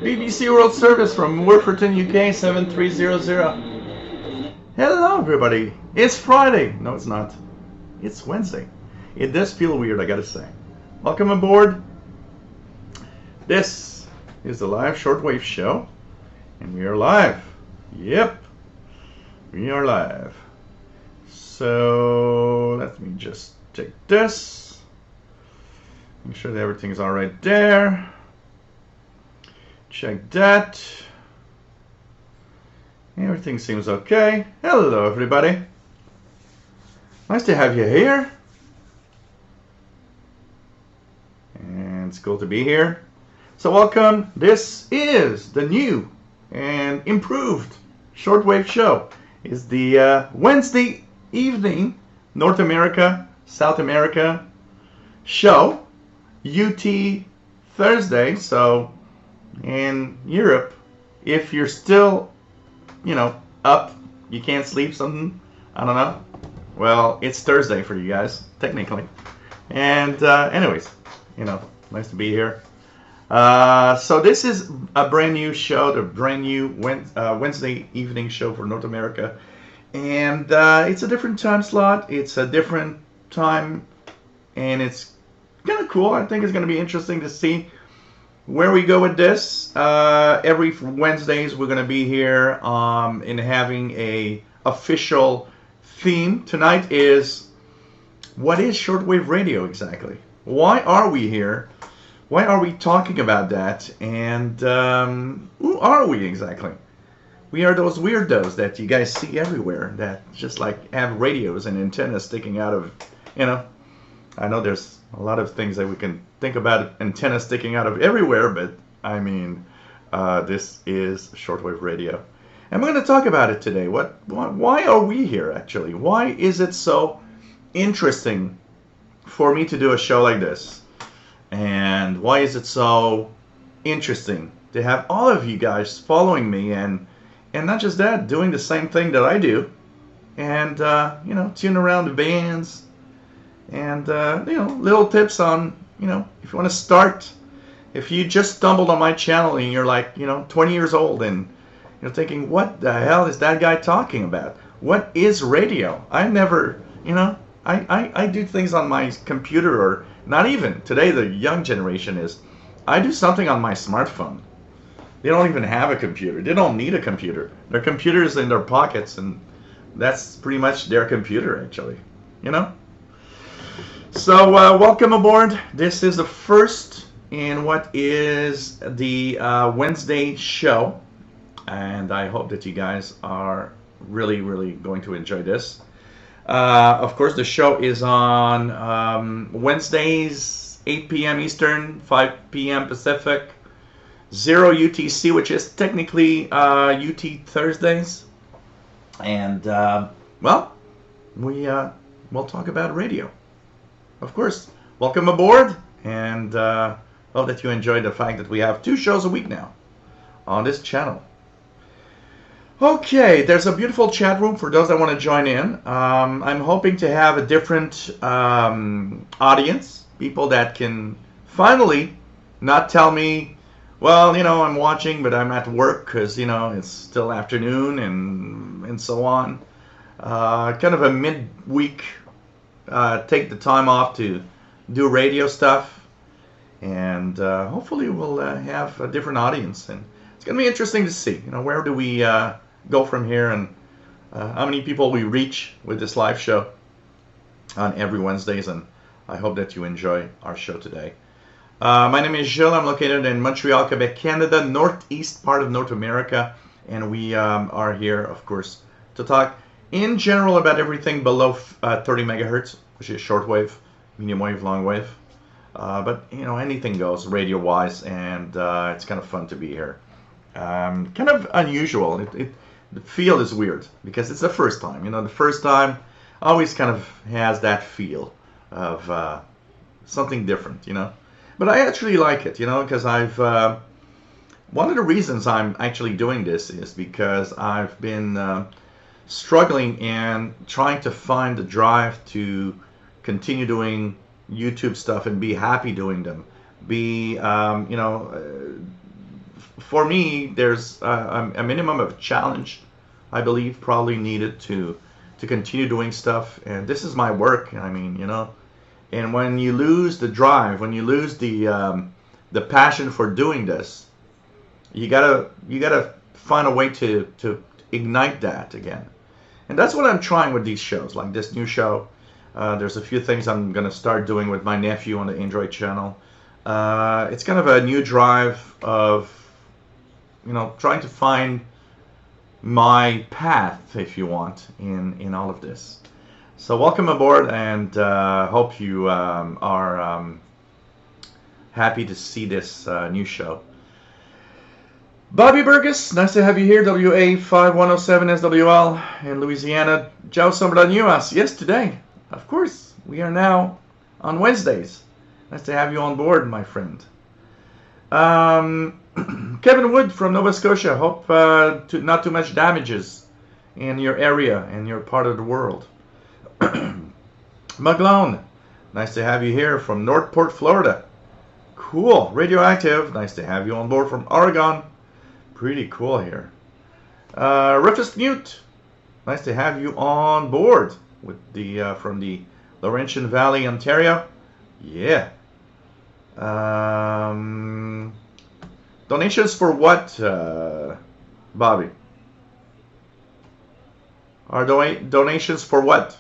BBC World Service from Wolverton, UK 7300. Hello, everybody. It's Friday. No, it's not. It's Wednesday. It does feel weird, I gotta say. Welcome aboard. This is the live shortwave show, and we are live. Yep, we are live. So let me just take this. Make sure that everything's all right there. Check that. Everything seems okay. Hello, everybody. Nice to have you here. And it's cool to be here. So welcome. This is the new and improved shortwave show. It's the Wednesday evening North America, South America show. UT Thursday. So in Europe, if you're still, up, you can't sleep, something, I don't know. Well, it's Thursday for you guys, technically. And anyways, nice to be here. So this is a brand new show, the brand new Wednesday evening show for North America. And it's a different time slot. It's a different time, and it's kind of cool. I think it's going to be interesting to see where we go with this. Every Wednesdays we're going to be here in having a official theme. Tonight is, what is shortwave radio exactly? Why are we here? Why are we talking about that? And who are we exactly? We are those weirdos that you guys see everywhere that just like have radios and antennas sticking out of, I know there's a lot of things that we can think about antennas sticking out of everywhere, but I mean, this is shortwave radio. And we're going to talk about it today. Why are we here, actually? Why is it so interesting for me to do a show like this? And why is it so interesting to have all of you guys following me and not just that, doing the same thing that I do, and tune around the bands, and little tips on, if you want to start, if you just stumbled on my channel and you're like 20 years old and you're thinking, what the hell is that guy talking about? What is radio? I never, I do things on my computer, or not even today. The young generation is, I do something on my smartphone. They don't even have a computer. They don't need a computer. Their computer's in their pockets, and that's pretty much their computer, actually. So welcome aboard. This is the first in what is the Wednesday show, and I hope that you guys are really, really going to enjoy this. Of course, the show is on Wednesdays, 8 p.m. Eastern, 5 p.m. Pacific, 0 UTC, which is technically UT Thursdays. And, we'll talk about radio. Of course, welcome aboard, and hope that you enjoy the fact that we have 2 shows a week now on this channel. Okay, there's a beautiful chat room for those that want to join in. I'm hoping to have a different audience, people that can finally not tell me, well, I'm watching, but I'm at work because, it's still afternoon and so on. Kind of a midweek, take the time off to do radio stuff, and hopefully we'll have a different audience, and it's going to be interesting to see, where do we go from here, and how many people we reach with this live show on every Wednesdays, and I hope that you enjoy our show today. My name is Gilles. I'm located in Montreal, Quebec, Canada, northeast part of North America, and we are here, of course, to talk in general about everything below 30 megahertz, which is shortwave, medium wave, long wave. But you know, anything goes radio-wise, and it's kind of fun to be here. Kind of unusual. The feel is weird because it's the first time. You know, the first time always kind of has that feel of something different. You know, but I actually like it. You know, because I've one of the reasons I'm actually doing this is because I've been struggling and trying to find the drive to continue doing YouTube stuff and be happy doing them. Be, you know, for me, there's a minimum of challenge, I believe, probably needed to continue doing stuff. And this is my work. I mean, you know, and when you lose the drive, when you lose the passion for doing this, you gotta find a way to ignite that again. And that's what I'm trying with these shows, like this new show. There's a few things I'm going to start doing with my nephew on the Android channel. It's kind of a new drive of, you know, trying to find my path, if you want, in all of this. So welcome aboard, and hope you are happy to see this new show. Bobby Burgess, nice to have you here. WA5107 SWL in Louisiana. Joe Sombra yes, today. Of course, we are now on Wednesdays. Nice to have you on board, my friend. Kevin Wood from Nova Scotia. Hope not too much damages in your area and your part of the world. Maglone, nice to have you here from Northport, Florida. Cool. Radioactive, nice to have you on board from Oregon. Pretty cool here. Rufus Newt, nice to have you on board with the from the Laurentian Valley, Ontario. Yeah. Donations for what, Bobby? Are donations for what?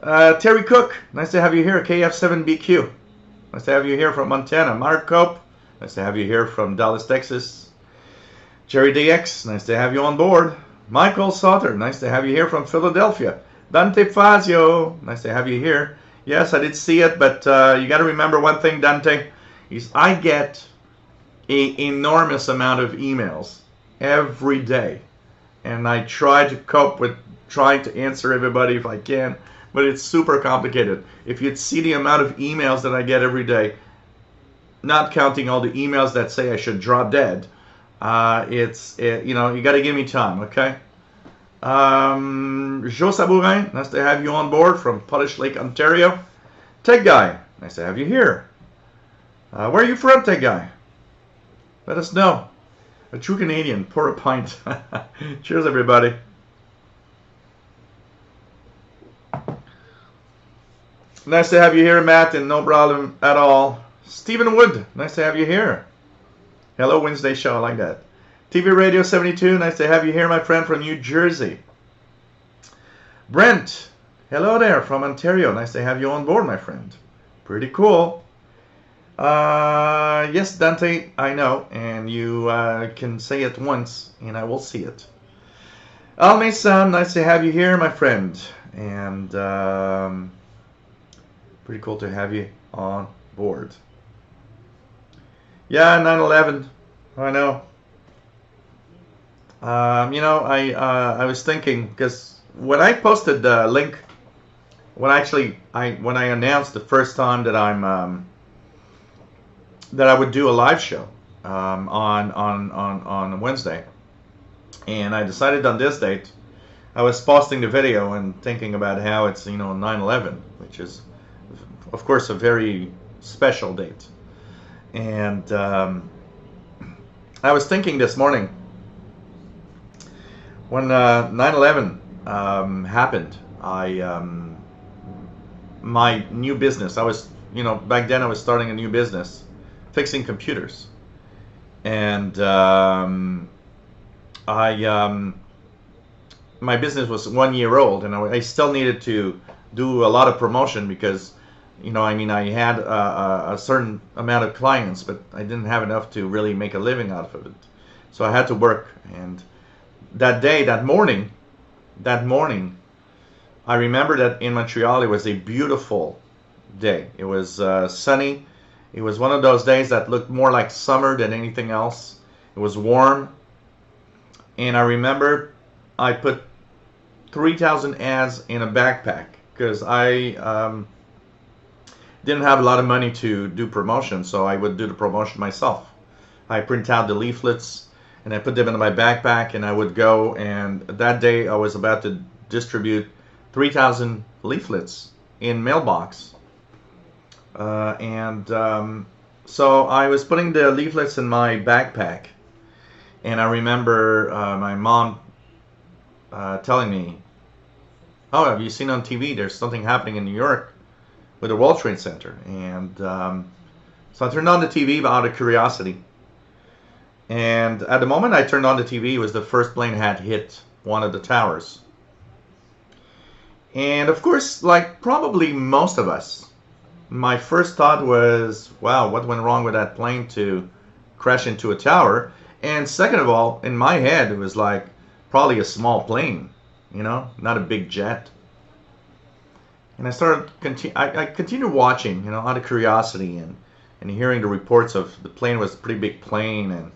Terry Cook, nice to have you here. KF7BQ, nice to have you here from Montana. Mark Cope, nice to have you here from Dallas, Texas. Jerry DX, nice to have you on board. Michael Sauter, nice to have you here from Philadelphia. Dante Fazio, nice to have you here. Yes, I did see it, but you got to remember one thing, Dante, is I get an enormous amount of emails every day, and I try to cope with trying to answer everybody if I can, but it's super complicated. If you'd see the amount of emails that I get every day, not counting all the emails that say I should drop dead, you know, you got to give me time, okay? Joe Sabourin, nice to have you on board from Polish Lake, Ontario. Tech Guy, nice to have you here. Where are you from, Tech Guy? Let us know. A true Canadian, pour a pint. Cheers, everybody. Nice to have you here, Matt, and no problem at all. Stephen Wood, nice to have you here. Hello, Wednesday show, I like that. TV Radio 72, nice to have you here, my friend, from New Jersey. Brent, hello there, from Ontario. Nice to have you on board, my friend. Pretty cool. Yes, Dante, I know, and you can say it once, and I will see it. Alme-san, nice to have you here, my friend. And pretty cool to have you on board. Yeah, 9/11. I know. You know, I was thinking, because when I posted the link, when I announced the first time that that I would do a live show on Wednesday, and I decided on this date, I was posting the video and thinking about how it's, you know, 9/11, which is, of course, a very special date. And I was thinking this morning, when 9/11 happened, my new business, I was, you know, back then I was starting a new business, fixing computers. And my business was 1 year old, and I still needed to do a lot of promotion because, you know, I mean, I had a certain amount of clients, but I didn't have enough to really make a living out of it. So I had to work. And that day, that morning, I remember that in Montreal, it was a beautiful day. It was sunny. It was one of those days that looked more like summer than anything else. It was warm, and I remember I put 3,000 ads in a backpack because I didn't have a lot of money to do promotion, so I would do the promotion myself. I print out the leaflets and I put them in my backpack, and I would go, and that day I was about to distribute 3,000 leaflets in mailbox. So I was putting the leaflets in my backpack, and I remember my mom telling me, "Oh, have you seen on TV? There's something happening in New York with the World Trade Center." And so I turned on the TV out of curiosity. And at the moment I turned on the TV, it was the first plane had hit one of the towers. And of course, like probably most of us, my first thought was, wow, what went wrong with that plane to crash into a tower? And second of all, in my head, it was like probably a small plane, you know, not a big jet. And I continued watching, you know, out of curiosity, and hearing the reports of the plane was a pretty big plane,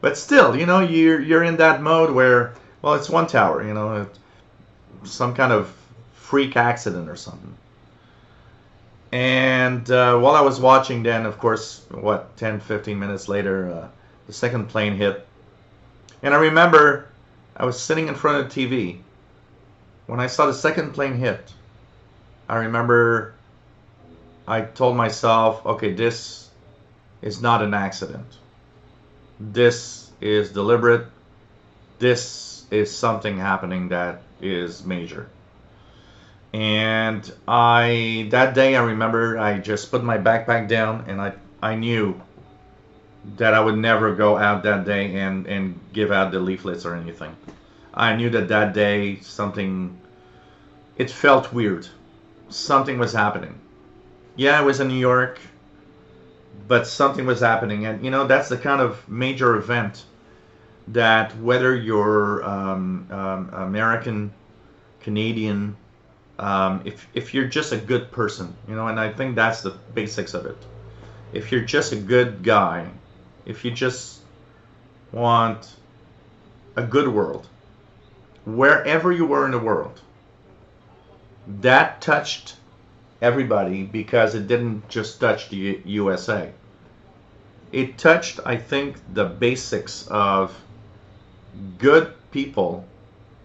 but still, you know, you're in that mode where, well, it's one tower, you know, some kind of freak accident or something. And while I was watching, then of course, 10-15 minutes later, the second plane hit. And I remember I was sitting in front of the TV when I saw the second plane hit. I remember I told myself, okay, this is not an accident. This is deliberate. This is something happening that is major. And that day I remember I just put my backpack down, and I knew that I would never go out that day and give out the leaflets or anything. I knew that day it felt weird. Something was happening. Yeah, I was in New York, but something was happening. And, you know, that's the kind of major event that whether you're American, Canadian, if you're just a good person, you know, and I think that's the basics of it. If you're just a good guy, if you just want a good world, wherever you were in the world, that touched everybody, because it didn't just touch the USA. It touched, I think, the basics of good people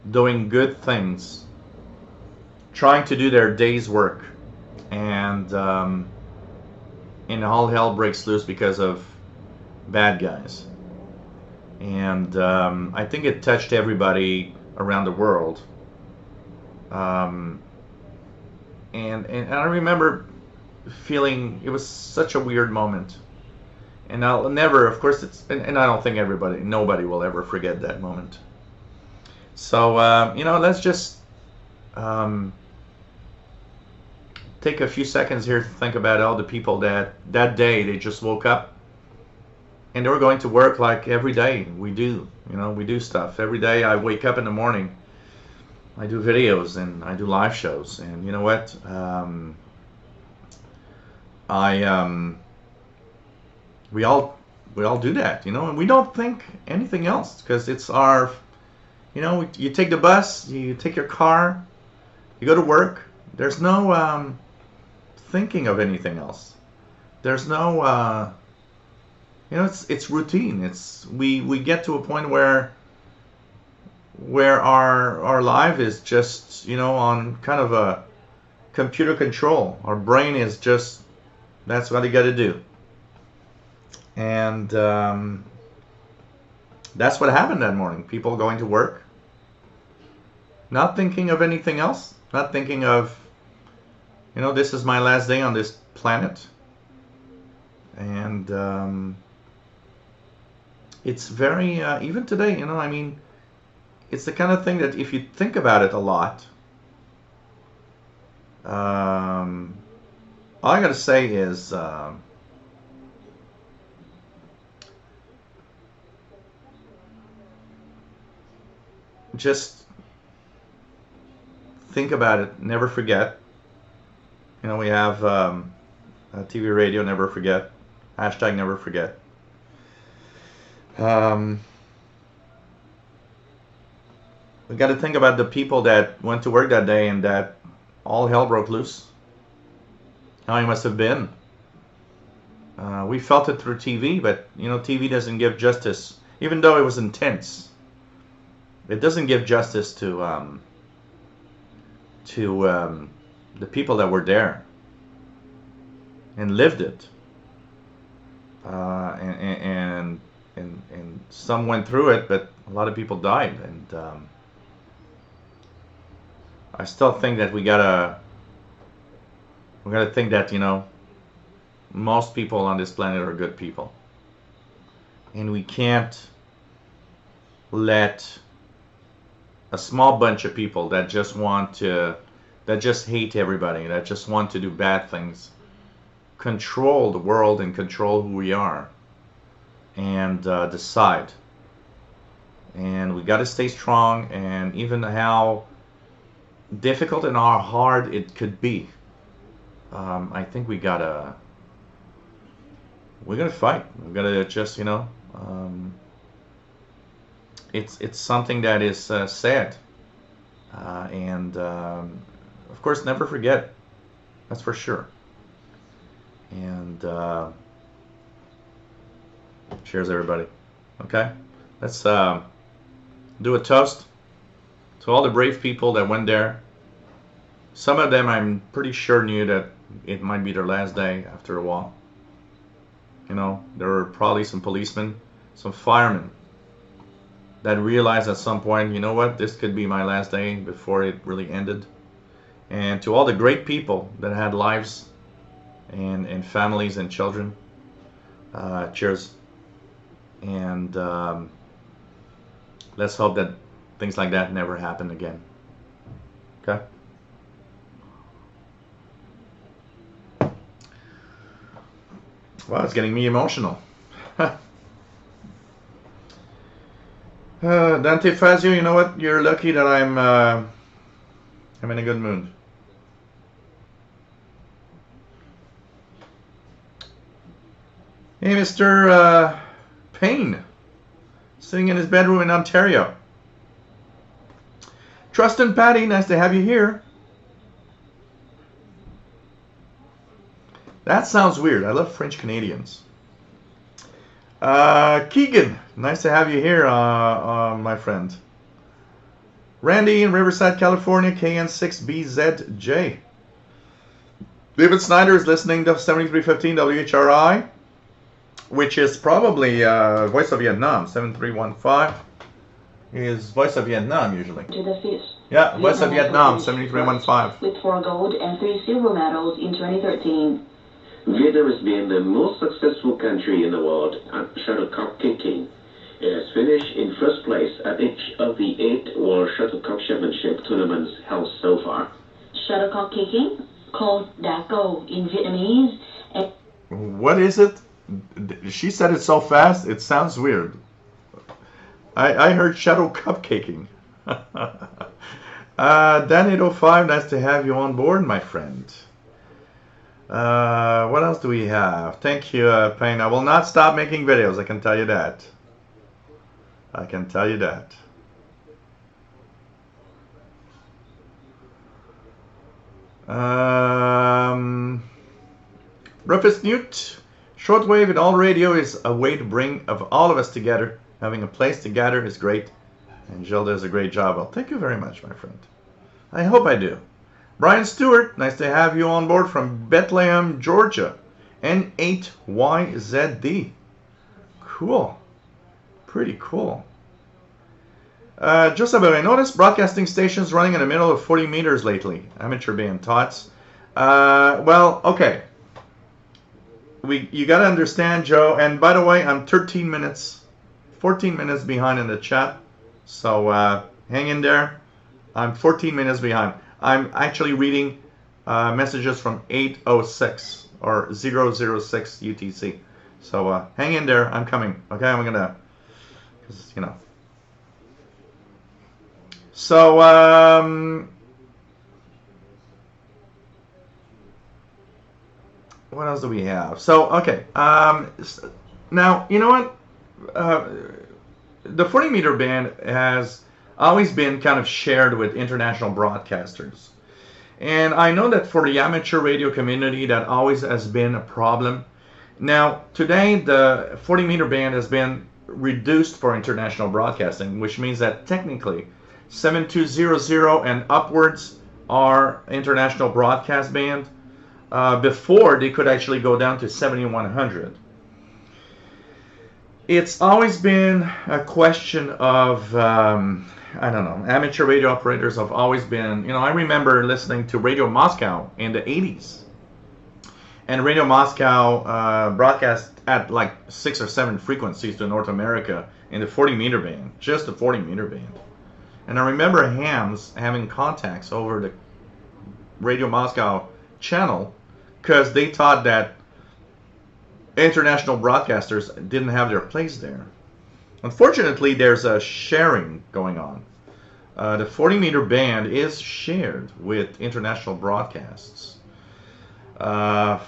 doing good things, trying to do their day's work, and all hell breaks loose because of bad guys. And I think it touched everybody around the world. And I remember feeling it was such a weird moment. And I'll never, of course, and I don't think nobody will ever forget that moment. So, you know, let's just take a few seconds here to think about all the people that day they just woke up and they were going to work like every day we do. You know, we do stuff. Every day I wake up in the morning, I do videos and I do live shows, and you know what? We all do that, you know, and we don't think anything else because it's our, you know, you take the bus, you take your car, you go to work. There's no thinking of anything else. There's no, you know, it's routine. We get to a point where our life is just, you know, on kind of a computer control. Our brain is just, that's what you got to do. And that's what happened that morning. People going to work, not thinking of anything else, not thinking of, you know, this is my last day on this planet. And it's very, even today, you know, I mean, it's the kind of thing that if you think about it a lot, all I gotta say is just think about it. Never forget. You know, we have TV, radio, never forget. Hashtag never forget. We got to think about the people that went to work that day and that all hell broke loose. How it must have been. We felt it through TV, but you know, TV doesn't give justice, even though it was intense. It doesn't give justice to the people that were there and lived it. And some went through it, but a lot of people died. And I still think that we gotta think that, you know, most people on this planet are good people, and we can't let a small bunch of people that just hate everybody, that just want to do bad things, control the world and control who we are, and decide. And we got to stay strong, and even how difficult and how hard it could be, I think we gotta fight. We gotta just, you know, it's something that is sad, and of course, never forget. That's for sure. And cheers, everybody. Okay, let's do a toast to all the brave people that went there. Some of them, I'm pretty sure, knew that it might be their last day after a while. You know, there were probably some policemen, some firemen that realized at some point, you know what, this could be my last day before it really ended. And to all the great people that had lives and families and children, cheers. And let's hope that things like that never happen again. Okay? Wow, it's getting me emotional. Dante Fazio, you know what? You're lucky that I'm in a good mood. Hey, Mr. Payne, sitting in his bedroom in Ontario. Trust and Patty, nice to have you here. That sounds weird. I love French Canadians. Keegan, nice to have you here, my friend. Randy in Riverside, California, KN6BZJ. David Snyder is listening to 7315 WHRI, which is probably Voice of Vietnam. 7315 is Voice of Vietnam usually. To the fifth. Yeah, Voice of Vietnam, 7315. With 4 gold and 3 silver medals in 2013. Vietnam has been the most successful country in the world at shuttlecock kicking. It has finished in first place at each of the 8 World Shuttlecock Championship tournaments held so far. Shuttlecock kicking, called đá cầu in Vietnamese. What is it? She said it so fast, it sounds weird. I heard shuttle cupcaking. Dan805, nice to have you on board, my friend. What else do we have? Thank you, Payne. I will not stop making videos, I can tell you that. I can tell you that. Rufus Newt, shortwave and all radio is a way to bring all of us together. Having a place to gather is great. And Jill does a great job. Well, thank you very much, my friend. I hope I do. Brian Stewart, nice to have you on board from Bethlehem, Georgia. N8YZD. Cool. Pretty cool. Joseph, I noticed broadcasting stations running in the middle of 40 meters lately. Amateur being tots. Well, okay. You got to understand, Joe. And by the way, I'm 14 minutes behind in the chat. So hang in there. I'm 14 minutes behind. I'm actually reading messages from 8:06 or 006 UTC. So hang in there. I'm coming. Okay, I'm gonna, cause, you know. So what else do we have? So, okay. Now, you know what? The 40 meter band has always been kind of shared with international broadcasters. And I know that for the amateur radio community, that always has been a problem. Now, today, the 40 meter band has been reduced for international broadcasting, which means that technically 7200 and upwards are international broadcast band. Before, they could actually go down to 7100. It's always been a question of, I don't know, amateur radio operators have always been, you know, I remember listening to Radio Moscow in the 80s. And Radio Moscow broadcast at like 6 or 7 frequencies to North America in the 40 meter band, just the 40 meter band. And I remember hams having contacts over the Radio Moscow channel because they thought that international broadcasters didn't have their place there. Unfortunately, there's a sharing going on. The 40 meter band is shared with international broadcasts. I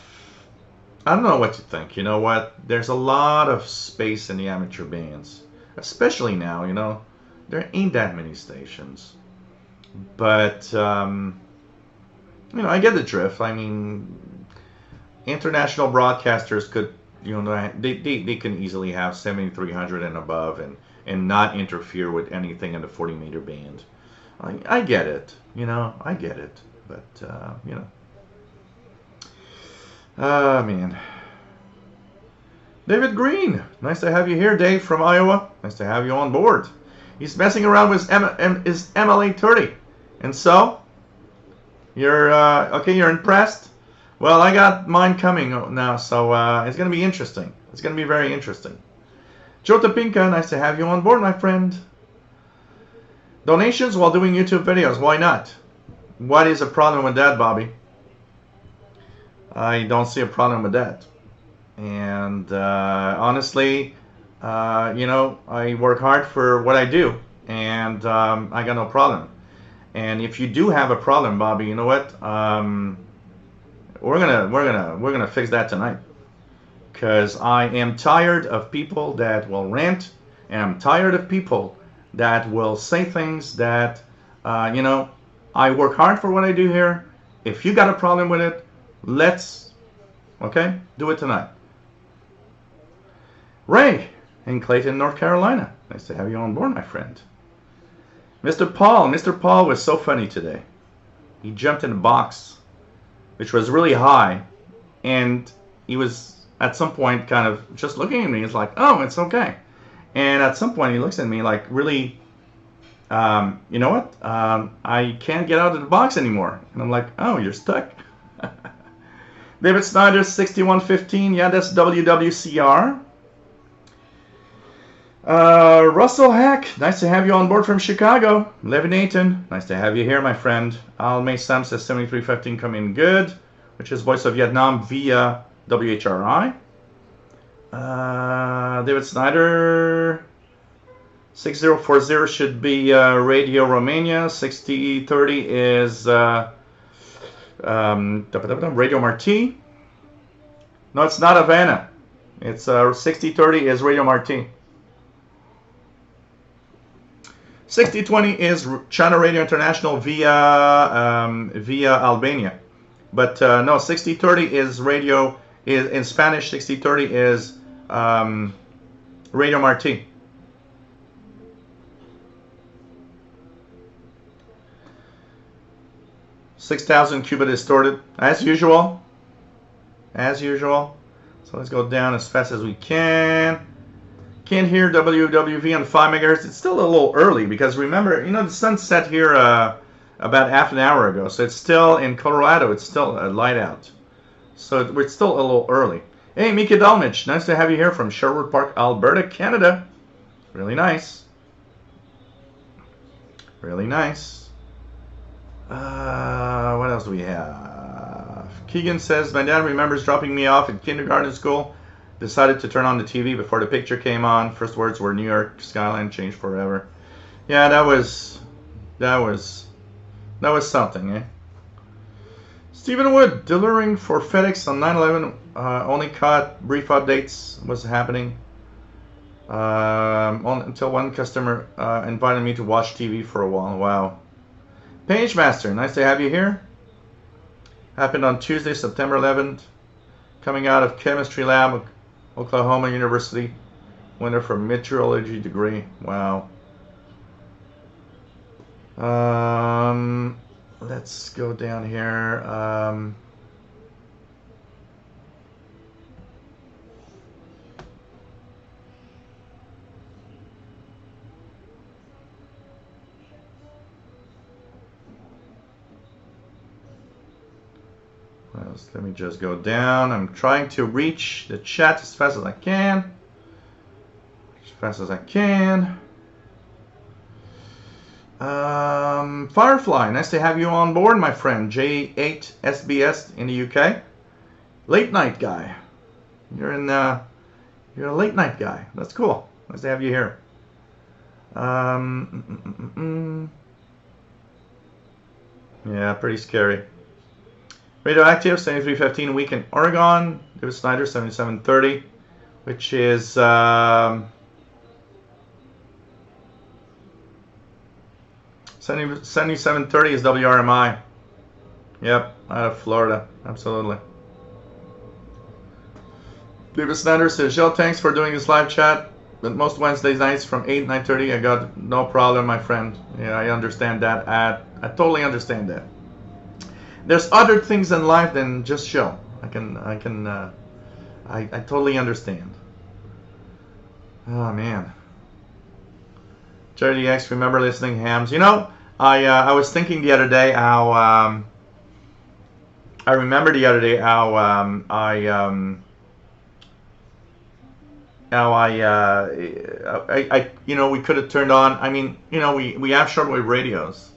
don't know what to think. You know what? There's a lot of space in the amateur bands, especially now. You know, there ain't that many stations. But you know, I get the drift. I mean, international broadcasters could, you know, they can easily have 7300 and above and not interfere with anything in the 40 meter band. I get it. You know, I get it. But you know. Man. David Green. Nice to have you here, Dave from Iowa. Nice to have you on board. He's messing around with his MLA 30. And so? You're, okay, you're impressed? Well, I got mine coming now, so it's going to be interesting. It's going to be very interesting. Joe Topinka, nice to have you on board, my friend. Donations while doing YouTube videos. Why not? What is a problem with that, Bobby? I don't see a problem with that. And honestly, you know, I work hard for what I do, and I got no problem. And if you do have a problem, Bobby, you know what? We're gonna fix that tonight. Because I am tired of people that will rant, and I'm tired of people that will say things that, you know, I work hard for what I do here. If you got a problem with it, let's, okay, do it tonight. Ray in Clayton, North Carolina. Nice to have you on board, my friend. Mr. Paul was so funny today. He jumped in a box, which was really high, and he was at some point kind of just looking at me. He's like, oh, it's okay. And at some point he looks at me like, really, you know what? I can't get out of the box anymore. And I'm like, oh, you're stuck. David Snyder, 6115. Yeah, that's WWCR. Russell Hack, nice to have you on board from Chicago. Levinaton, nice to have you here, my friend. Al May Sam says 7315 coming good, which is Voice of Vietnam via WHRI. David Snyder, 6040 should be Radio Romania. 6030 is Radio Marti. No, it's not Havana. It's 6030 is Radio Marti. 6020 is China Radio International via Albania. But no, 6030 is radio, is in Spanish. 6030 is Radio Marti. $6,000 Cuba distorted, as usual. As usual. So let's go down as fast as we can. Can't hear WWV on 5 megahertz. It's still a little early because remember, you know, the sun set here about half an hour ago. So it's still in Colorado. It's still light out. So it's still a little early. Hey, Mika Dalmich. Nice to have you here from Sherwood Park, Alberta, Canada. Really nice. Really nice. What else do we have? Keegan says, my dad remembers dropping me off at kindergarten school. Decided to turn on the TV before the picture came on. First words were New York skyline changed forever. Yeah, that was something, eh? Stephen Wood, delivering for FedEx on 9/11. Only caught brief updates was happening. Until one customer invited me to watch TV for a while. Wow. Page Master, nice to have you here. Happened on Tuesday, September 11th. Coming out of chemistry lab, Oklahoma University. Winner for meteorology degree. Wow. Let's go down here. Let me just go down. I'm trying to reach the chat as fast as I can. As fast as I can. Firefly, nice to have you on board, my friend. J8SBS in the UK. Late night guy. You're a late night guy. That's cool. Nice to have you here. Yeah, pretty scary. Radioactive, 7315 a week in Oregon. David Snyder, 7730, which is 7730 is WRMI. Yep, out of Florida. Absolutely. David Snyder says, Shell, thanks for doing this live chat. But most Wednesday nights from 8, 9:30, I got no problem, my friend. Yeah, I understand that. I totally understand that. There's other things in life than just show. I totally understand. Oh man. Charity X, remember listening hams? You know, I was thinking the other day how I remember the other day how you know, we could have turned on. I mean, you know, we have shortwave radios.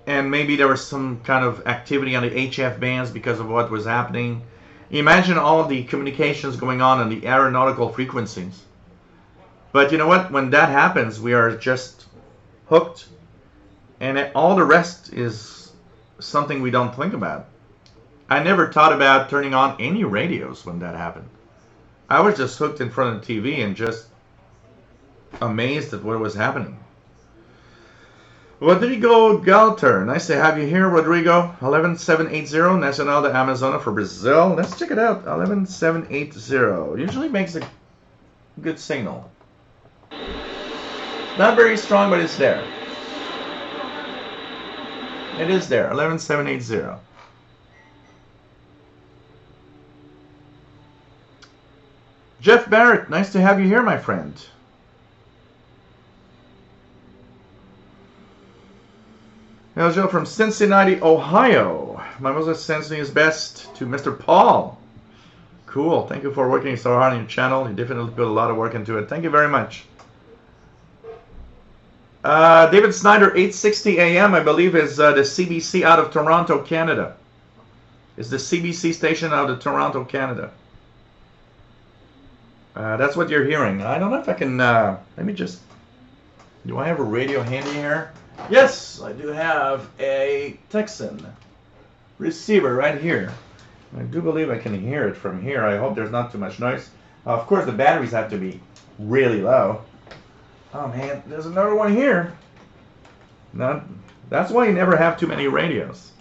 And maybe there was some kind of activity on the HF bands because of what was happening. Imagine all the communications going on the aeronautical frequencies. But you know what? When that happens, we are just hooked. And all the rest is something we don't think about. I never thought about turning on any radios when that happened. I was just hooked in front of the TV and just amazed at what was happening. Rodrigo Galter, nice to have you here, Rodrigo. 11780, Nacional de Amazônia for Brazil. Let's check it out. 11780. Usually makes a good signal. Not very strong, but it's there. It is there. 11780. Jeff Barrett, nice to have you here, my friend. Joe from Cincinnati, Ohio. My mother sends me his best to Mr. Paul. Cool. Thank you for working so hard on your channel. You definitely put a lot of work into it. Thank you very much. David Snyder, 860 AM, I believe, is the CBC out of Toronto, Canada. It's the CBC station out of Toronto, Canada. That's what you're hearing. I don't know if I can, let me just, do I have a radio handy here? Yes, I do have a Texan receiver right here. I do believe I can hear it from here. I hope there's not too much noise. Of course, the batteries have to be really low. Oh man, there's another one here. That's why you never have too many radios.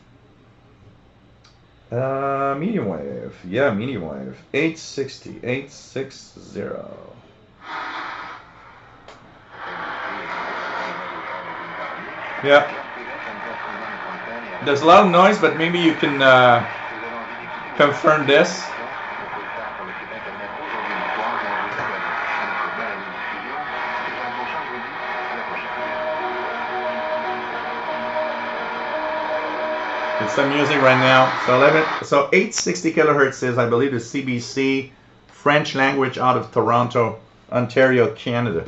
Medium wave. Yeah, medium wave. 860. 860. Yeah. There's a lot of noise, but maybe you can confirm this. It's some music right now. So 860 kilohertz is, I believe, the CBC French language out of Toronto, Ontario, Canada.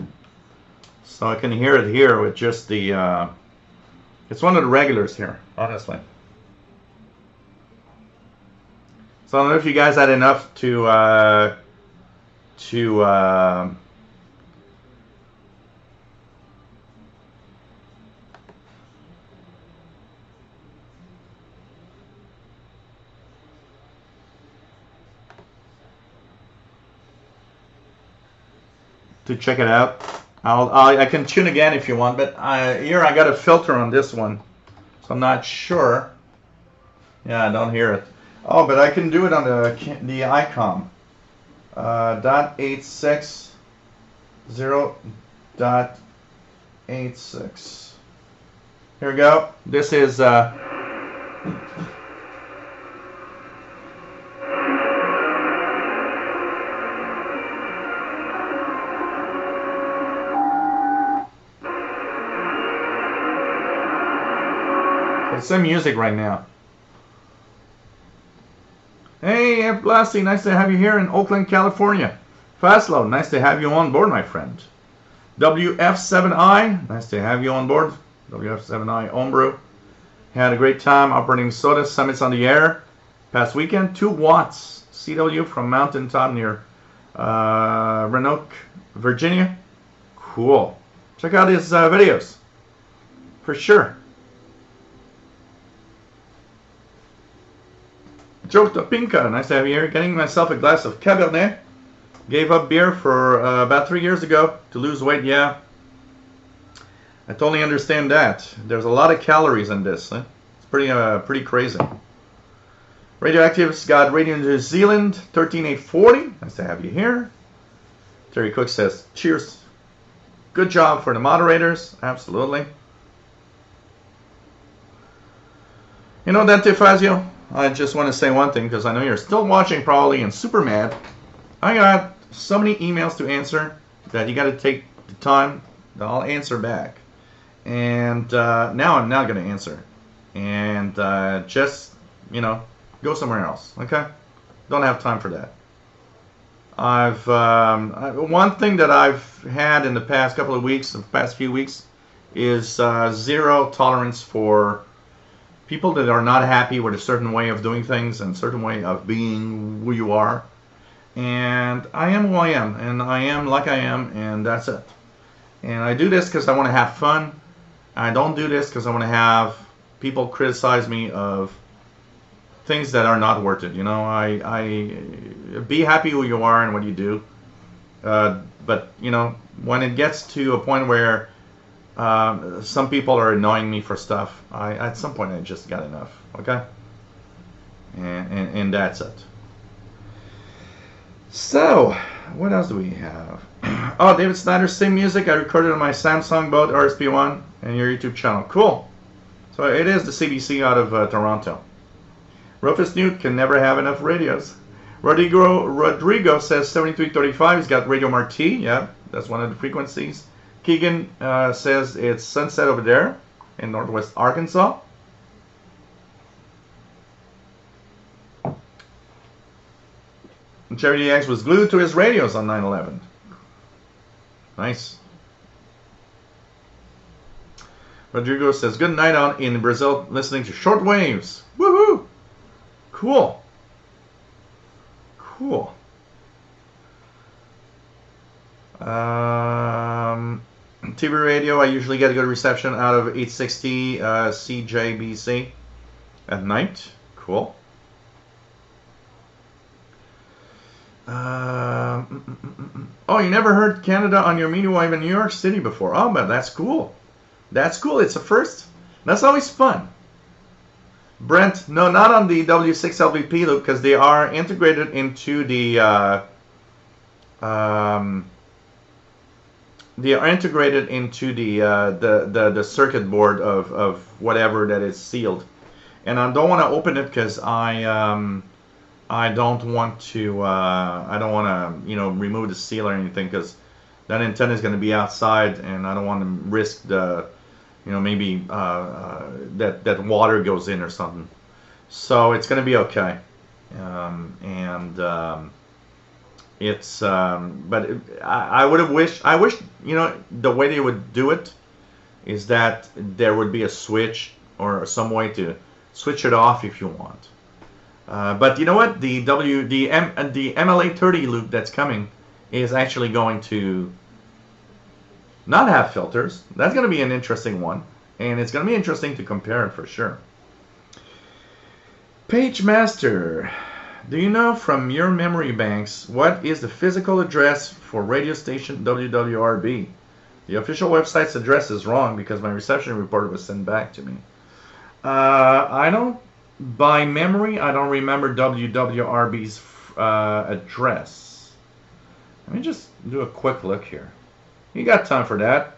So I can hear it here with just the. It's one of the regulars here, honestly. So I don't know if you guys had enough to to check it out. I can tune again if you want, but here I got a filter on this one, so I'm not sure. Yeah, I don't hear it. Oh, but I can do it on the ICOM. .86 0.86. Here we go. This is it's some music right now. Hey, F. Blasty, nice to have you here in Oakland, California. Fastlow, nice to have you on board, my friend. WF7I, nice to have you on board. WF7I Homebrew. Had a great time operating soda summits on the air. Past weekend, 2 watts. CW from Mountaintop near Roanoke, Virginia. Cool. Check out his videos. For sure. Joe Topinka, nice to have you here. Getting myself a glass of Cabernet. Gave up beer for about 3 years ago to lose weight. Yeah, I totally understand that. There's a lot of calories in this. It's pretty crazy. Radioactive's got Radio New Zealand 13840. Nice to have you here. Terry Cook says, cheers. Good job for the moderators. Absolutely. You know, Dante Fazio, I just want to say one thing because I know you're still watching probably and super mad. I got so many emails to answer that you got to take the time that I'll answer back. And now I'm not going to answer. And just, you know, go somewhere else. Okay? Don't have time for that. One thing that I've had in the past couple of weeks, the past few weeks, is zero tolerance for people that are not happy with a certain way of doing things and a certain way of being who you are. And I am who I am, and I am like I am, and that's it. And I do this because I want to have fun. I don't do this because I want to have people criticize me of things that are not worth it. You know, I be happy who you are and what you do. But, you know, when it gets to a point where some people are annoying me for stuff, at some point I just got enough, okay? And that's it. So, what else do we have? Oh, David Snyder, same music I recorded on my Samsung Boat RSP1 and your YouTube channel. Cool. So it is the CBC out of Toronto. Rufus Newt can never have enough radios. Rodrigo says 7335. He's got Radio Marti. Yeah, that's one of the frequencies. Keegan says it's sunset over there in northwest Arkansas. And Charity X was glued to his radios on 9/11. Nice. Rodrigo says good night out in Brazil listening to Shortwaves. Woohoo! Cool. Cool. TV radio, I usually get a good reception out of 860 CJBC at night. Cool. Oh, you never heard Canada on your media wave in New York City before? Oh, but that's cool. That's cool. It's a first. That's always fun. Brent, no, not on the W6LVP loop because they are integrated into the the circuit board of whatever that is sealed, and I don't want to open it because I don't want to you know, remove the seal or anything, because that antenna is going to be outside and I don't want to risk the, you know, maybe that water goes in or something. So it's going to be okay. It's but I would have wished, you know, the way they would do it is that there would be a switch or some way to switch it off if you want. But you know what? The MLA30 loop that's coming is actually going to not have filters. That's going to be an interesting one, and it's going to be interesting to compare it for sure. Page Master, do you know from your memory banks what is the physical address for radio station WWRB? The official website's address is wrong because my reception report was sent back to me. I don't, by memory, I don't remember WWRB's address. Let me just do a quick look here. You got time for that?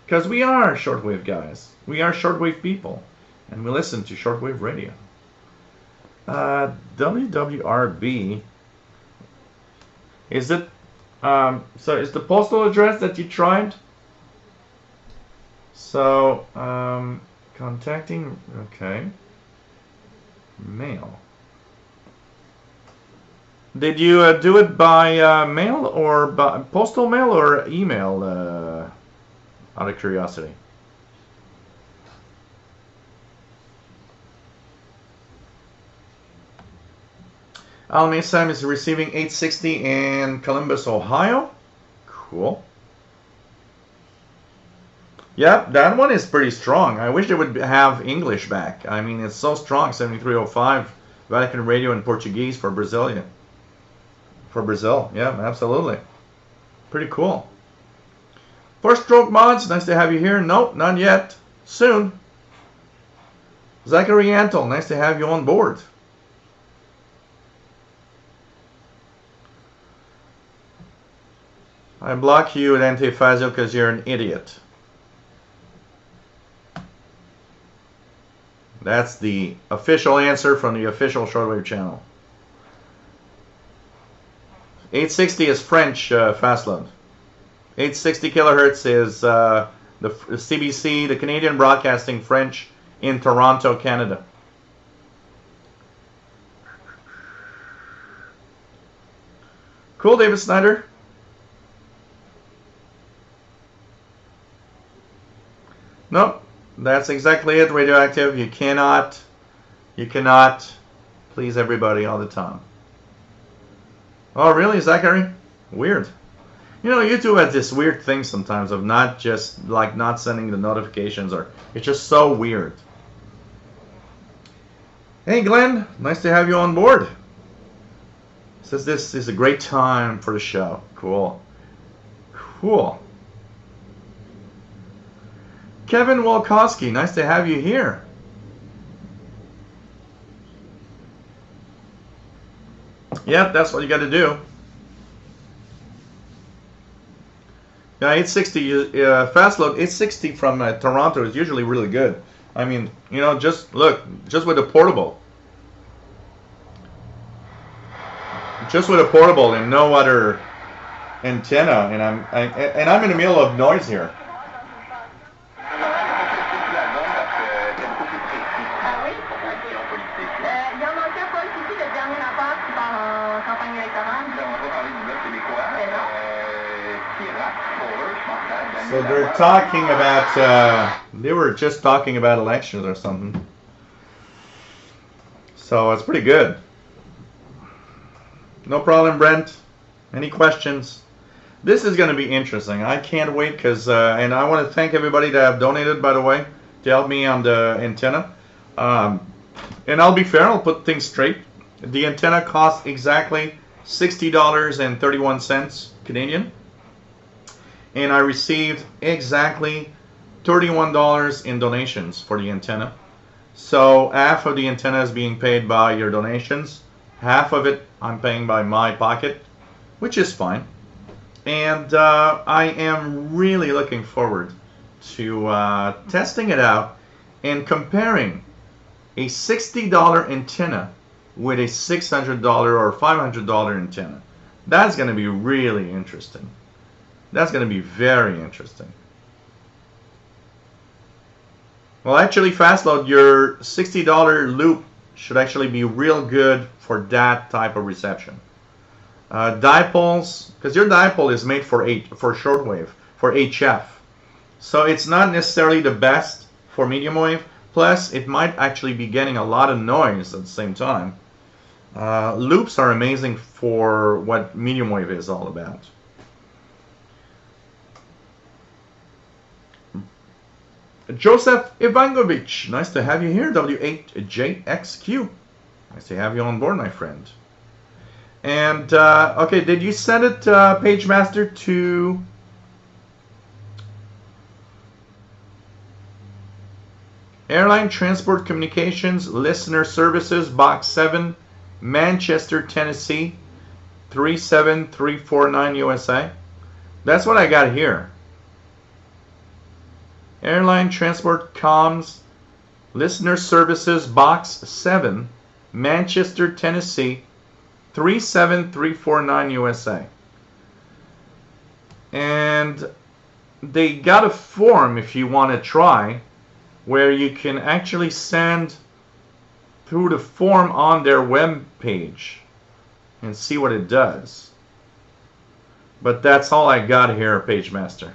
Because we are shortwave guys. We are shortwave people. And we listen to shortwave radio. WWRB. Is it, so is the postal address that you tried? So, contacting, okay. Mail. Did you do it by mail or by postal mail or email, out of curiosity? Alme Sam is receiving 860 in Columbus, Ohio. Cool. Yep, that one is pretty strong. I wish they would have English back. I mean, it's so strong. 7305 Vatican Radio in Portuguese for Brazilian. For Brazil, yeah, absolutely. Pretty cool. First Stroke Mods, nice to have you here. Nope, not yet. Soon. Zachary Antle, nice to have you on board. I block you at Antefazio because you're an idiot. That's the official answer from the official shortwave channel. 860 is French fast load. 860 kilohertz is the CBC, the Canadian Broadcasting French in Toronto, Canada. Cool, David Snyder. Nope, that's exactly it, Radioactive. You cannot please everybody all the time. Oh, really, Zachary? Weird. You know, YouTube has this weird thing sometimes of not just, like, not sending the notifications, or it's just so weird. Hey, Glenn, nice to have you on board. Says this is a great time for the show. Cool. Cool. Kevin Walkowski, nice to have you here. Yep, that's what you got to do. Yeah, 860 fast load. 860 from Toronto is usually really good. I mean, you know, just look, just with a portable, and no other antenna, and I'm in the middle of noise here. So they're talking about, they were just talking about elections or something. So it's pretty good. No problem, Brent. Any questions? This is going to be interesting. I can't wait because, and I want to thank everybody that have donated, by the way, to help me on the antenna. And I'll be fair, I'll put things straight. The antenna costs exactly $60.31 Canadian. And I received exactly $31 in donations for the antenna. So half of the antenna is being paid by your donations. Half of it I'm paying by my pocket, which is fine. And I am really looking forward to testing it out and comparing a $60 antenna with a $600 or $500 antenna. That's going to be really interesting. That's going to be very interesting. Well, actually, fast load, your $60 loop should actually be real good for that type of reception. Dipoles, because your dipole is made for shortwave, for HF. So it's not necessarily the best for medium wave. Plus, it might actually be getting a lot of noise at the same time. Loops are amazing for what medium wave is all about. Joseph Ivangovich, nice to have you here, W8JXQ. Nice to have you on board, my friend. And okay, did you send it, Page Master, to Airline Transport Communications Listener Services, Box 7, Manchester, Tennessee, 37349 USA? That's what I got here. Airline Transport Comms Listener Services, Box 7, Manchester, Tennessee, 37349 USA. And they got a form, if you want to try, where you can actually send through the form on their web page and see what it does. But that's all I got here, Page Master.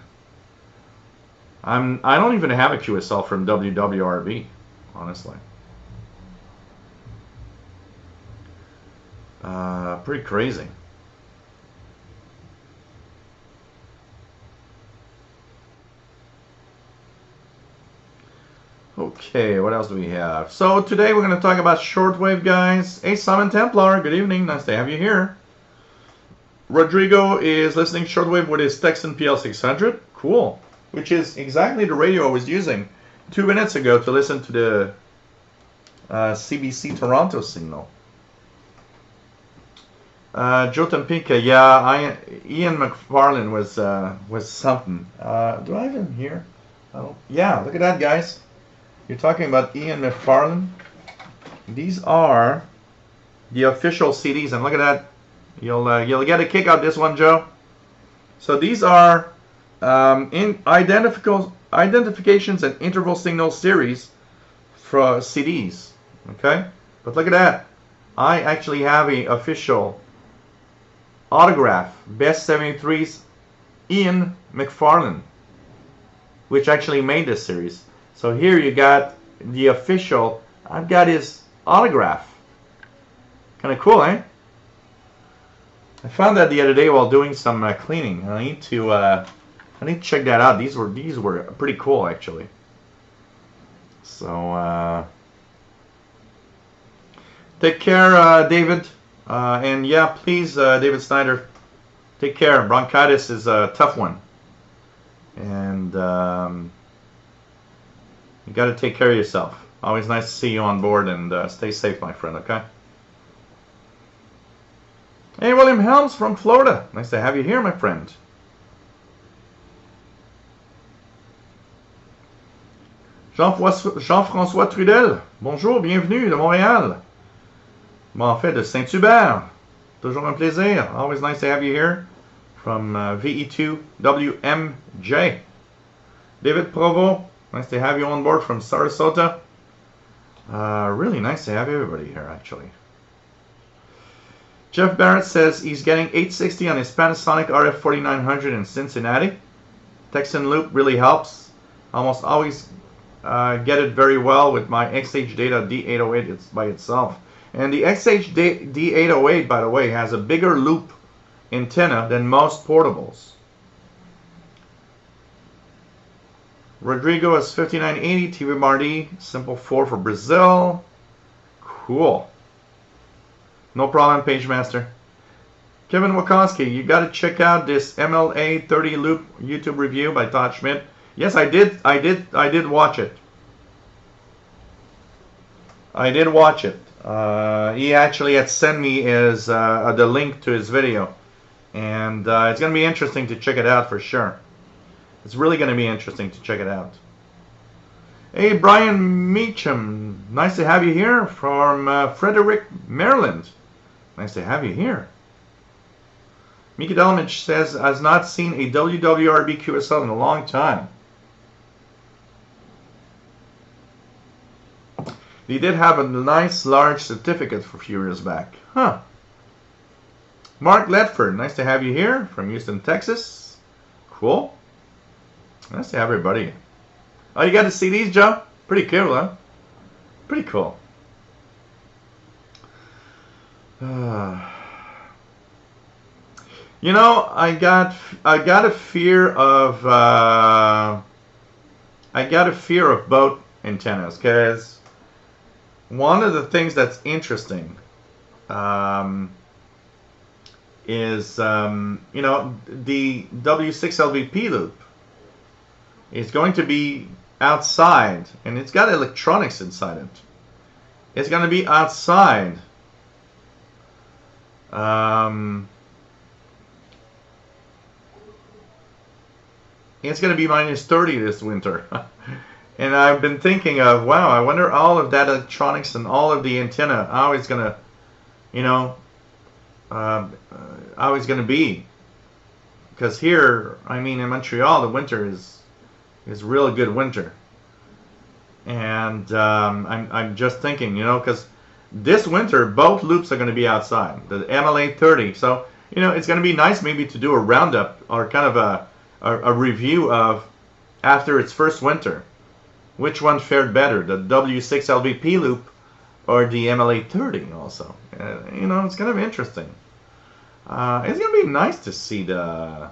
I don't even have a QSL from WWRB, honestly. Pretty crazy. Okay, what else do we have? So today we're going to talk about shortwave, guys. Hey, Simon Templar, good evening. Nice to have you here. Rodrigo is listening shortwave with his Texan PL600. Cool. Which is exactly the radio I was using 2 minutes ago to listen to the CBC Toronto signal. Joe Tampinka, yeah, Ian McFarlane was something. Do I have him here? Oh, yeah, look at that, guys. You're talking about Ian McFarlane. These are the official CDs, and look at that. You'll get a kick out this one, Joe. So these are in identifications and interval signal series for CDs. Okay, but look at that. I actually have a official autograph, Best 73's Ian McFarlane, which actually made this series. So here you got the official. I've got his autograph. Kind of cool, eh? I found that the other day while doing some cleaning. I need to check that out. These were pretty cool, actually. So take care, David. And yeah, please, David Snyder, take care. Bronchitis is a tough one. And you got to take care of yourself. Always nice to see you on board, and stay safe, my friend, okay? Hey, William Helms from Florida. Nice to have you here, my friend. Jean-François Trudel. Bonjour, bienvenue de Montréal. Bon, en fait, de Saint-Hubert. Toujours un plaisir. Always nice to have you here from VE2WMJ. David Provo. Nice to have you on board from Sarasota. Really nice to have everybody here, actually. Jeff Barrett says he's getting 860 on his Panasonic RF4900 in Cincinnati. Texan Loop really helps. Almost always get it very well with my XH Data D808 it's by itself. And the XH D808, by the way, has a bigger loop antenna than most portables. Rodrigo is 5980 TV Marty, simple 4 for Brazil. Cool. No problem, Page Master. Kevin Wachowski, you got to check out this MLA 30 loop YouTube review by Todd Schmidt. Yes, I did watch it. I did watch it. He actually had sent me the link to his video, and it's gonna be interesting to check it out for sure. It's really gonna be interesting to check it out. Hey, Brian Meacham, nice to have you here from Frederick, Maryland. Nice to have you here. Mika Delamich says, has not seen a WWRB QSL in a long time. They did have a nice large certificate for a few years back. Huh. Mark Ledford, nice to have you here from Houston, Texas. Cool. Nice to have everybody. Oh, you got the CDs, Joe? Pretty cool, huh? Pretty cool. You know, I got a fear of boat antennas, because one of the things that's interesting, is, you know, the W6LVP loop is going to be outside, and it's got electronics inside it. It's going to be outside. It's going to be minus 30 this winter. And I've been thinking of, wow, I wonder all of that electronics and all of the antenna, how it's going to, you know, how it's going to be. Because here, I mean, in Montreal, the winter is really good winter. And I'm just thinking, you know, because this winter, both loops are going to be outside, the MLA 30. So, you know, it's going to be nice maybe to do a roundup or kind of a review of after its first winter. Which one fared better, the W6LVP loop or the MLA 30 also? You know, it's kind of interesting. It's going to be nice to see the...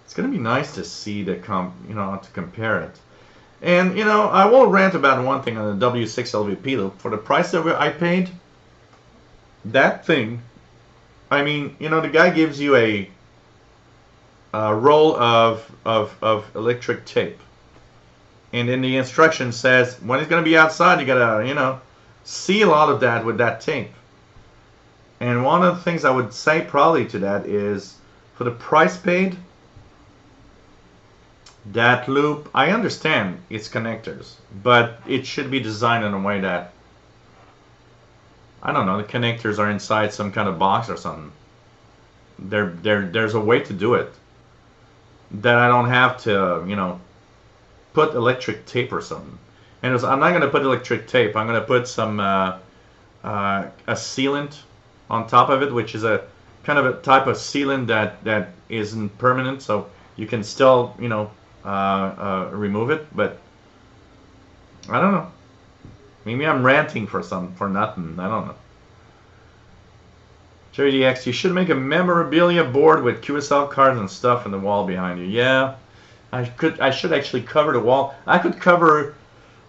It's going to be nice to see the, you know, to compare it. And, you know, I will rant about one thing on the W6LVP loop. For the price that I paid, that thing, I mean, you know, the guy gives you a roll of electric tape. And then the instruction says, when it's going to be outside, you got to, you know, seal all of that with that tape. And one of the things I would say probably to that is, for the price paid, that loop, I understand it's connectors, but it should be designed in a way that, I don't know, the connectors are inside some kind of box or something. There's a way to do it that I don't have to, you know, put electric tape or something. And I'm not going to put electric tape. I'm going to put some a sealant on top of it, which is a kind of a type of sealant that isn't permanent, so you can still, you know, remove it. But I don't know. Maybe I'm ranting for nothing. I don't know. JDX, you should make a memorabilia board with QSL cards and stuff on the wall behind you. Yeah, I should actually cover the wall. I could cover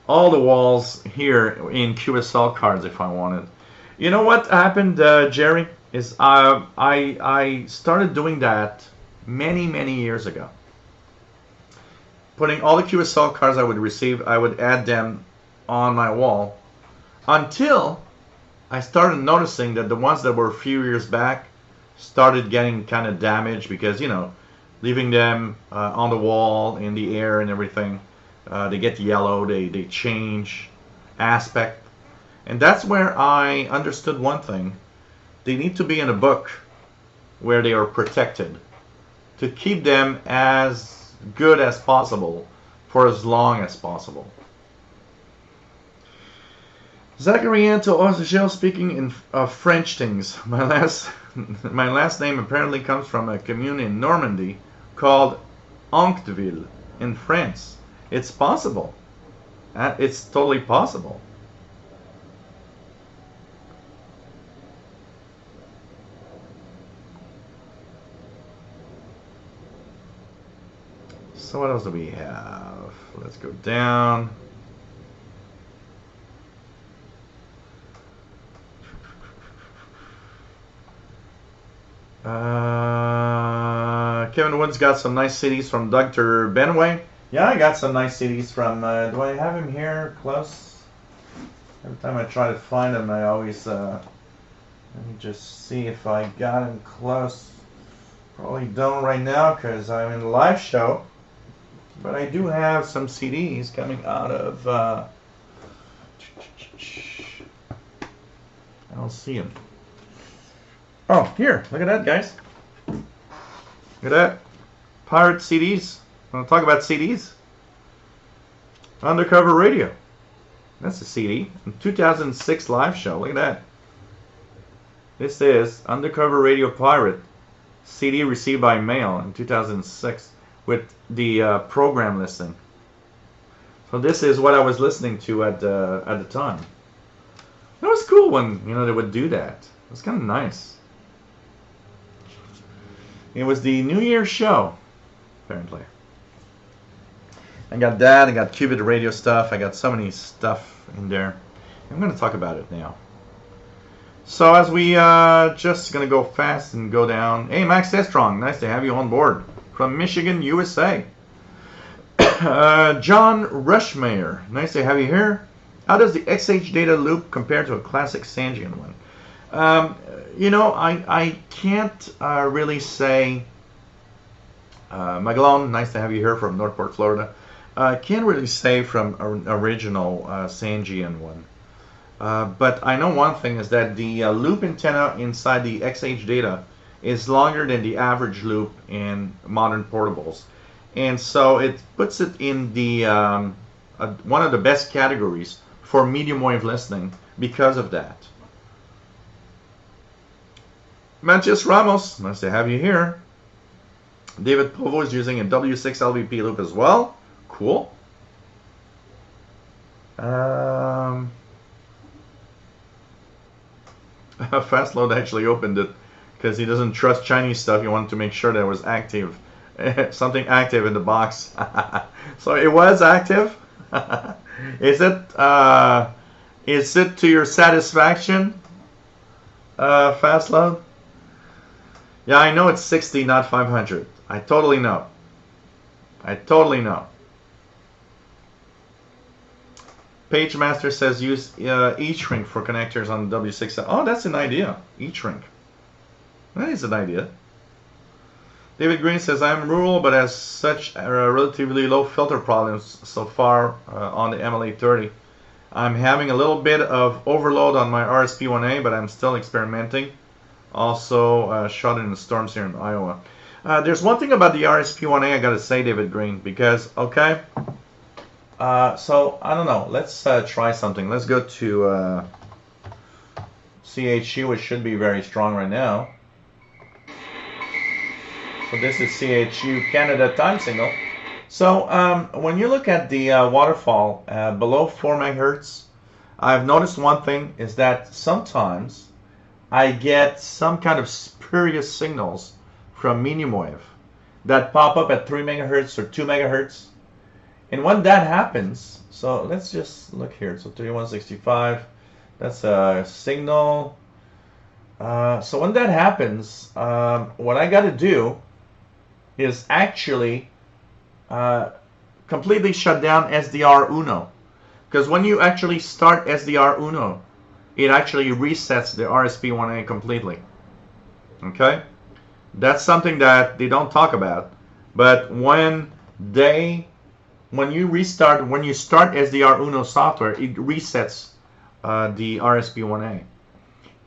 all the walls here in QSL cards if I wanted. You know what happened, Jerry? Is I started doing that many years ago. Putting all the QSL cards I would receive, I would add them on my wall until I started noticing that the ones that were a few years back started getting kind of damaged because, you know, leaving them on the wall, in the air and everything, they get yellow, they change aspect. And that's where I understood one thing. They need to be in a book where they are protected to keep them as good as possible for as long as possible. Zachary Anto Osagel speaking in French things. My last name apparently comes from a commune in Normandy called Ancteville in France. It's possible. It's totally possible. So what else do we have? Let's go down. Kevin Woods got some nice CDs from Dr. Benway. Yeah, I got some nice CDs from, do I have him here close? Every time I try to find him, I always, let me just see if I got him close. Probably don't right now because I'm in a live show. But I do have some CDs coming out of, I don't see them. Oh, here, look at that, guys. Look at that. Pirate CDs. Want to talk about CDs? Undercover Radio. That's a CD. 2006 live show. Look at that. This is Undercover Radio Pirate. CD received by mail in 2006 with the program listing. So this is what I was listening to at the time. It was cool when, you know, they would do that. It was kind of nice. It was the New Year's show, apparently. I got that, I got Qubit radio stuff, I got so many stuff in there. I'm going to talk about it now. So as we just gonna go fast and go down. Hey, Max Hestrong, nice to have you on board from Michigan, USA. John Rushmeyer, nice to have you here. How does the XH data loop compare to a classic Sangean one? You know, I can't really say. Magellan, nice to have you here from Northport, Florida. I can't really say from original Sangean one. But I know one thing is that the loop antenna inside the XH data is longer than the average loop in modern portables. And so it puts it in the one of the best categories for medium wave listening because of that. Manchis Ramos, nice to have you here. David Povo is using a W6 LVP loop as well. Cool. Fastload actually opened it because he doesn't trust Chinese stuff. He wanted to make sure that it was active. Something active in the box. So it was active. Is it to your satisfaction, Fastload? Yeah, I know it's 60, not 500. I totally know. I totally know. PageMaster says use e-shrink for connectors on the W6. Oh, that's an idea. E-shrink. That is an idea. David Green says I'm rural, but has such relatively low filter problems so far on the MLA30. I'm having a little bit of overload on my RSP1A, but I'm still experimenting. Also, shot in the storms here in Iowa. There's one thing about the RSP1A I gotta say, David Green, because okay. So I don't know. Let's try something. Let's go to CHU, which should be very strong right now. So this is CHU Canada time signal. So when you look at the waterfall below 4 megahertz, I've noticed one thing is that sometimes I get some kind of spurious signals from medium wave that pop up at 3 megahertz or 2 megahertz. And when that happens, so let's just look here. So 3165, that's a signal. So when that happens, what I got to do is actually completely shut down SDR Uno. Because when you actually start SDR Uno, it actually resets the RSP1A completely. Okay? That's something that they don't talk about. But when you start SDR Uno software, it resets the RSP1A.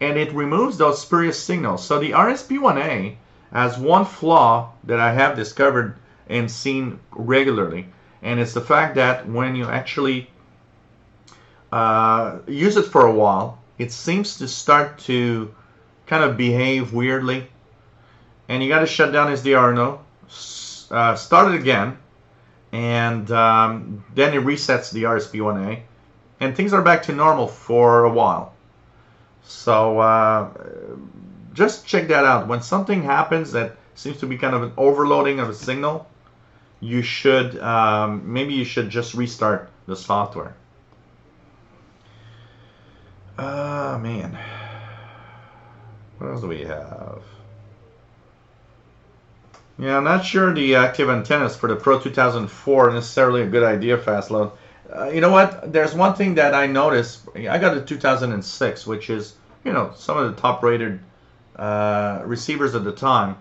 And it removes those spurious signals. So the RSP1A has one flaw that I have discovered and seen regularly. And it's the fact that when you actually use it for a while, it seems to start to kind of behave weirdly. And you got to shut down SDR Uno, start it again, and then it resets the RSP1A, and things are back to normal for a while. So just check that out. When something happens that seems to be kind of an overloading of a signal, you should maybe you should just restart the software. Man, what else do we have? Yeah, I'm not sure the active antennas for the Pro 2004 are necessarily a good idea, Fastload. You know what? There's one thing that I noticed. I got a 2006, which is, you know, some of the top-rated receivers at the time.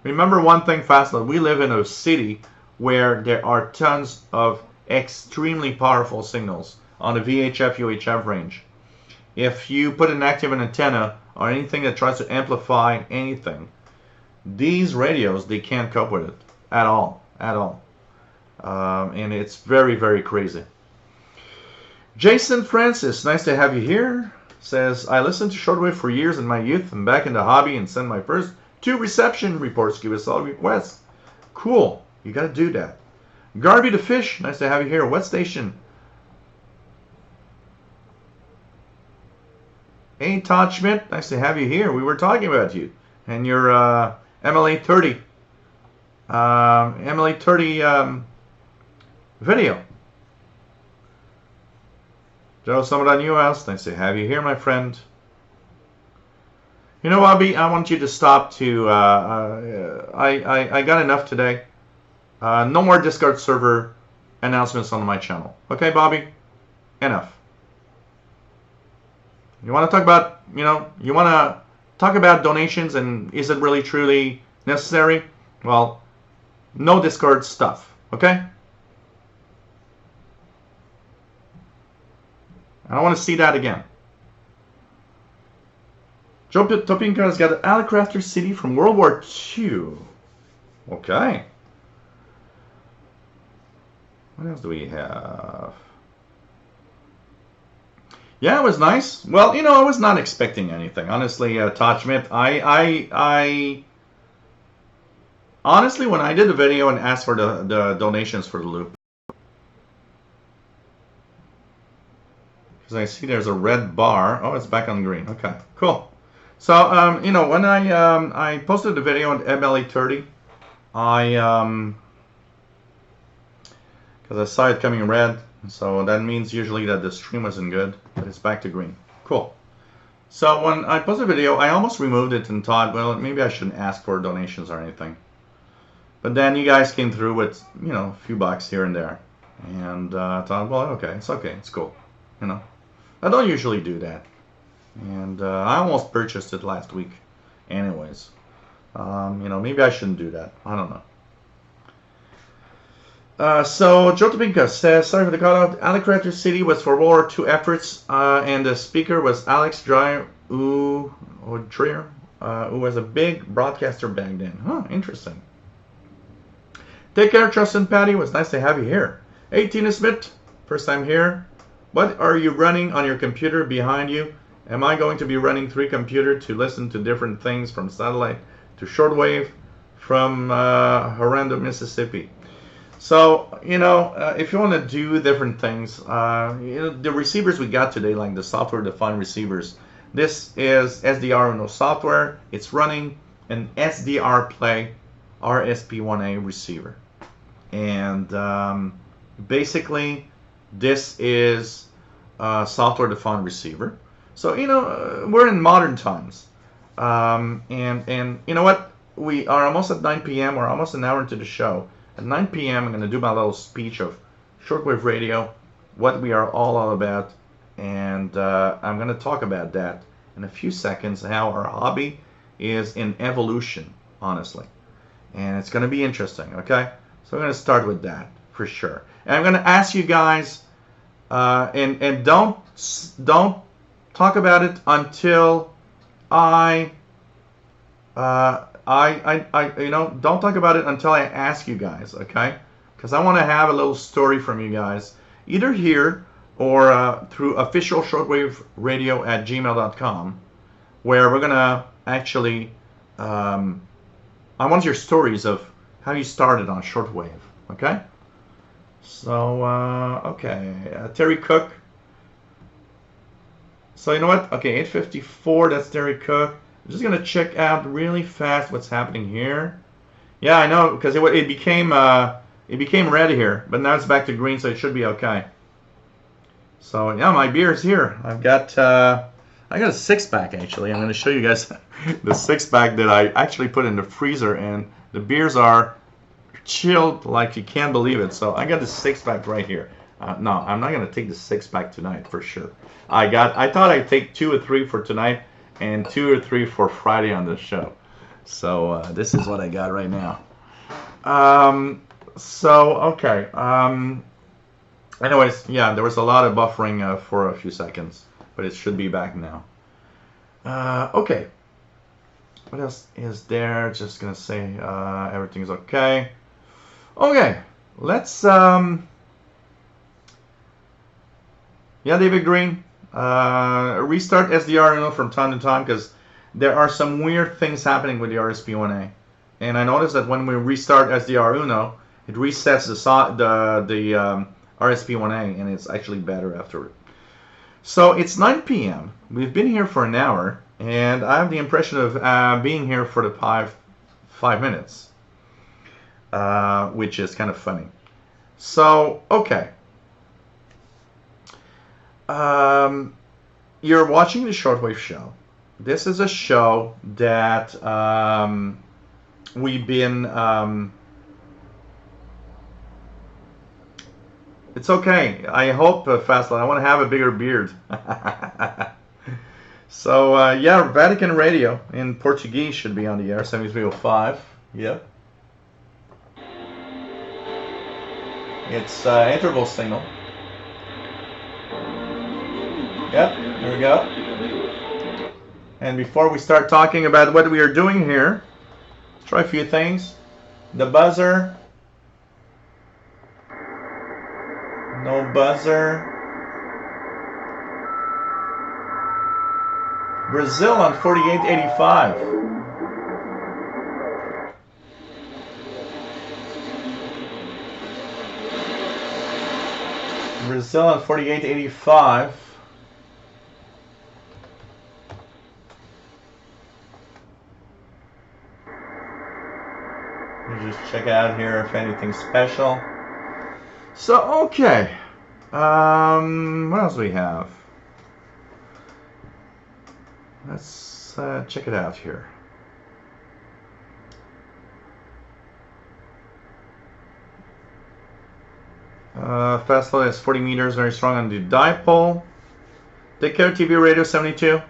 Remember one thing, Fastload. We live in a city where there are tons of extremely powerful signals on the VHF, UHF range. If you put an active antenna or anything that tries to amplify anything, these radios, they can't cope with it at all, and it's very, very crazy. Jason Francis, nice to have you here, says, I listened to Shortwave for years in my youth. I'm back in the hobby and send my first 2 reception reports. Give us all requests. Cool, you got to do that. Garby the Fish, nice to have you here. What station? Hey, Todd Schmidt, nice to have you here. We were talking about you and your MLA 30 video. Joe Summit on US, nice to have you here, my friend. You know, Bobby, I want you to stop to. I got enough today. No more Discord server announcements on my channel. Okay, Bobby? Enough. You want to talk about, you want to talk about donations and is it really truly necessary? Well, no Discord stuff. Okay? I don't want to see that again. Joe Topinka has got Alecrafter City from World War II. Okay. What else do we have? Yeah, it was nice. Well, I was not expecting anything. Honestly, Todd Schmidt, I honestly, when I did the video and asked for the donations for the loop, because I see there's a red bar. Oh, it's back on green. Okay, cool. So, when I posted the video on MLE30, because I saw it coming red, so that means usually that the stream wasn't good, but it's back to green. Cool. So when I posted the video, I almost removed it and thought, well, maybe I shouldn't ask for donations or anything. But then you guys came through with, a few bucks here and there, and I thought, well, okay, it's cool. I don't usually do that. And I almost purchased it last week anyways. Maybe I shouldn't do that. I don't know. So Joe Topinka says, sorry for the call out. Alecrafter City was for World War II efforts, and the speaker was Alex Dreyer, who was a big broadcaster back then. Huh, interesting. Take care, Justin Patty. It was nice to have you here. Hey, Tina Smith, first time here. What are you running on your computer behind you? Am I going to be running 3 computers to listen to different things from satellite to shortwave from Horrendo, Mississippi? So, if you want to do different things, the receivers we got today, like the software-defined receivers, this is SDR Uno software. It's running an SDR Play RSP1A receiver. And basically, this is a software-defined receiver. So, we're in modern times. And you know what? We are almost at 9 p.m. We're almost an hour into the show. At 9 p.m., I'm going to do my little speech of shortwave radio, what we are all about, and I'm going to talk about that in a few seconds, how our hobby is in evolution, honestly. And it's going to be interesting, okay? So I'm going to start with that, for sure. And I'm going to ask you guys, and don't talk about it until don't talk about it until I ask you guys, okay? Because I want to have a little story from you guys, either here or through official shortwaveradio@gmail.com, where we're going to actually, I want your stories of how you started on shortwave, okay? So, okay, Terry Cook. So, you know what? Okay, 8:54, that's Terry Cook. I'm just gonna check out really fast what's happening here. Yeah, I know, because it became red here, but now it's back to green, so it should be okay. So yeah, my beer is here. I got a 6-pack actually. I'm gonna show you guys the 6-pack that I actually put in the freezer, and the beers are chilled like you can't believe it. So I got the 6-pack right here. No, I'm not gonna take the 6-pack tonight for sure. I thought I'd take 2 or 3 for tonight, and 2 or 3 for Friday on the show. So this is what I got right now. Okay. Anyways, yeah, there was a lot of buffering for a few seconds, but it should be back now. Okay. What else is there? Just gonna say everything's okay. Okay, let's. Yeah, David Green. Restart SDR from time to time because there are some weird things happening with the RSP1A, and I noticed that when we restart SDR Uno, it resets the RSP1A, and it's actually better afterward. So it's 9 p.m. We've been here for an hour, and I have the impression of being here for the 5 minutes, which is kind of funny. So okay. You're watching the Shortwave show, this is a show that we've been. It's okay. I hope, Fastline, I want to have a bigger beard. So, yeah, Vatican Radio in Portuguese should be on the air, 7305. Yep. It's interval signal. Yep, there we go. And before we start talking about what we are doing here, let's try a few things. The buzzer. No buzzer. Brazil on 4885. Brazil on 4885. Let me just check out here if anything special. So, okay. What else do we have? Let's check it out here. Fast load is 40 meters, very strong on the dipole. Take care, TV Radio 72.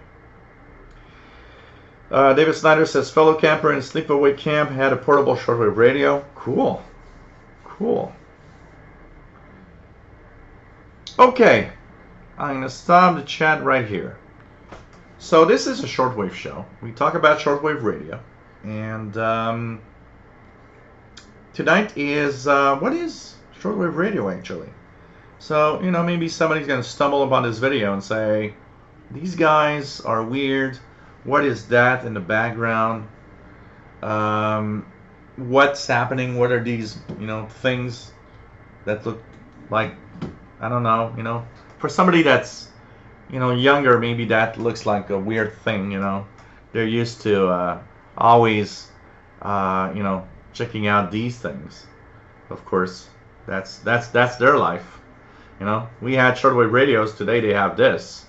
David Snyder says, fellow camper in sleepaway camp had a portable shortwave radio. Cool. Cool. Okay. I'm going to stop the chat right here. So this is a shortwave show. We talk about shortwave radio. And tonight is, what is shortwave radio actually? So, you know, maybe somebody's going to stumble upon this video and say, these guys are weird. What is that in the background? What's happening? What are these, you know, things that look like, I don't know, you know, for somebody that's, you know, younger, maybe that looks like a weird thing, you know. They're used to always, you know, checking out these things. Of course, that's their life. You know, we had shortwave radios. Today they have this,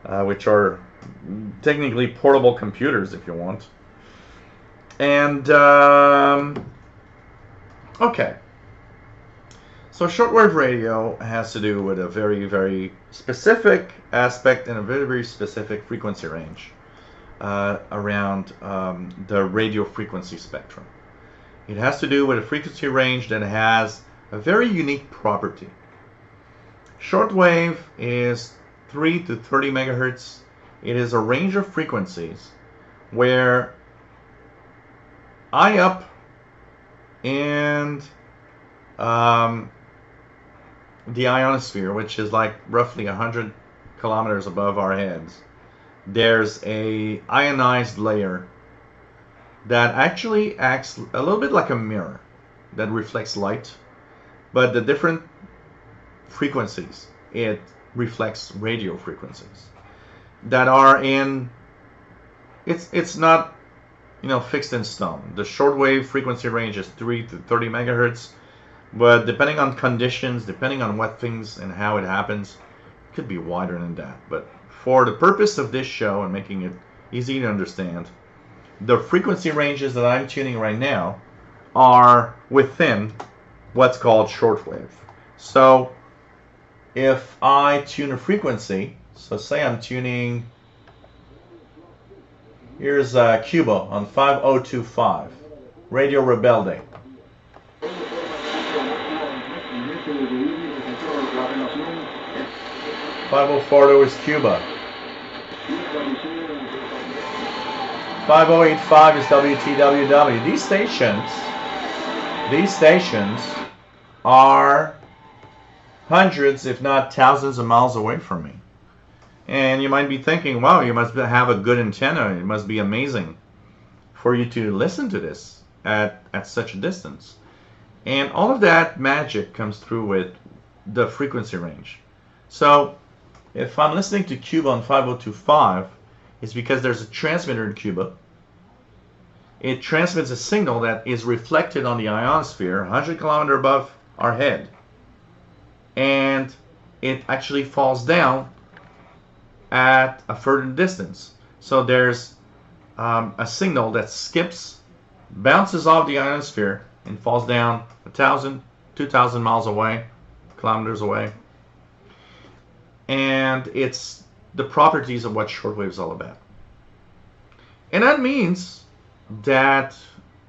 which are technically portable computers, if you want. And okay. So shortwave radio has to do with a very, very specific aspect and a very, very specific frequency range around the radio frequency spectrum. It has to do with a frequency range that has a very unique property. Shortwave is 3 to 30 megahertz. It is a range of frequencies where high up and the ionosphere, which is like roughly 100 kilometers above our heads, there's a ionized layer that actually acts a little bit like a mirror that reflects light, but the different frequencies, it reflects radio frequencies that are in, it's not, you know, fixed in stone. The shortwave frequency range is 3 to 30 megahertz. But depending on conditions, depending on what things and how it happens, it could be wider than that. But for the purpose of this show and making it easy to understand, the frequency ranges that I'm tuning right now are within what's called shortwave. So if I tune a frequency, so say I'm tuning, here's Cuba on 5025, Radio Rebelde. 5040 is Cuba. 5085 is WTWW. These stations are hundreds, if not thousands of miles away from me. And you might be thinking, wow, you must have a good antenna. It must be amazing for you to listen to this at such a distance. And all of that magic comes through with the frequency range. So if I'm listening to Cuba on 5025, it's because there's a transmitter in Cuba. It transmits a signal that is reflected on the ionosphere 100 kilometers above our head. And it actually falls down at a further distance. So there's a signal that skips, bounces off the ionosphere, and falls down 1,000, 2,000 miles away, kilometers away. And it's the properties of what shortwave is all about. And that means that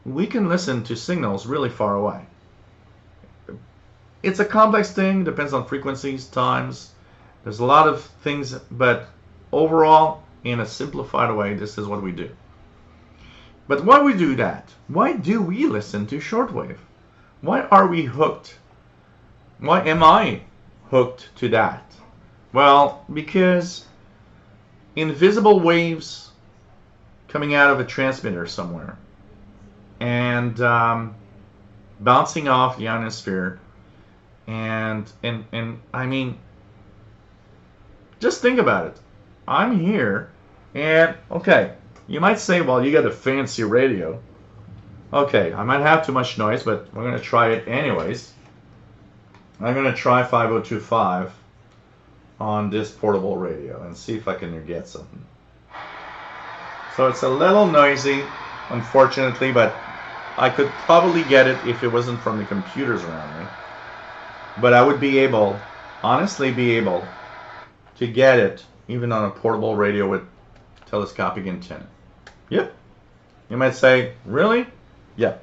we can listen to signals really far away. It's a complex thing, depends on frequencies, times. There's a lot of things, but overall, in a simplified way, this is what we do. But why we do that? Why do we listen to shortwave? Why are we hooked? Why am I hooked to that? Well, because invisible waves coming out of a transmitter somewhere and bouncing off the ionosphere, and I mean, just think about it. I'm here, and okay, you might say, well, you got a fancy radio. Okay, I might have too much noise, but we're going to try it anyways. I'm going to try 5025 on this portable radio and see if I can get something. So it's a little noisy, unfortunately, but I could probably get it if it wasn't from the computers around me. But I would be able, honestly be able, to get it even on a portable radio with telescopic antenna. Yep. You might say, really? Yeah.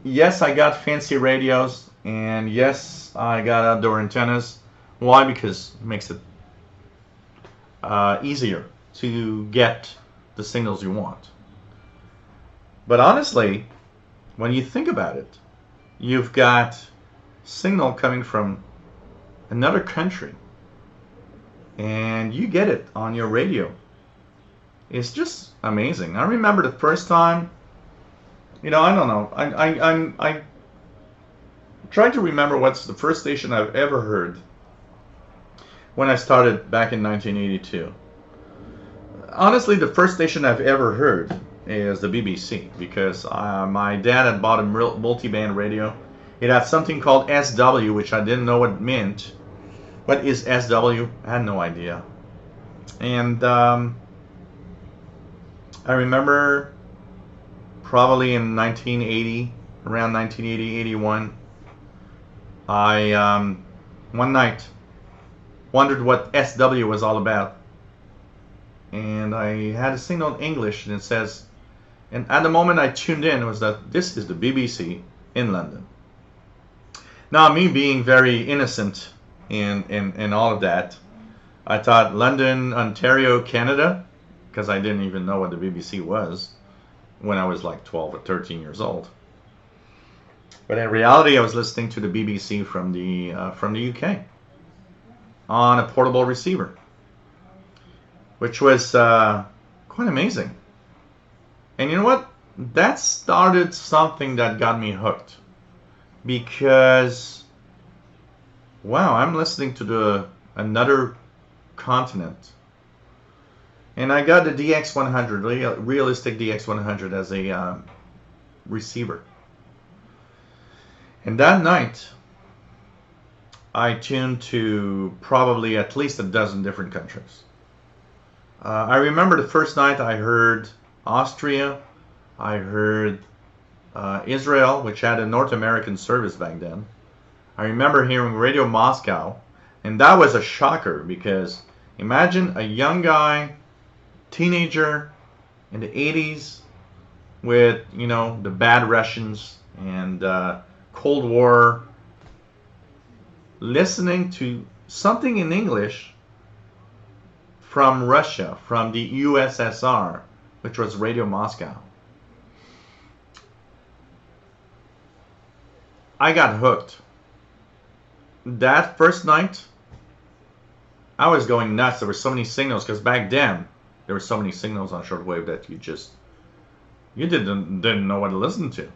Yes, I got fancy radios, and yes, I got outdoor antennas. Why? Because it makes it easier to get the signals you want. But honestly, when you think about it, you've got signal coming from another country, and you get it on your radio. It's just amazing. I remember the first time, I don't know, I trying to remember what's the first station I've ever heard when I started back in 1982. Honestly, the first station I've ever heard is the BBC, because my dad had bought a multi-band radio. It had something called SW, which I didn't know what it meant. What is SW? I had no idea. And I remember probably in 1980, around 1980, 81, I one night wondered what SW was all about. And I had a signal in English, and it says, and at the moment I tuned in, it was that this is the BBC in London. Now, me being very innocent in all of that, I thought London, Ontario, Canada, because I didn't even know what the BBC was when I was like 12 or 13 years old. But in reality, I was listening to the BBC from the UK on a portable receiver, which was quite amazing. And you know what? That started something that got me hooked, because wow, I'm listening to another continent. And I got the DX100, realistic DX100 as a receiver. And that night, I tuned to probably at least a dozen different countries. I remember the first night I heard Austria, I heard Israel, which had a North American service back then. I remember hearing Radio Moscow, and that was a shocker, because imagine a young guy, teenager in the 80s with, the bad Russians and Cold War, listening to something in English from Russia, from the USSR, which was Radio Moscow. I got hooked. That first night, I was going nuts. There were so many signals, because back then there were so many signals on shortwave that you didn't know what to listen to.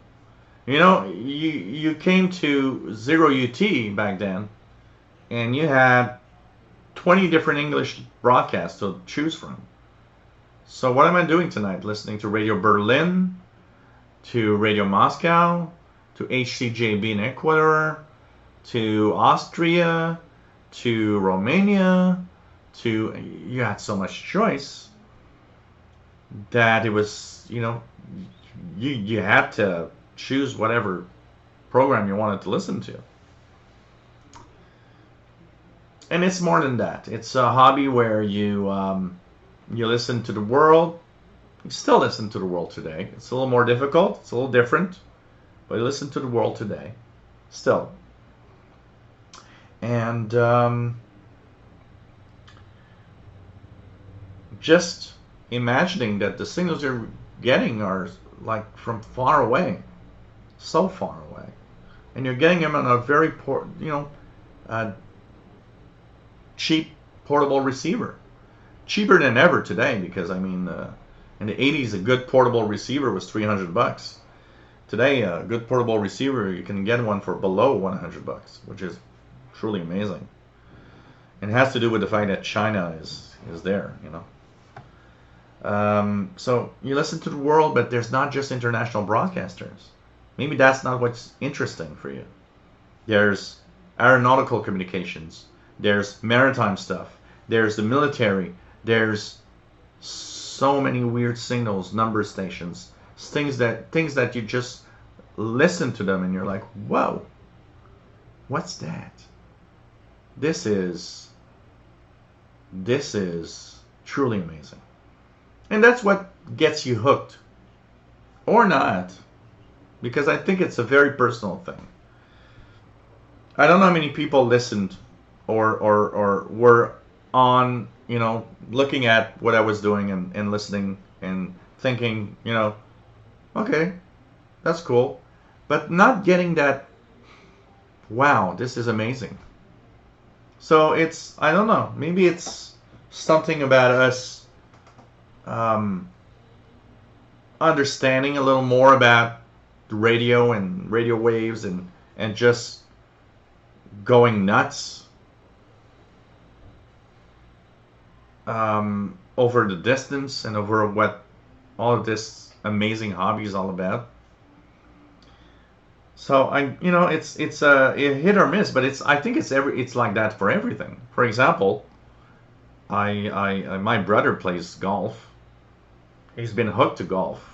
You came to 0 UT back then, and you had 20 different English broadcasts to choose from. So what am I doing tonight? Listening to Radio Berlin, to Radio Moscow, to HCJB in Ecuador, to Austria, to Romania, you had so much choice. that it was, you know, you had to choose whatever program you wanted to listen to. And it's more than that. It's a hobby where you listen to the world. You still listen to the world today. It's a little more difficult. It's a little different, but you listen to the world today, still. And just imagining that the signals you're getting are like from far away, so far away, and you're getting them on a very cheap portable receiver, cheaper than ever today. Because I mean, in the 80s, a good portable receiver was $300. Today, a good portable receiver, you can get one for below $100, which is truly amazing. And it has to do with the fact that China is there, you know. So you listen to the world, but there's not just international broadcasters. Maybe that's not what's interesting for you. There's aeronautical communications. There's maritime stuff. There's the military. There's so many weird signals, number stations, things that you just listen to them and you're like, whoa, what's that? This is truly amazing. And that's what gets you hooked. Or not. Because I think it's a very personal thing. I don't know how many people listened or were on, you know, looking at what I was doing and listening and thinking, you know, okay, that's cool. But not getting that, wow, this is amazing. So it's, I don't know, maybe it's something about us understanding a little more about the radio and radio waves and just going nuts over the distance and over what all of this amazing hobby is all about. So it's a hit or miss, but I think it's like that for everything. For example, my brother plays golf. He's been hooked to golf.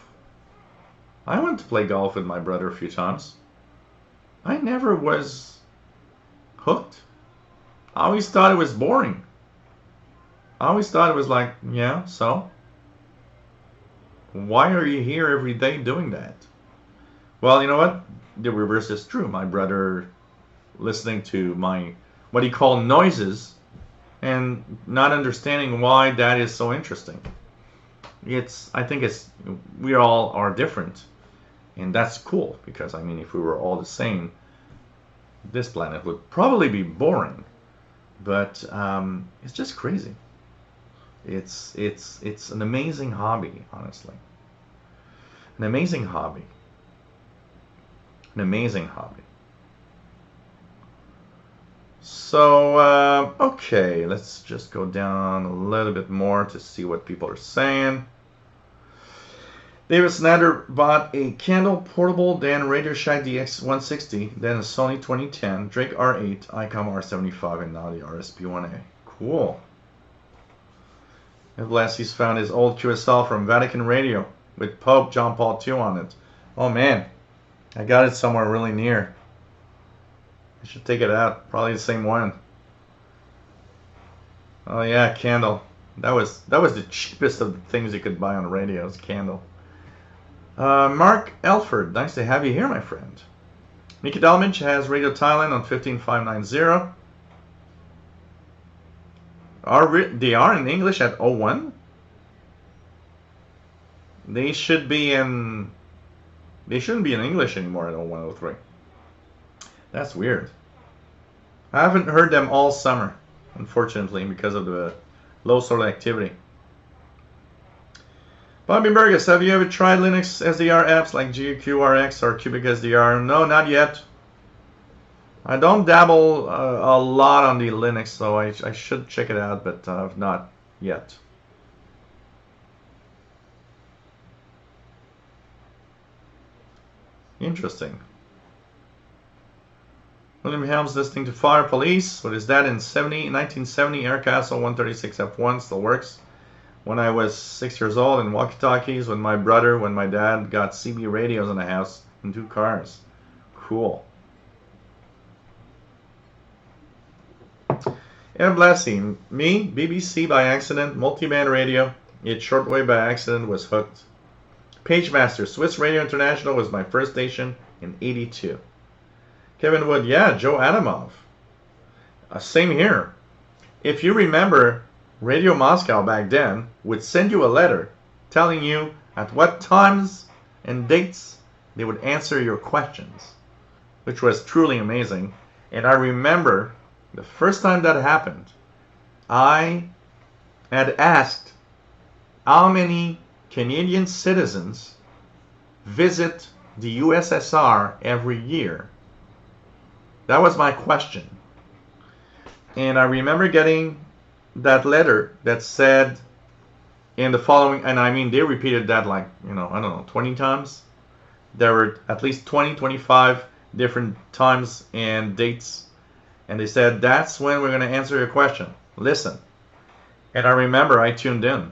I went to play golf with my brother a few times. I never was hooked. I always thought it was boring. I always thought it was like, yeah, so? Why are you here every day doing that? Well, you know what? The reverse is true. My brother listening to what he called noises and not understanding why that is so interesting. I think we all are different. And that's cool, because I mean, if we were all the same, this planet would probably be boring. But it's just crazy. It's an amazing hobby, honestly. An amazing hobby. An amazing hobby. So, okay, let's just go down a little bit more to see what people are saying. David Snyder bought a Kendall portable, then Radio Shack DX160, then a Sony 2010, Drake R8, ICOM R75, and now the RSP1A. Cool. And bless, he's found his old QSL from Vatican Radio with Pope John Paul II on it. Oh man, I got it somewhere really near. I should take it out. Probably the same one. Oh yeah, Candle. That was the cheapest of the things you could buy on the radio. Is Candle. Mark Elford, nice to have you here, my friend. Miki Dalmich has Radio Thailand on 15590. They are in English at 01? They shouldn't be in English anymore at 0103. That's weird. I haven't heard them all summer, unfortunately, because of the low solar activity. Bobby Burgess, have you ever tried Linux SDR apps like GQRX or Cubic SDR? No, not yet. I don't dabble a lot on the Linux, so I should check it out, but not yet. Interesting. William Helms listening to Fire Police. What is that? In 1970, Aircastle 136F1 still works. when I was 6 years old in walkie-talkies with my brother when my dad got CB radios in the house and 2 cars. Cool. And blessing me, BBC by accident, multi-band radio, yet shortwave by accident, was hooked. Pagemaster, Swiss Radio International was my first station in '82. Kevin Wood, yeah, Joe Adamov. Same here. If you remember, Radio Moscow back then would send you a letter telling you at what times and dates they would answer your questions, which was truly amazing. And I remember the first time that happened, I had asked how many Canadian citizens visit the USSR every year. That was my question. And I remember getting that letter that said in the following, and I mean, they repeated that like, I don't know, 20 times. There were at least 20, 25 different times and dates. And they said, that's when we're going to answer your question. Listen. And I remember I tuned in,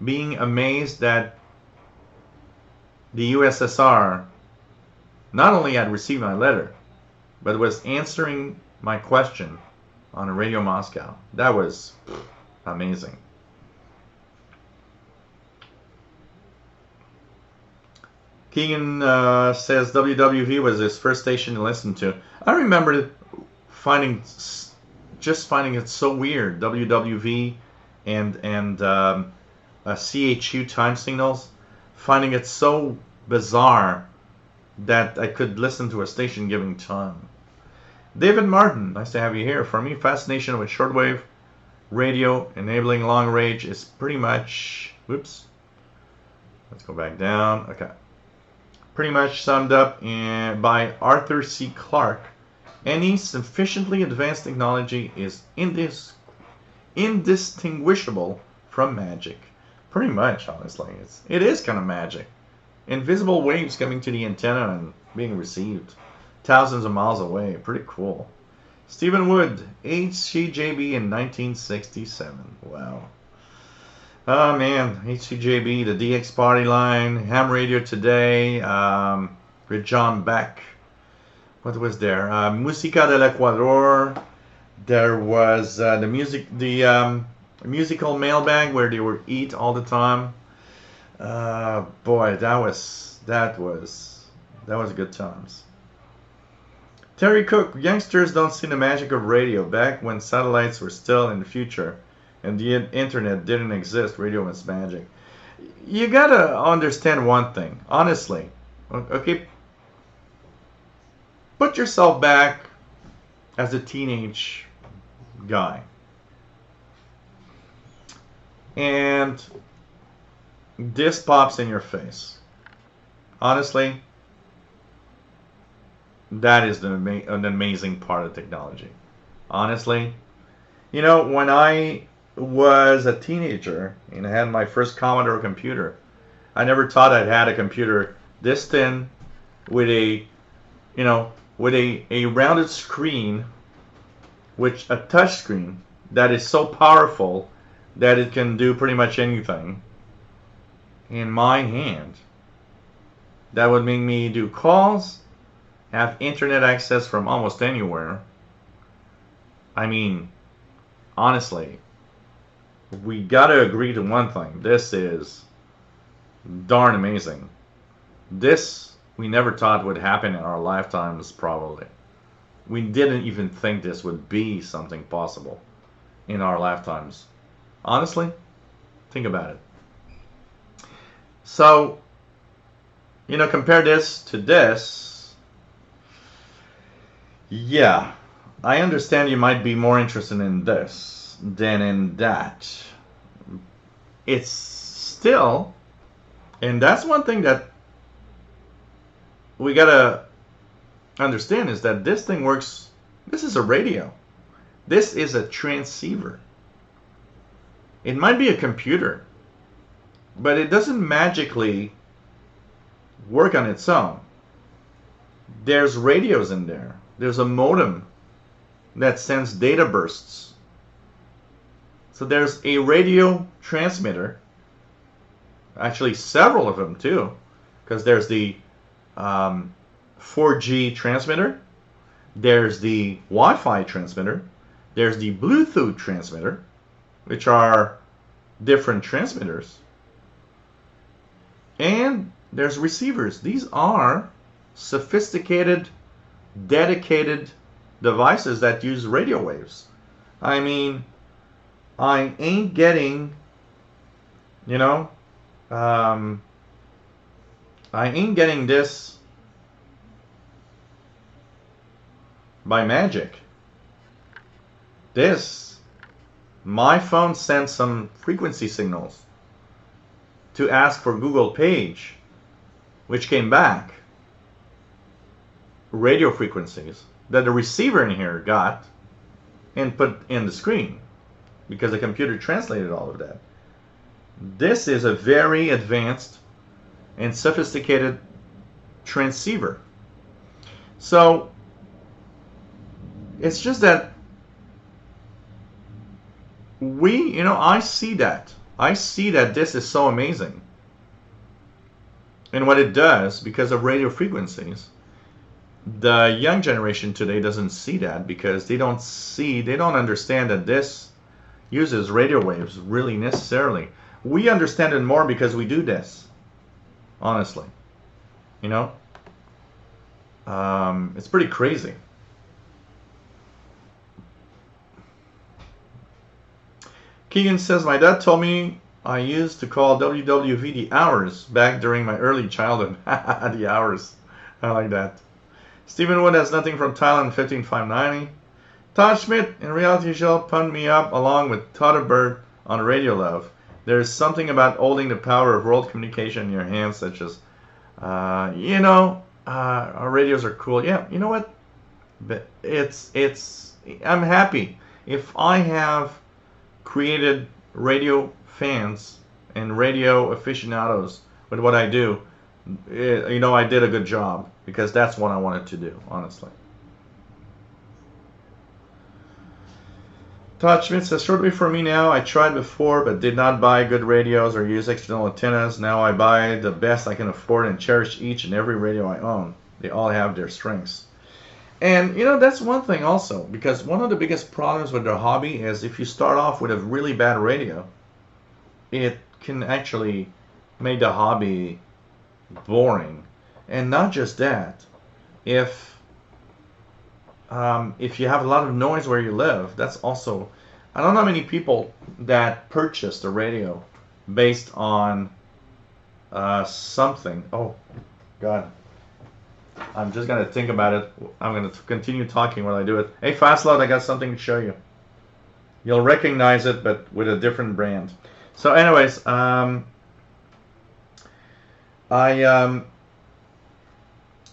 being amazed that the USSR not only had received my letter, but was answering my question on Radio Moscow. That was amazing. Keegan says WWV was his first station to listen to. I remember finding it so weird, WWV and CHU time signals, finding it so bizarre that I could listen to a station giving time. David Martin, nice to have you here. For me, fascination with shortwave radio enabling long range is pretty much, let's go back down. Okay. Pretty much summed up by Arthur C. Clarke. Any sufficiently advanced technology is indistinguishable from magic. Pretty much, honestly. It is kind of magic. Invisible waves coming to the antenna and being received thousands of miles away. Pretty cool. Stephen Wood, HCJB in 1967. Wow. Oh man, HCJB, the DX Party Line, Ham Radio Today, with John Beck. What was there? Música del Ecuador. There was the musical mailbag where they would eat all the time. Boy, that was good times. Terry Cook, youngsters don't see the magic of radio. Back when satellites were still in the future and the internet didn't exist, radio was magic. You gotta understand one thing, honestly. Okay, put yourself back as a teenage guy. And this pops in your face. Honestly, that is an amazing part of technology. Honestly, when I was a teenager and I had my first Commodore computer, I never thought I'd had a computer this thin with a rounded screen, a touch screen that is so powerful that it can do pretty much anything in my hand. That would make me do calls, have internet access from almost anywhere. I mean, honestly, we gotta agree to one thing. This is darn amazing. This we never thought would happen in our lifetimes, probably. We didn't even think this would be something possible in our lifetimes. Honestly, think about it. So, compare this to this. Yeah, I understand you might be more interested in this than in that. It's still, and that's one thing that we gotta understand, is that this thing works. This is a radio. This is a transceiver. It might be a computer, but it doesn't magically work on its own. There's radios in there. There's a modem that sends data bursts. So there's a radio transmitter, actually several of them too, because there's the 4G transmitter, there's the Wi-Fi transmitter, there's the Bluetooth transmitter, which are different transmitters, and there's receivers. These are sophisticated, dedicated devices that use radio waves. I mean, I ain't getting, I ain't getting this by magic. My phone sent some frequency signals to ask for Google page, which came back radio frequencies that the receiver in here got and put in the screen, because the computer translated all of that. This is a very advanced and sophisticated transceiver. So it's just that I see that. I see that this is so amazing. And what it does, because of radio frequencies, the young generation today doesn't see that, because they don't understand that this uses radio waves really necessarily. We understand it more because we do this, honestly. It's pretty crazy. Keegan says, my dad told me I used to call WWV the hours back during my early childhood. The hours. I like that. Stephen Wood has nothing from Thailand, 15590. Todd Schmidt, in reality show, pumped me up along with Todd Bird on Radio Love. There's something about holding the power of world communication in your hands, such as, our radios are cool. Yeah, you know what? But I'm happy. If I have created radio fans and radio aficionados with what I do, I did a good job, because that's what I wanted to do, honestly. Todd Schmidt says, shortwave for me now. I tried before but did not buy good radios or use external antennas. Now I buy the best I can afford and cherish each and every radio I own. They all have their strengths. And that's one thing also, because one of the biggest problems with the hobby is if you start off with a really bad radio, it can actually make the hobby boring. And not just that, if you have a lot of noise where you live, that's also, I don't know how many people that purchased a radio based on something. Oh God, I'm just gonna think about it. I'm gonna continue talking while I do it. Hey, Fastload, I got something to show you. You'll recognize it, but with a different brand. So anyways,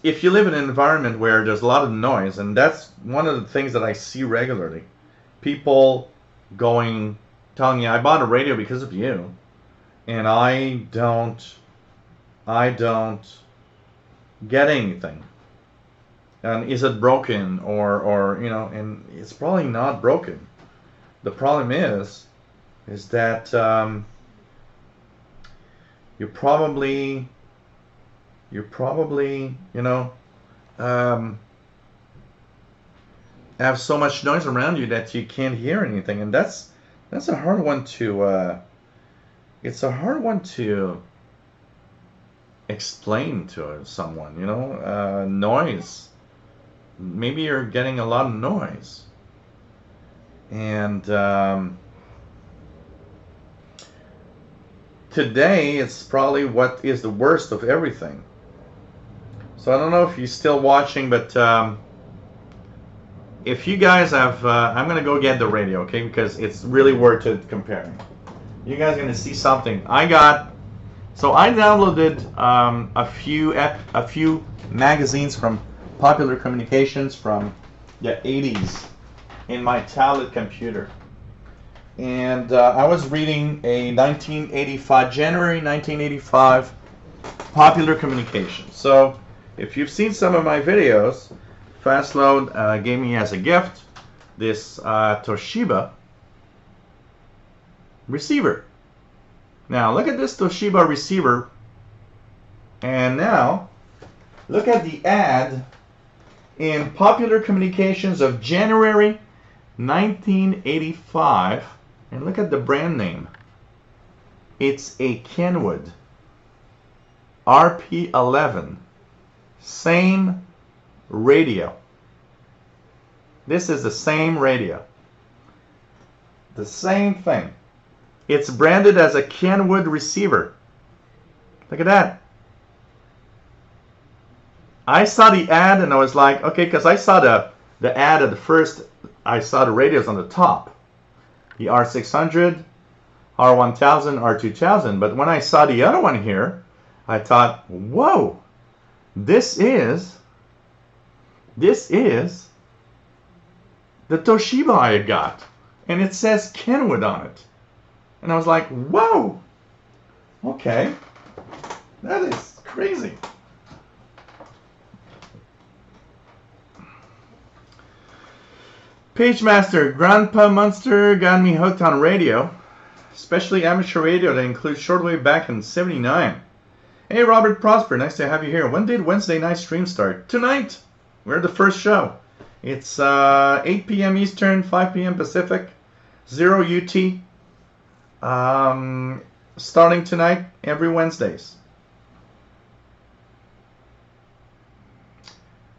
if you live in an environment where there's a lot of noise, and that's one of the things that I see regularly, people telling you, I bought a radio because of you, and I don't get anything. And is it broken, or and it's probably not broken. The problem is that you're probably have so much noise around you that you can't hear anything, and that's a hard one to it's a hard one to explain to someone. Noise. Maybe you're getting a lot of noise, and today it's probably what is the worst of everything. So I don't know if you're still watching, but if you guys have, I'm gonna go get the radio, okay? Because it's really worth it comparing. You guys are gonna see something. I downloaded a few magazines from Popular Communications from the 80s in my tablet computer, and I was reading a January 1985 Popular Communications. So if you've seen some of my videos, Fastload gave me as a gift this Toshiba receiver. Now look at this Toshiba receiver, and now look at the ad in Popular Communications of January 1985, and look at the brand name. It's a Kenwood RP11, same radio. This is the same radio, the same thing. It's branded as a Kenwood receiver. Look at that. I saw the ad and I was like, okay, because I saw the ad at the first, I saw the radios on the top. The R600, R1000, R2000. But when I saw the other one here, I thought, whoa, this is the Toshiba I got. And it says Kenwood on it. And I was like, whoa, okay, that is crazy. Pagemaster, Grandpa Munster got me hooked on radio, especially amateur radio that includes shortwave back in '79. Hey Robert Prosper, nice to have you here. When did Wednesday night stream start? Tonight. We're the first show. It's 8 p.m. Eastern, 5 p.m. Pacific, 0 UT. Starting tonight, every Wednesdays.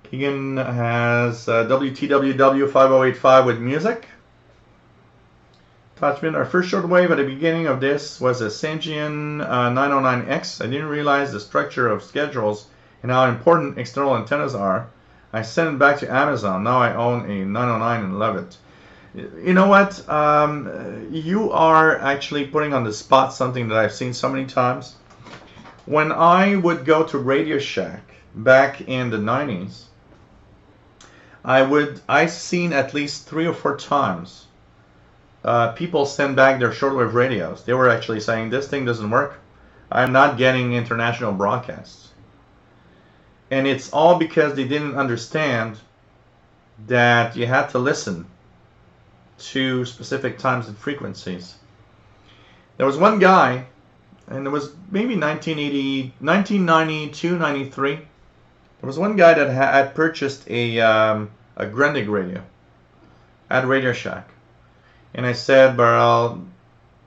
Keegan has WTWW 5085 with music. Touchman, our first shortwave at the beginning of this was a Sangean 909X. I didn't realize the structure of schedules and how important external antennas are. I sent it back to Amazon. Now I own a 909 and love it. You know what? You are actually putting on the spot something that I've seen so many times. When I would go to Radio Shack back in the 90s, I've seen at least 3 or 4 times people send back their shortwave radios. They were actually saying, this thing doesn't work. I'm not getting international broadcasts. And it's all because they didn't understand that you had to listen to specific times and frequencies. There was one guy, and it was maybe 1992, 93. There was one guy that had purchased a Grundig radio at Radio Shack. And I said, Barrel,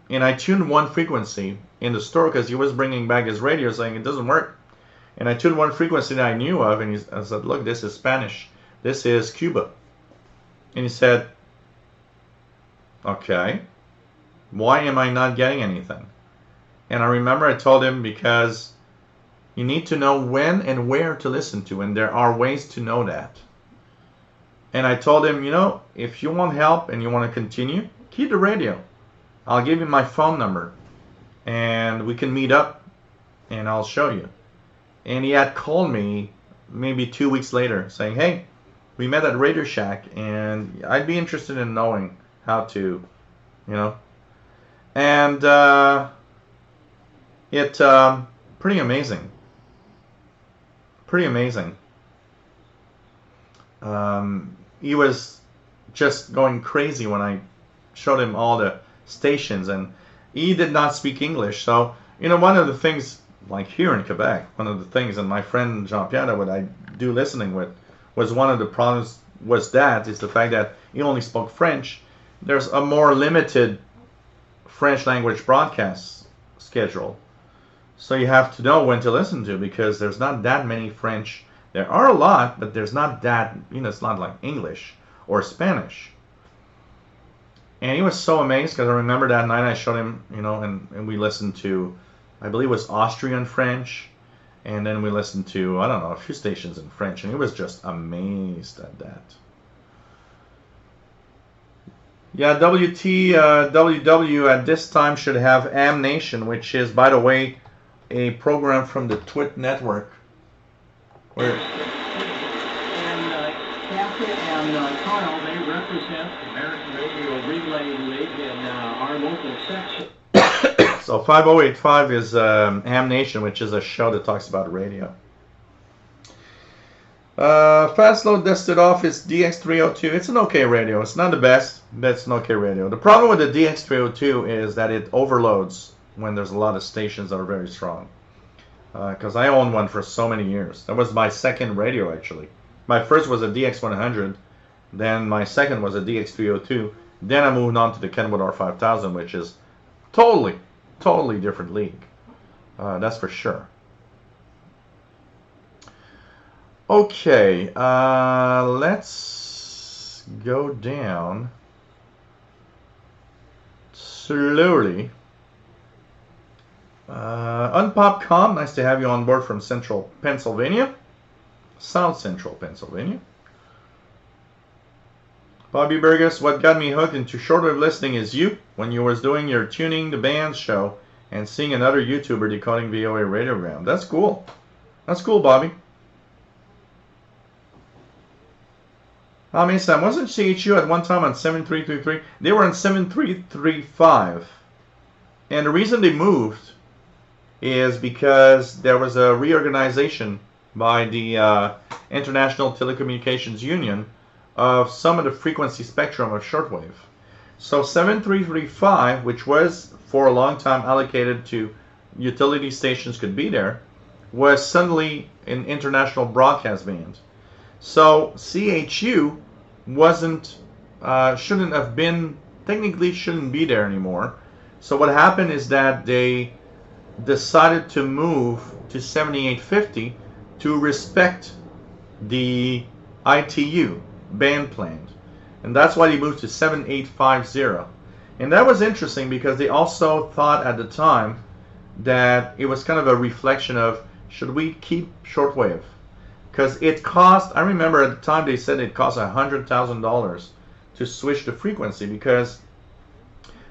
and I tuned one frequency in the store because he was bringing back his radio saying it doesn't work. And I tuned one frequency that I knew of, and I said, look, this is Spanish. This is Cuba. And he said, okay, why am I not getting anything? And I remember I told him, because you need to know when and where to listen to, and there are ways to know that. And I told him, you know, if you want help and you want to continue, keep the radio. I'll give you my phone number, and we can meet up, and I'll show you. And he had called me maybe 2 weeks later saying, hey, we met at Radio Shack, and I'd be interested in knowing how to, you know. And pretty amazing. Pretty amazing. He was just going crazy when I showed him all the stations, and he did not speak English. So, you know, one of the things, like here in Quebec, one of the things, and my friend Jean-Pierre, what I do listening with, was one of the problems is the fact that he only spoke French. There's a more limited French language broadcast schedule. So you have to know when to listen to, because there's not that many French. There are a lot, but there's not that, you know, it's not like English or Spanish. And he was so amazed, because I remember that night I showed him, you know, and we listened to, I believe it was Austrian French, and then we listened to, I don't know, a few stations in French, and he was just amazed at that. Yeah, WTWW at this time should have Am Nation, which is, by the way, a program from the Twit Network. Where Kathy and Carl, they represent American Radio Relay League in our local section. So 5085 is Am Nation, which is a show that talks about radio. Fast load dusted off is DX302. It's an okay radio. It's not the best, but it's an okay radio. The problem with the DX302 is that it overloads when there's a lot of stations that are very strong. Because I owned one for so many years. That was my second radio, actually. My first was a DX100. Then my second was a DX302. Then I moved on to the Kenwood R5000, which is totally different league. That's for sure. Okay, let's go down slowly. Unpopcom, nice to have you on board from Central Pennsylvania. South Central Pennsylvania. Bobby Burgess, what got me hooked into shortwave listening is you, when you was doing your Tuning the Bands show and seeing another YouTuber decoding VOA radiogram. That's cool. That's cool, Bobby. I mean, Sam, wasn't CHU at one time on 7333? They were on 7335. And the reason they moved is because there was a reorganization by the International Telecommunications Union of some of the frequency spectrum of shortwave. So 7335, which was for a long time allocated to utility stations could be there, was suddenly an international broadcast band. So CHU wasn't, shouldn't have been, technically shouldn't be there anymore. So what happened is that they decided to move to 7850 to respect the ITU band plan. And that's why they moved to 7850. And that was interesting because they also thought at the time that it was kind of a reflection of, should we keep shortwave? Because it cost, I remember at the time they said it cost $100,000 to switch the frequency because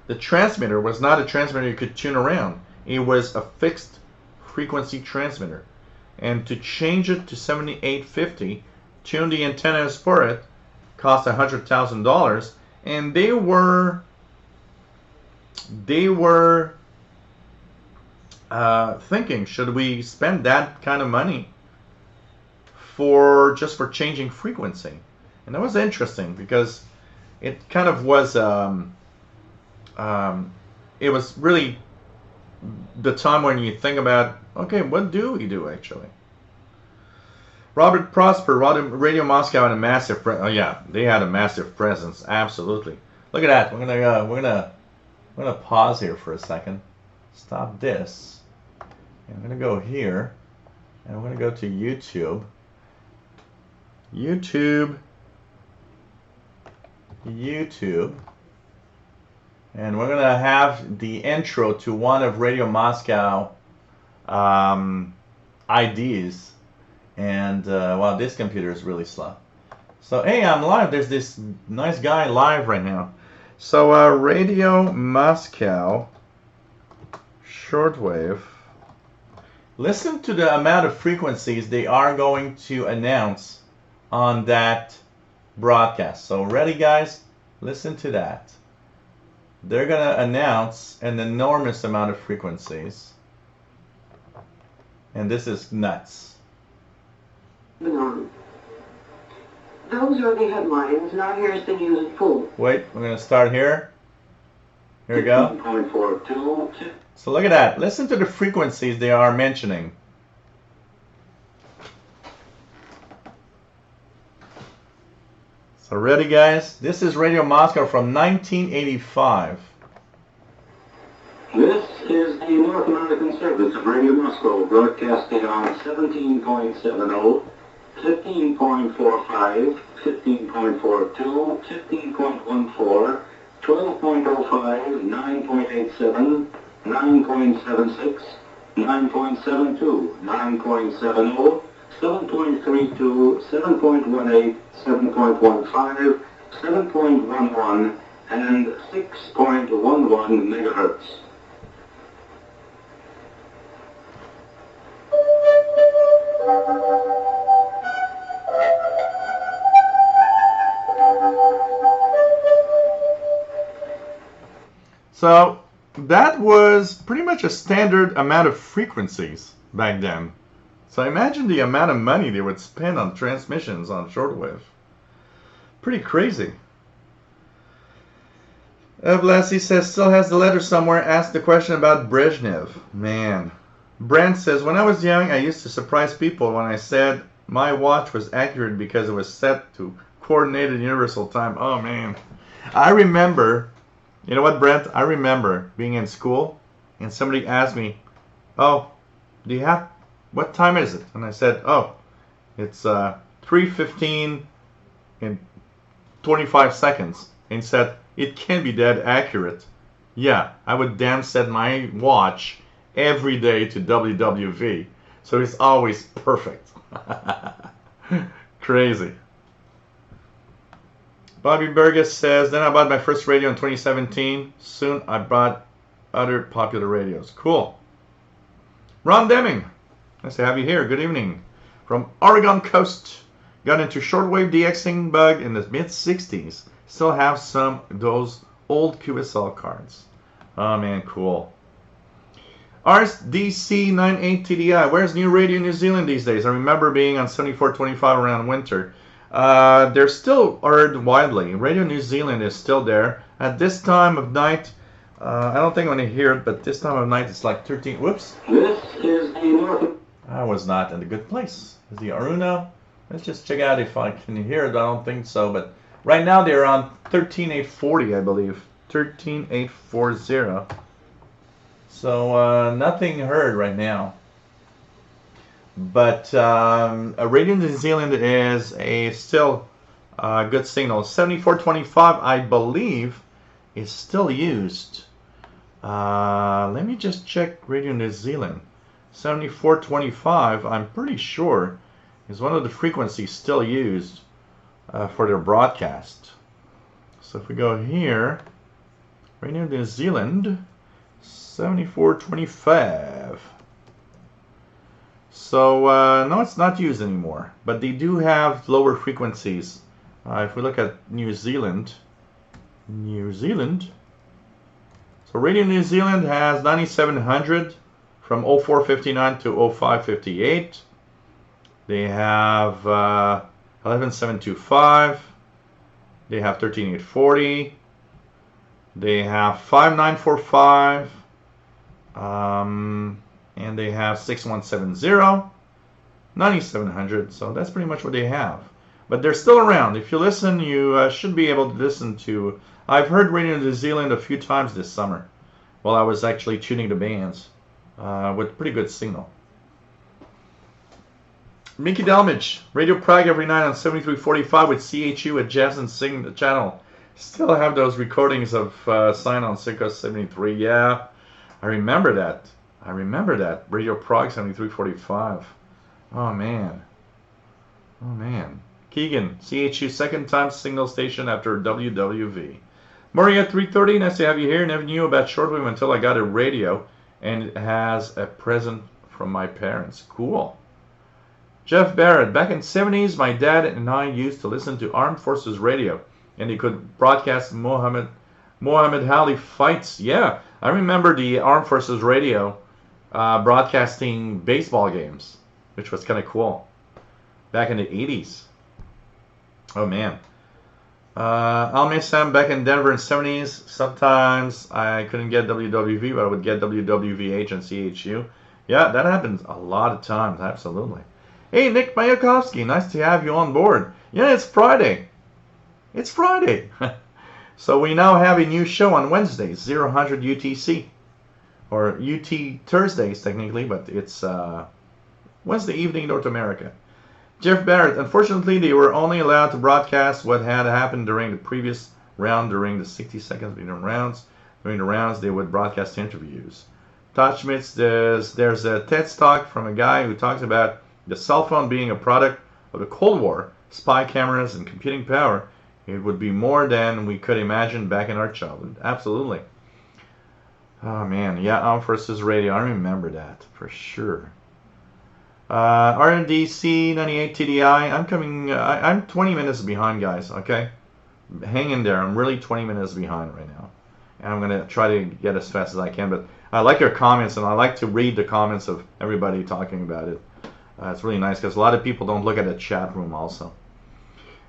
the transmitter was not a transmitter you could tune around. It was a fixed frequency transmitter. And to change it to 7850, tune the antennas for it, cost $100,000. And they were thinking, should we spend that kind of money for just for changing frequency? And that was interesting because it kind of was it was really the time when you think about, okay, what do we do actually? Robert Prosper, Radio Moscow had a massive oh yeah, they had a massive presence, absolutely. Look at that. We're gonna pause here for a second. Stop this. And I'm gonna go here, and I'm gonna go to YouTube. YouTube. And we're gonna have the intro to one of Radio Moscow IDs. And wow, this computer is really slow. So hey, I'm live. There's this nice guy live right now. So Radio Moscow shortwave. Listen to the amount of frequencies they are going to announce on that broadcast. So ready, guys? Listen to that. They're gonna announce an enormous amount of frequencies, and this is nuts. Those are the headlines. Now here's the news in full. Wait, we're gonna start here. Here we go. 15.42. So look at that. Listen to the frequencies they are mentioning. So ready, guys? This is Radio Moscow from 1985. This is the North American service of Radio Moscow, broadcasting on 17.70, 15.45, 15.42, 15.14, 12.05, 9.87, 9.76, 9.72, 9.70, 7.32, 7.18, 7.15, 7.11, and 6.11 megahertz. So that was pretty much a standard amount of frequencies back then. So imagine the amount of money they would spend on transmissions on shortwave. Pretty crazy. Vlasy says, still has the letter somewhere. Ask the question about Brezhnev. Man. Brent says, when I was young, I used to surprise people when I said my watch was accurate because it was set to coordinated universal time. Oh, man. I remember, you know what, Brent? I remember being in school and somebody asked me, oh, do you have, what time is it? And I said, oh, it's 3:15 in 25 seconds. And said, it can't be that accurate. Yeah, I would damn set my watch every day to WWV. So it's always perfect. Crazy. Bobby Burgess says, then I bought my first radio in 2017. Soon I bought other popular radios. Cool. Ron Deming. Nice to have you here. Good evening. From Oregon Coast. Got into shortwave DXing bug in the mid-60s. Still have some of those old QSL cards. Oh man, cool. RSDC98TDI. Where's new radio in New Zealand these days? I remember being on 7425 around winter. They're still heard widely. Radio New Zealand is still there. At this time of night, I don't think I'm going to hear it, but this time of night it's like 13. Whoops. This is the North. I was not in a good place. Is the Aruna? Let's just check out if I can hear it. I don't think so, but right now they're on 13840, I believe. 13840. So nothing heard right now. But Radio New Zealand is a still good signal. 7425, I believe, is still used. Let me just check Radio New Zealand. 7425, I'm pretty sure, is one of the frequencies still used for their broadcast. So if we go here, Radio New Zealand, 7425. So no, it's not used anymore, but they do have lower frequencies. If we look at New Zealand, so Radio New Zealand has 9700 from 0459 to 0558. They have 11725. They have 13840. They have 5945. And they have 6170, 9700. So that's pretty much what they have. But they're still around. If you listen, you should be able to listen to. I've heard Radio New Zealand a few times this summer while I was actually tuning the bands with pretty good signal. Mickey Delmage, Radio Prague every night on 7345 with CHU at Jazz and Sing the channel. Still have those recordings of Sign on Circus 73. Yeah, I remember that. Radio Prague 7345. Oh man. Keegan, CHU second time signal station after WWV. Murray at 330, nice to have you here. Never knew about shortwave until I got a radio, and it has a present from my parents. Cool. Jeff Barrett, back in the 70s, my dad and I used to listen to Armed Forces Radio, and he could broadcast Muhammad Ali fights. Yeah, I remember the Armed Forces Radio broadcasting baseball games, which was kind of cool back in the 80s. Oh man. I'll miss Sam back in Denver in the 70s. Sometimes I couldn't get WWV, but I would get WWVH and CHU. Yeah, that happens a lot of times, absolutely. Hey, Nick Mayakovsky, nice to have you on board. Yeah, it's Friday. So we now have a new show on Wednesdays, 0000 UTC. Or UT Thursdays, technically, but it's Wednesday evening North America. Jeff Barrett, unfortunately, they were only allowed to broadcast what had happened during the previous round, during the 60 seconds between rounds. During the rounds, they would broadcast interviews. Todd Schmitz, there's a TED Talk from a guy who talks about the cell phone being a product of the Cold War, spy cameras and computing power. It would be more than we could imagine back in our childhood. Absolutely. Oh man, yeah, Armed Forces Radio. I remember that for sure. RDC 98 TDI. I'm 20 minutes behind, guys. Okay, hang in there. I'm really 20 minutes behind right now, and I'm gonna try to get as fast as I can. But I like your comments, and I like to read the comments of everybody talking about it. It's really nice because a lot of people don't look at the chat room also.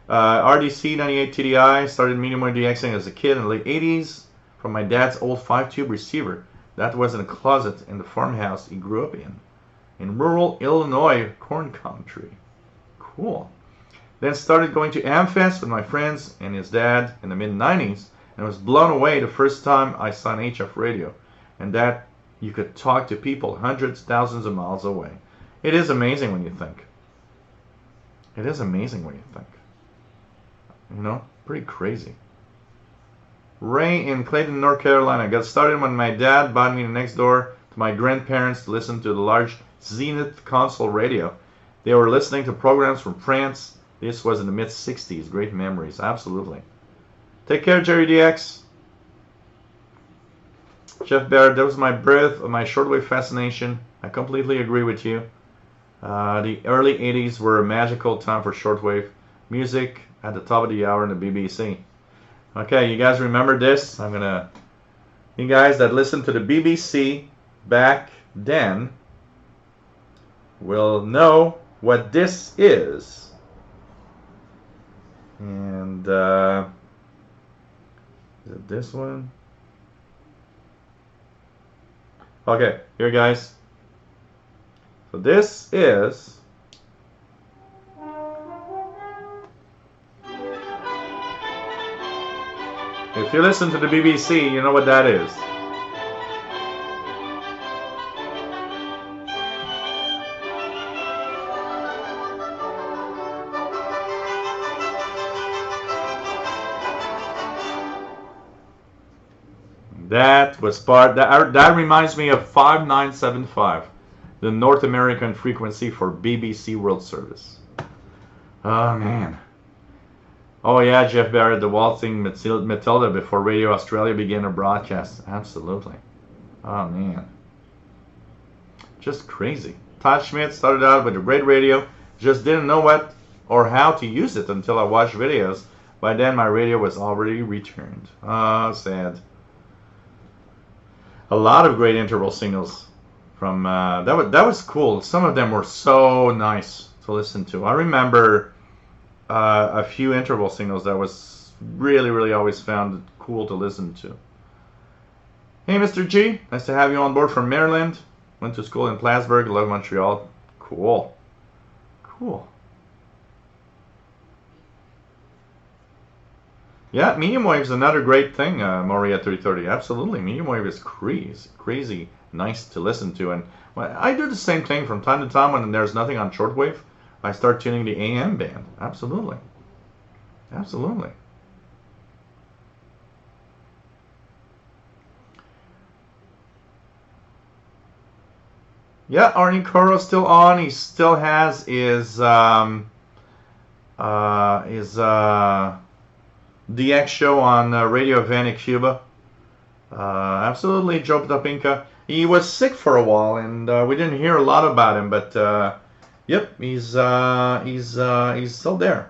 RDC 98 TDI, started medium wave DXing as a kid in the late 80s from my dad's old 5-tube receiver. That was in a closet in the farmhouse he grew up in rural Illinois corn country. Cool. Then started going to Amfest with my friends and his dad in the mid-90s, and was blown away the first time I saw an HF radio, and that you could talk to people hundreds, thousands of miles away. It is amazing when you think. It is amazing when you think. You know, pretty crazy. Ray in Clayton, North Carolina. Got started when my dad bought me next door to my grandparents to listen to the large Zenith console radio. They were listening to programs from France. This was in the mid-60s. Great memories, absolutely. Take care, Jerry DX. Jeff Barrett, that was my birth of my shortwave fascination. I completely agree with you. The early 80s were a magical time for shortwave music at the top of the hour in the BBC. Okay, you guys remember this? You guys that listened to the BBC back then will know what this is. And, is it this one? Okay, here guys. So this is if you listen to the BBC, you know what that is. That was that reminds me of 5975, the North American frequency for BBC World Service. Oh man. Oh yeah, Jeff Barrett, the waltzing Matilda before Radio Australia began a broadcast. Absolutely. Oh man. Just crazy. Todd Schmidt started out with a great radio, just didn't know what or how to use it until I watched videos. By then my radio was already returned. Oh, sad. A lot of great interval signals from that was cool. Some of them were so nice to listen to. I remember a few interval signals that was really always found cool to listen to. Hey Mr. G, nice to have you on board from Maryland. Went to school in Plattsburgh, love Montreal. Cool. Yeah, medium wave is another great thing, Maury at 330. Absolutely, medium wave is crazy nice to listen to. And I do the same thing from time to time when there's nothing on shortwave. I start tuning the AM band. Absolutely. Yeah, Arnie Coro's still on. He still has his DX show on Radio Havana, Cuba. Absolutely, Joe Tapinka. He was sick for a while, and we didn't hear a lot about him. But yep, he's still there.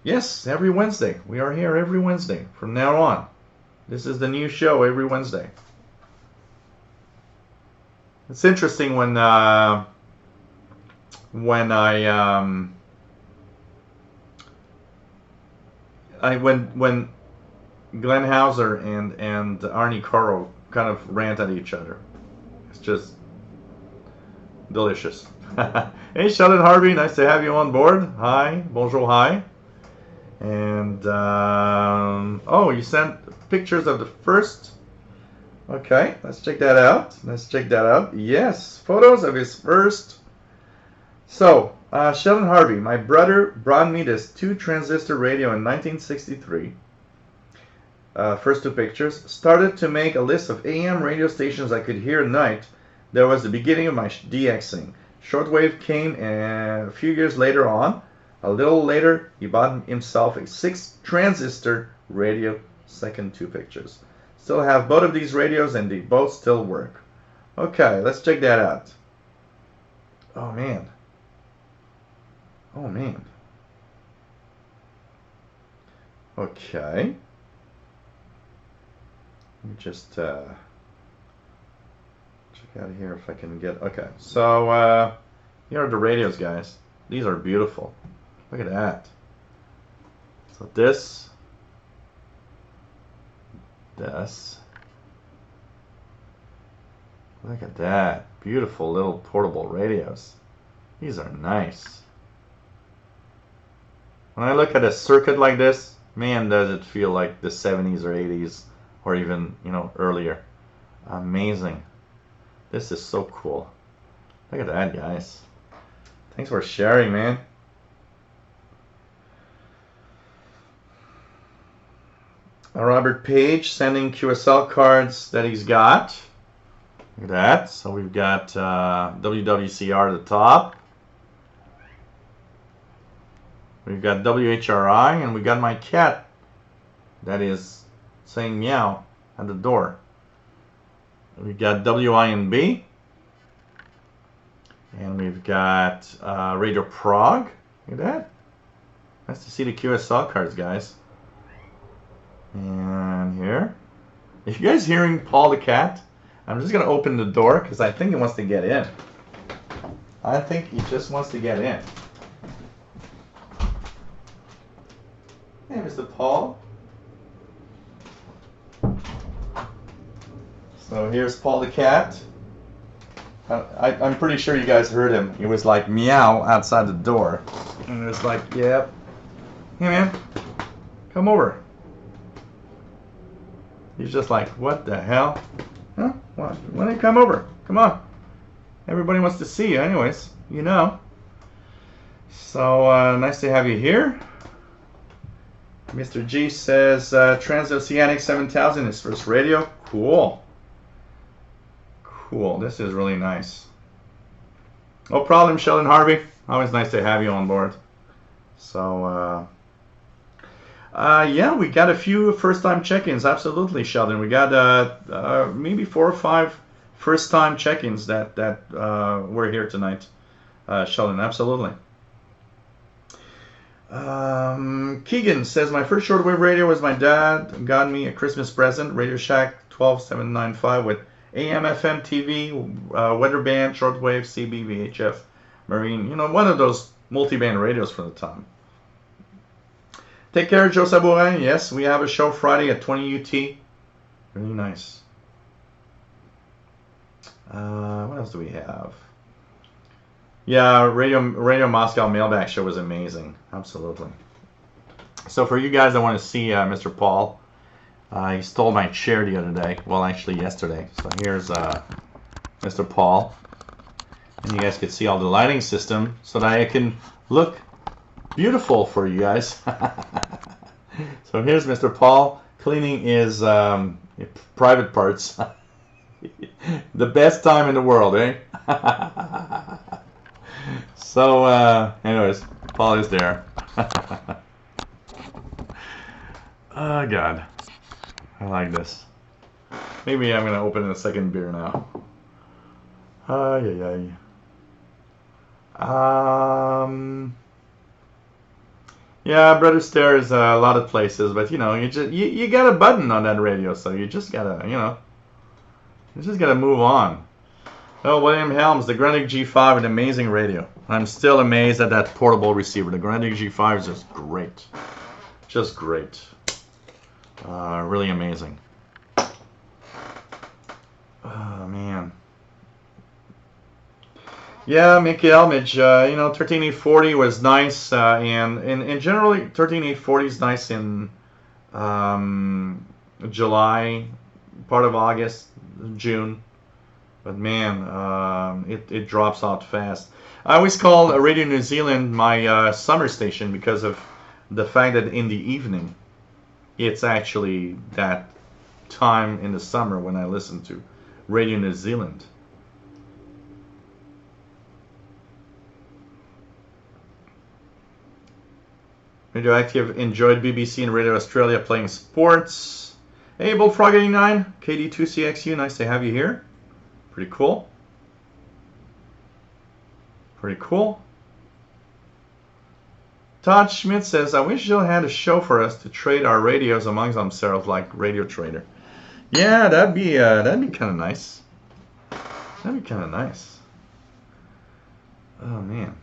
Yes, every Wednesday. We are here every Wednesday from now on. This is the new show every Wednesday. It's interesting when Glenn Hauser and Arnie Coro kind of rant at each other. It's just delicious. Hey, Sheldon Harvey, nice to have you on board. Hi, bonjour, hi. And oh, you sent pictures of the first. Okay, let's check that out. Yes, photos of his first. So, Sheldon Harvey, my brother brought me this 2-transistor radio in 1963. First two pictures. Started to make a list of AM radio stations I could hear at night. That was the beginning of my DXing. Shortwave came a few years later on. A little later, he bought himself a 6-transistor radio. Second two pictures. Still have both of these radios and they both still work. Okay, let's check that out. Oh man. Okay. Let me just check out here if I can get. Okay, so Here are the radios, guys. These are beautiful. Look at that. So this. Look at that. Beautiful little portable radios. These are nice. When I look at a circuit like this, man, does it feel like the 70s or 80s or even, you know, earlier. Amazing. This is so cool. Look at that, guys. Thanks for sharing, man. Robert Page sending QSL cards that he's got. Look at that. So we've got WWCR at the top. We've got WHRI, and we got my cat that is saying meow at the door. We've got WINB. And we've got Radio Prague. Look at that. Nice to see the QSL cards, guys. And here. If you guys hearing Paul the cat, I'm just going to open the door because I think he wants to get in. I think he just wants to get in. Hey, Mr. Paul. So here's Paul the cat. I'm pretty sure you guys heard him. He was like meow outside the door. And it was like, yep. Hey man, come over. He's just like, what the hell? Huh? What? Why don't you come over? Come on. Everybody wants to see you anyways, you know. So, nice to have you here. Mr. G says, Transoceanic 7000 is first radio. Cool. Cool. This is really nice. No problem, Sheldon Harvey. Always nice to have you on board. So, yeah, we got a few first-time check-ins. Absolutely, Sheldon. We got maybe 4 or 5 first-time check-ins that were here tonight. Sheldon, absolutely. Keegan says, my first shortwave radio was my dad got me a Christmas present, Radio Shack 12795 with AM, FM, TV, weather band, shortwave, CB, VHF, marine. You know, one of those multi-band radios for the time. Take care, Joe Sabourin. Yes, we have a show Friday at 20 UT. Really nice. What else do we have? Yeah, Radio Moscow mailback show was amazing. Absolutely. So for you guys that want to see Mr. Paul, he stole my chair the other day. Well, actually yesterday. So here's Mr. Paul. And you guys can see all the lighting system so that I can look beautiful for you guys. So here's Mr. Paul cleaning his private parts. The best time in the world, eh? So, anyways, Paul is there. Oh, God. I like this. Maybe I'm going to open a second beer now. Yeah, Brother Stare is a lot of places, but, you know, you got a button on that radio, so you just got to, you know, you just got to move on. Oh, William Helms, the Grundig G5, an amazing radio. I'm still amazed at that portable receiver. The Grundig G5 is just great. Just great. Really amazing. Oh, man. Yeah, Mickey Elmage, you know, 13840 was nice, and generally 13840 is nice in July, part of August, June. But man, it drops out fast. I always call Radio New Zealand my summer station because of the fact that in the evening, it's actually that time in the summer when I listen to Radio New Zealand. Radioactive enjoyed BBC and Radio Australia playing sports. Hey, Bullfrog 89, KD2CXU, nice to have you here. Pretty cool. Pretty cool. Todd Schmidt says, I wish Jill had a show for us to trade our radios amongst themselves like Radio Trader. Yeah, that'd be kind of nice. That'd be kind of nice. Oh man.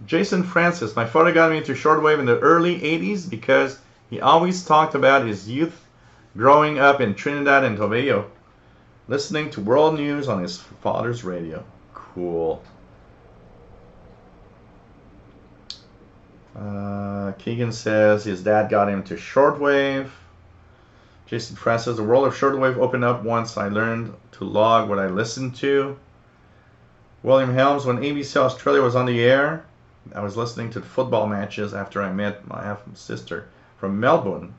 Jason Francis. My father got me into shortwave in the early 80s because he always talked about his youth growing up in Trinidad and Tobago, listening to world news on his father's radio. Cool. Keegan says his dad got him to shortwave. Jason Francis, the world of shortwave opened up once I learned to log what I listened to. William Helms, when ABC Australia was on the air, I was listening to the football matches after I met my half-sister from Melbourne,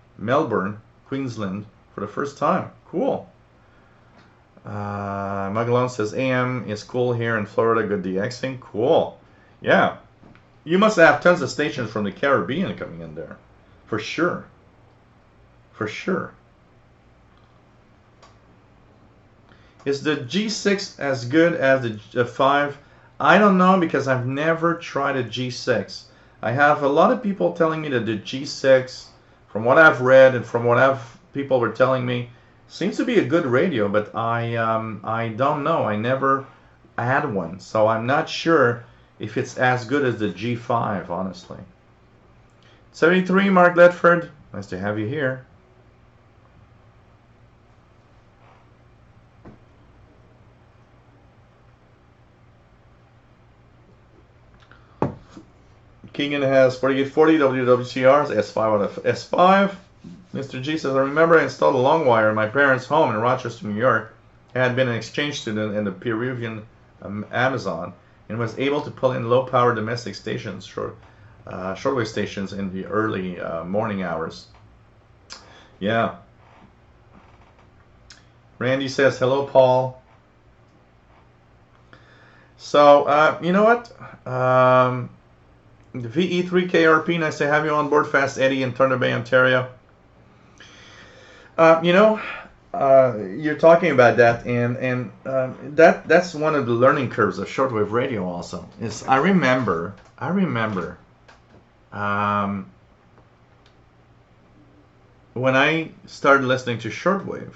Queensland, for the first time. Cool. Magalone says AM is cool here in Florida, good DXing. Cool. Yeah. You must have tons of stations from the Caribbean coming in there. For sure. For sure. Is the G6 as good as the 5? I don't know because I've never tried a G6. I have a lot of people telling me that the G6, from what I've read and from what people were telling me, seems to be a good radio, but I don't know. I never had one, so I'm not sure if it's as good as the G5, honestly. 73, Mark Ledford. Nice to have you here. Keegan has 4840 WWCRs, S5 out of S5. Mr. G says, I remember I installed a long wire in my parents' home in Rochester, New York. I had been an exchange student in the Peruvian Amazon and was able to pull in low-power domestic stations, shortwave stations in the early morning hours. Yeah. Randy says, hello, Paul. So, you know what? The VE3KRP, nice to have you on board, Fast Eddie in Thunder Bay, Ontario. You're talking about that, and that's one of the learning curves of shortwave radio. Also, is I remember when I started listening to shortwave,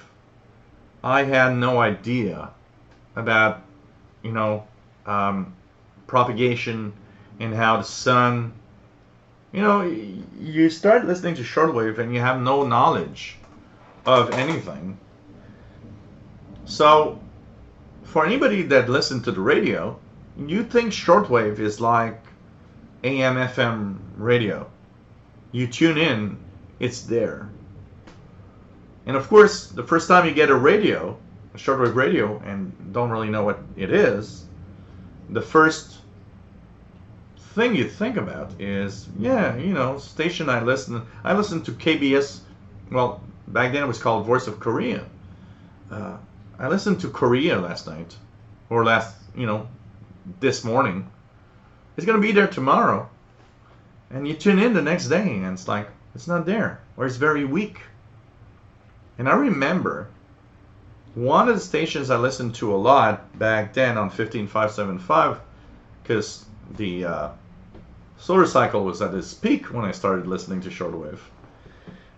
I had no idea about propagation and how the sun. You start listening to shortwave and you have no knowledge of anything. So, for anybody that listens to the radio, you think shortwave is like AM, FM radio. You tune in, it's there. And of course, the first time you get a radio, a shortwave radio, and don't really know what it is, the first thing you think about is, station I listen to KBS. Well, back then it was called Voice of Korea. I listened to Korea last night, or this morning. It's gonna be there tomorrow, and you tune in the next day, and it's like it's not there, or it's very weak. And I remember one of the stations I listened to a lot back then on 15575, because the solar cycle was at its peak when I started listening to shortwave,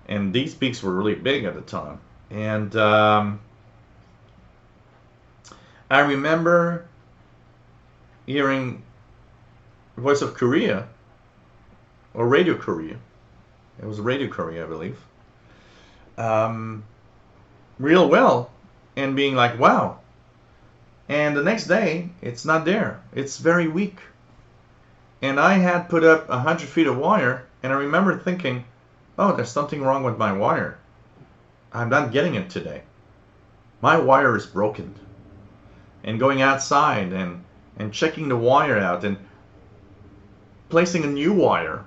and these peaks were really big at the time. And I remember hearing Voice of Korea, or Radio Korea. It was Radio Korea, I believe. Real well, and being like, wow. And the next day, it's not there. It's very weak. And I had put up 100 feet of wire, and I remember thinking, oh, there's something wrong with my wire. I'm not getting it today. My wire is broken. And going outside and checking the wire out and placing a new wire,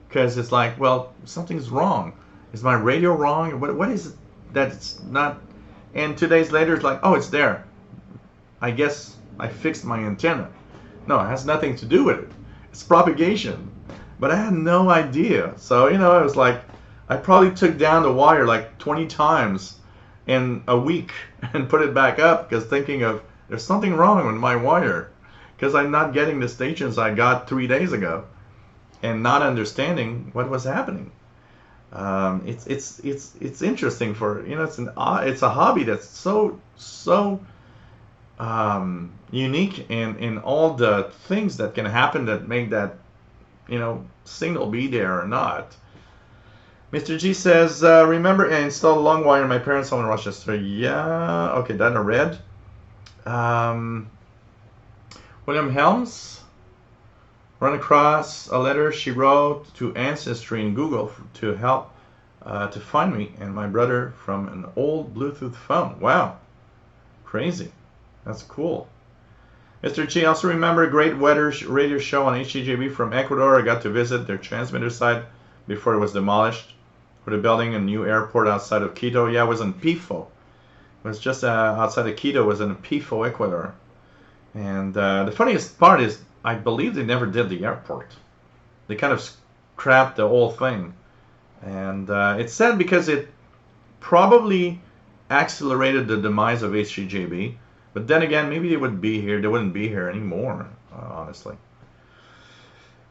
because it's like, well, something's wrong. Is my radio wrong? What is it that it's not? And 2 days later, it's like, oh, it's there. I guess I fixed my antenna. No, it has nothing to do with it. It's propagation. But I had no idea. So, I was like, I probably took down the wire like 20 times in a week and put it back up, because thinking of, there's something wrong with my wire, because I'm not getting the stations I got 3 days ago, and not understanding what was happening. It's interesting for, it's a hobby that's so unique in all the things that can happen that make that, signal be there or not. Mr. G says, remember and install a long wire in my parents' home in Rochester. Yeah, okay, that I read. William Helms, run across a letter she wrote to Ancestry in Google to help to find me and my brother from an old Bluetooth phone. Wow, crazy. That's cool. Mr. G, also remember a great weather radio show on HCJB from Ecuador. I got to visit their transmitter site before it was demolished. For the building a new airport outside of Quito. Yeah, it was in Pifo. It was just outside of Quito. It was in Pifo, Ecuador. And the funniest part is, I believe they never did the airport. They kind of scrapped the whole thing. And it's sad because it probably accelerated the demise of HCJB. But then again, maybe they wouldn't be here anymore, honestly.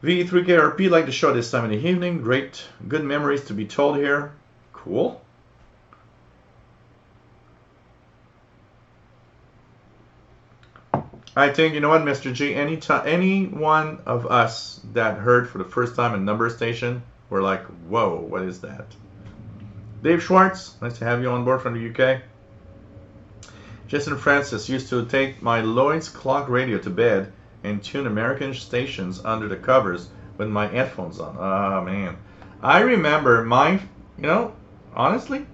V3KRP, like the show this time in the evening. Great, good memories to be told here. Cool. I think, you know what, Mr. G, any one of us that heard for the first time a number station, were like, whoa, what is that? Dave Schwartz, nice to have you on board from the UK. Jason Francis used to take my Lloyd's clock radio to bed and tune American stations under the covers with my headphones on. Oh, man. I remember honestly,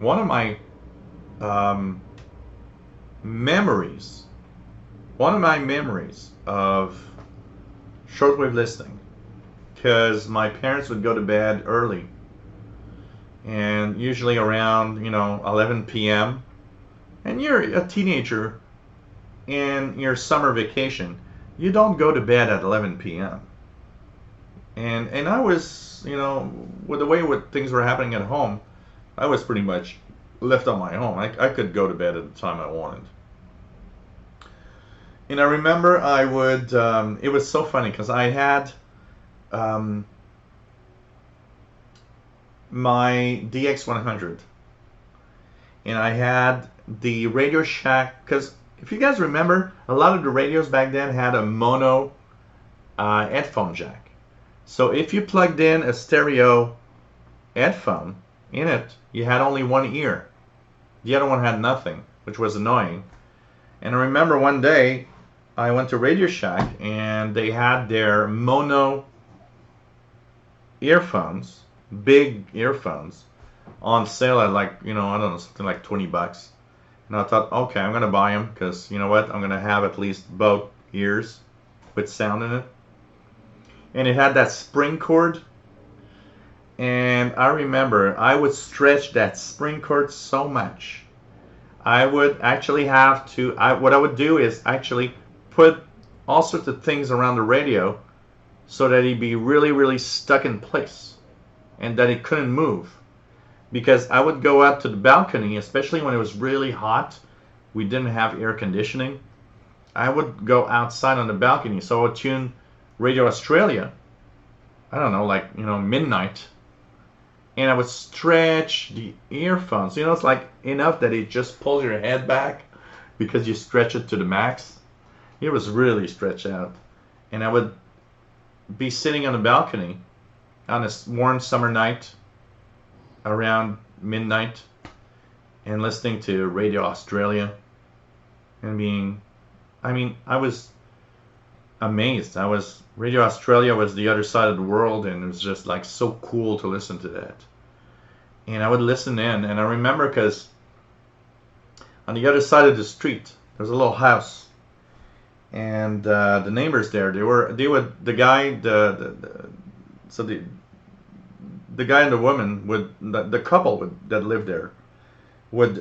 one of my memories of shortwave listening, because my parents would go to bed early, and usually around, 11 p.m., and you're a teenager in your summer vacation, you don't go to bed at 11 p.m. And I was, with the way things were happening at home, I was pretty much left on my own. I could go to bed at the time I wanted. And I remember I would, it was so funny because I had my DX100. And I had the Radio Shack, because if you guys remember, a lot of the radios back then had a mono headphone jack. So if you plugged in a stereo headphone in it, you had only one ear. The other one had nothing, which was annoying. And I remember one day I went to Radio Shack and they had their mono earphones, big earphones, on sale at I don't know, something like 20 bucks. And I thought, okay, I'm going to buy them because, you know what, I'm going to have at least both ears with sound in it. And it had that spring cord. And I remember I would stretch that spring cord so much. I would actually have to, what I would do is actually put all sorts of things around the radio so that it'd be really, really stuck in place and that it couldn't move. Because I would go out to the balcony, especially when it was really hot. We didn't have air conditioning. I would go outside on the balcony. So I would tune Radio Australia, I don't know, midnight. And I would stretch the earphones. It's like enough that it just pulls your head back because you stretch it to the max. It was really stretched out. And I would be sitting on the balcony on a warm summer night around midnight and listening to Radio Australia and I was amazed. Radio Australia was the other side of the world, and it was just like so cool to listen to that. And I would listen in, and I remember because on the other side of the street there was a little house, and the neighbors there, the guy and the woman the couple that lived there would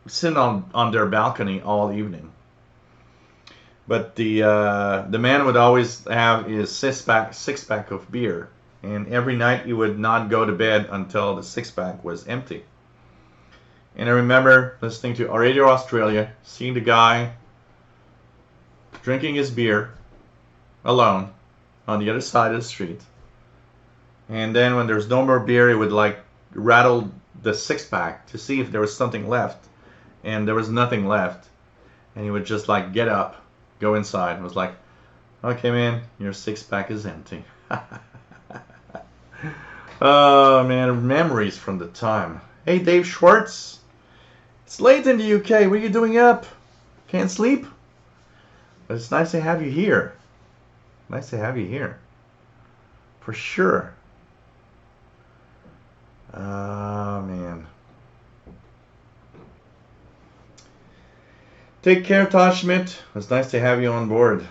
sit on their balcony all evening. But the man would always have his six-pack of beer, and every night he would not go to bed until the six-pack was empty. And I remember listening to Radio Australia, seeing the guy drinking his beer alone on the other side of the street. And then when there's no more beer, he would rattle the six-pack to see if there was something left. And there was nothing left. and he would just like get up, go inside. It was like, okay, man, your six-pack is empty. Oh man, memories from the time. Hey, Dave Schwartz. It's late in the UK. What are you doing up? Can't sleep? But it's nice to have you here. Nice to have you here. For sure. Oh man. Take care, Tosh Schmidt. It's nice to have you on board.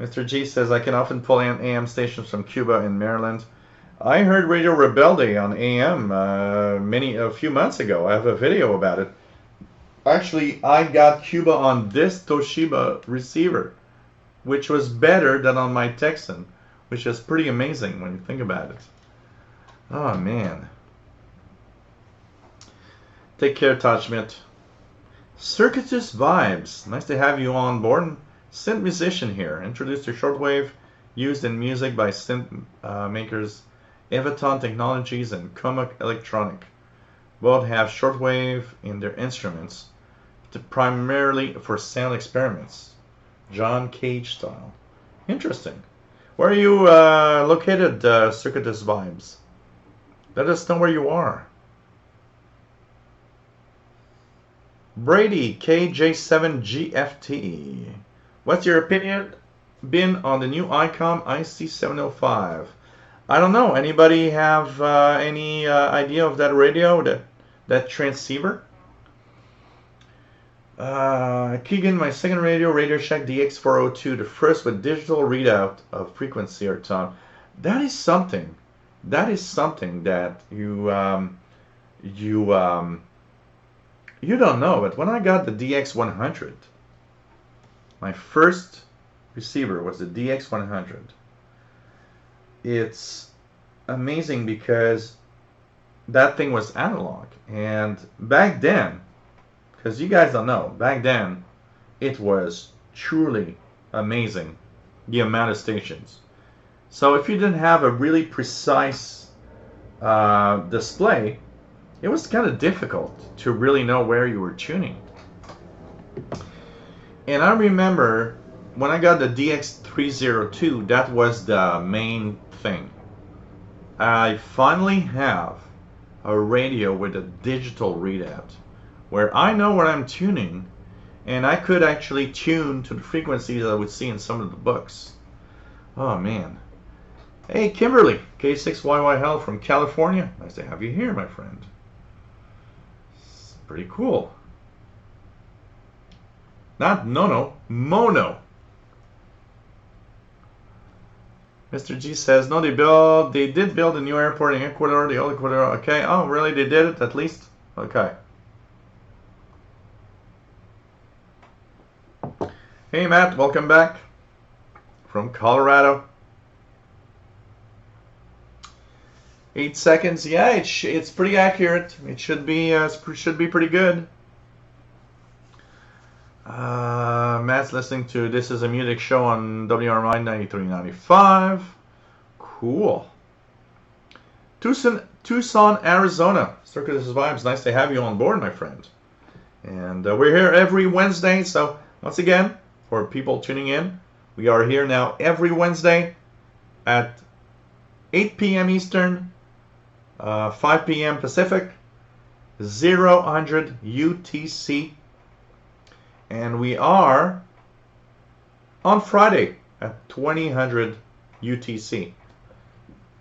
Mr. G says, I can often pull in AM stations from Cuba in Maryland. I heard Radio Rebelde on AM a few months ago. I have a video about it. Actually, I got Cuba on this Toshiba receiver, which was better than on my Texan, which is pretty amazing when you think about it. Oh, man. Take care, Todd Schmidt. Circuitous Vibes. Nice to have you on board. Synth musician here. Introduced to shortwave, used in music by synth makers Evaton Technologies and Comac Electronic. Both have shortwave in their instruments, primarily for sound experiments. John Cage style. Interesting. Where are you located, Circuitous Vibes? Let us know where you are. Brady, KJ7GFT. What's your opinion been on the new ICOM IC705? I don't know. Anybody have any idea of that radio, that transceiver? Keegan, my second radio, Radio Shack DX402, the first with digital readout of frequency or tone. That is something. That is something that you don't know. But when I got the DX100, my first receiver was the DX100. It's amazing because that thing was analog, and back then, because you guys don't know, back then it was truly amazing the amount of stations. So if you didn't have a really precise display, it was kind of difficult to really know where you were tuning. And I remember when I got the DX302, that was the main thing. I finally have a radio with a digital readout where I know where I'm tuning, and I could actually tune to the frequencies I would see in some of the books. Oh man. Hey Kimberly, K6YYL from California. Nice to have you here, my friend. It's pretty cool. Not no, mono. Mr. G says, no, they did build a new airport in Ecuador, the old Ecuador. Okay, oh, really? They did it at least? Okay. Hey, Matt, welcome back from Colorado. 8 seconds. Yeah, it's pretty accurate. It should be pretty good. Matt's listening to This Is a Music Show on WRMI 93.95. Cool. Tucson, Arizona. Circuitous Vibes. Nice to have you on board, my friend. And we're here every Wednesday. So once again, for people tuning in, we are here now every Wednesday at 8 p.m. Eastern, 5 p.m. Pacific, 0100 UTC. And we are on Friday at 2000 UTC,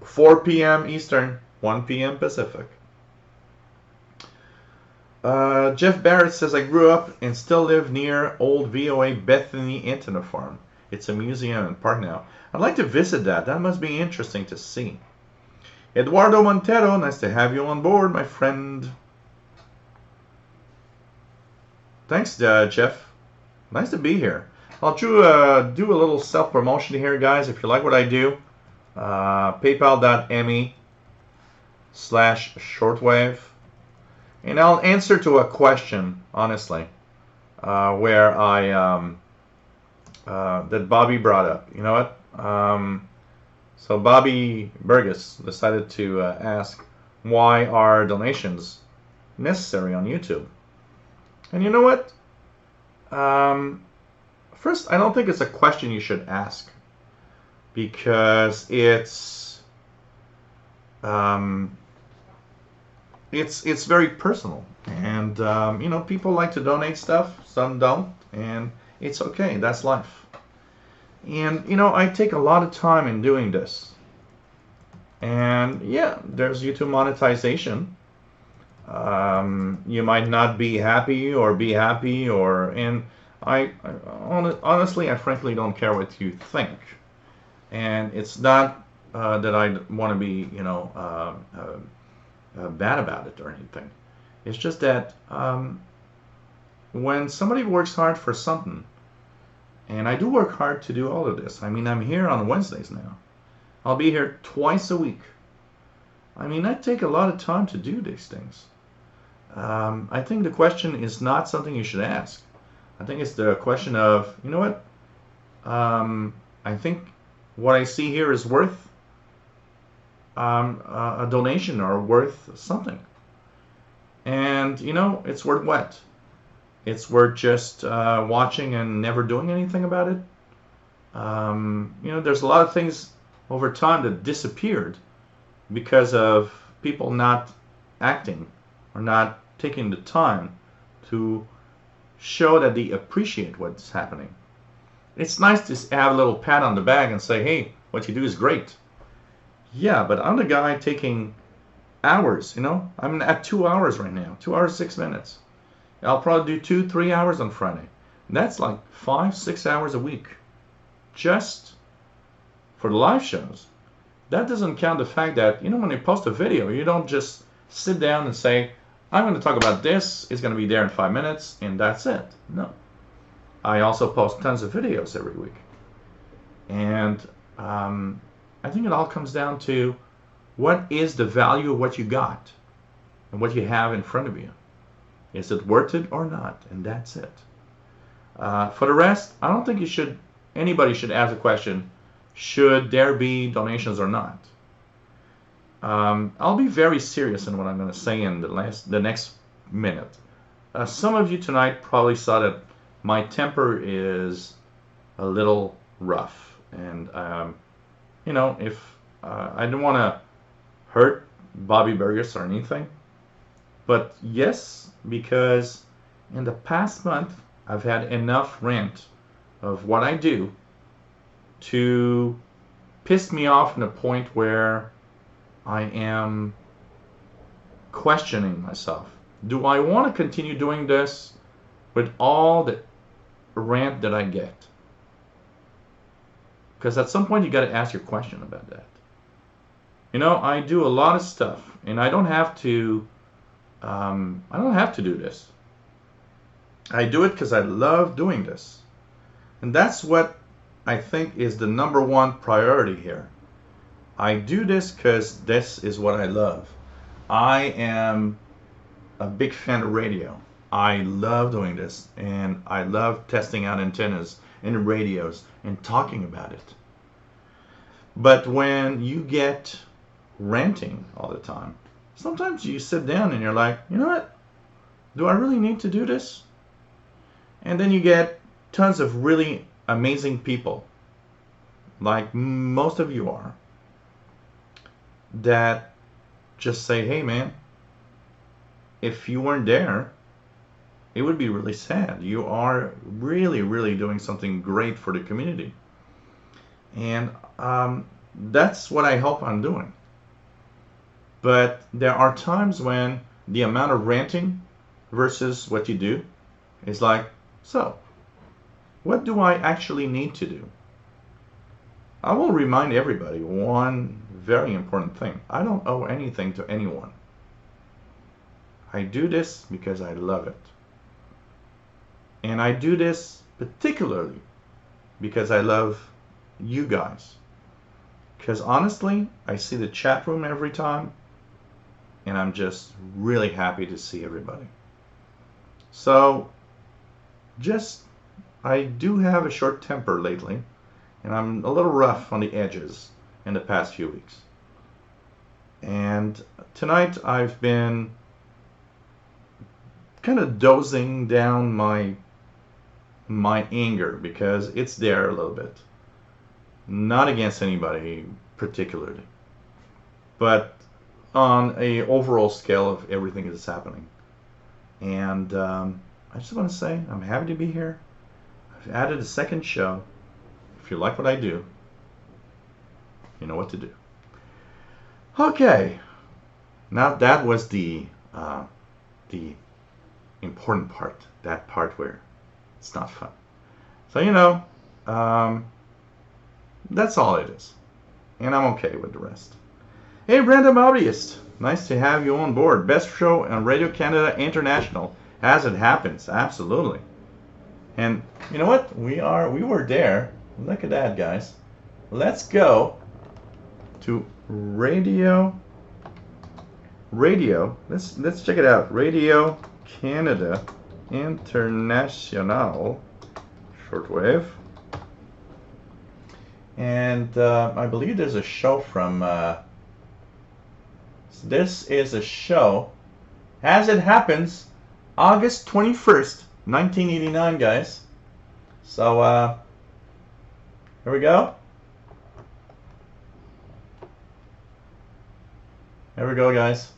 4 p.m. Eastern, 1 p.m. Pacific. Jeff Barrett says, I grew up and still live near old VOA Bethany Antenna Farm. It's a museum and park now. I'd like to visit that. That must be interesting to see. Eduardo Montero, nice to have you on board, my friend. Thanks, Jeff. Nice to be here. I'll do a little self-promotion here, guys. If you like what I do, paypal.me/shortwave. And I'll answer to a question, honestly, where that Bobby brought up. You know what? So Bobby Burgess decided to ask, why are donations necessary on YouTube? And you know what? First, I don't think it's a question you should ask because it's very personal, and you know, people like to donate stuff, some don't, and it's okay. That's life. And you know, I take a lot of time in doing this, and yeah, there's YouTube monetization. You might not be happy or be happy, or and honestly, I frankly don't care what you think, and it's not that I want to be, you know, bad about it or anything. It's just that when somebody works hard for something, and I do work hard to do all of this. I mean, I'm here on Wednesdays now. I'll be here twice a week. I mean, I take a lot of time to do these things. I think the question is not something you should ask. I think it's the question of, you know what? I think what I see here is worth a donation or worth something. And, you know, it's worth what? It's worth just watching and never doing anything about it. You know, there's a lot of things over time that disappeared because of people not acting or not taking the time to show that they appreciate what's happening. It's nice to have a little pat on the back and say, hey, what you do is great. Yeah, but I'm the guy taking hours, you know? I'm at 2 hours right now, 2 hours, 6 minutes. I'll probably do 2-3 hours on Friday. That's like 5-6 hours a week just for the live shows. That doesn't count the fact that, you know, when you post a video, you don't just sit down and say, I'm going to talk about this, it's going to be there in 5 minutes, and that's it. No. I also post tons of videos every week. And I think it all comes down to what is the value of what you got and what you have in front of you. Is it worth it or not? And that's it. For the rest, I don't think anybody should ask the question, should there be donations or not? I'll be very serious in what I'm going to say in the next minute. Some of you tonight probably saw that my temper is a little rough, and you know, if I don't want to hurt Bobby Burgess or anything, but yes, because in the past month I've had enough rant of what I do to piss me off to a point where I am questioning myself. Do I want to continue doing this with all the rant that I get? Because at some point you got to ask your question about that. You know, I do a lot of stuff, and I don't have to. I don't have to do this. I do it because I love doing this, and that's what I think is the number one priority here. I do this because this is what I love. I am a big fan of radio. I love doing this, and I love testing out antennas and radios and talking about it. But when you get ranting all the time, sometimes you sit down and you're like, you know what? Do I really need to do this? And then you get tons of really amazing people, like most of you are, that just say, hey man, if you weren't there, it would be really sad. You are really, really doing something great for the community. And that's what I hope I'm doing. But there are times when the amount of ranting versus what you do is like, so, what do I actually need to do? I will remind everybody one very important thing. I don't owe anything to anyone. I do this because I love it. And I do this particularly because I love you guys. Because honestly, I see the chat room every time, and I'm just really happy to see everybody. So, I do have a short temper lately, and I'm a little rough on the edges in the past few weeks. And tonight I've been kind of dozing down my my anger, because it's there a little bit. Not against anybody particularly, but on a overall scale of everything that's happening. And I just want to say I'm happy to be here. I've added a second show. If you like what I do, you know what to do. Okay, now that was the important part, that part where it's not fun. So that's all it is, and I'm okay with the rest. Hey, Random Hobbyist, nice to have you on board. Best show on Radio Canada International, as it happens, absolutely. And you know what? We were there. Look at that, guys. Let's go to radio. Let's check it out. Radio Canada International shortwave. And I believe there's a show from. This is a show, as it happens, August 21st, 1989, guys. So here we go. Here we go, guys.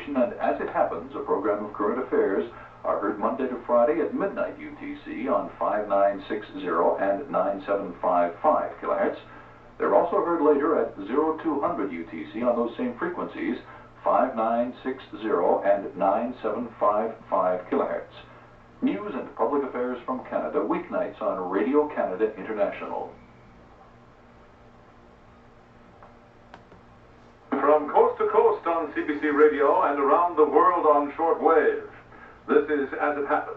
And as it happens, a program of current affairs are heard Monday to Friday at midnight UTC on 5960 and 9755 kilohertz. They're also heard later at 0200 UTC on those same frequencies, 5960 and 9755 kilohertz. News and public affairs from Canada, weeknights on Radio Canada International. From coast to coast on CBC Radio and around the world on shortwave, this is As It Happens.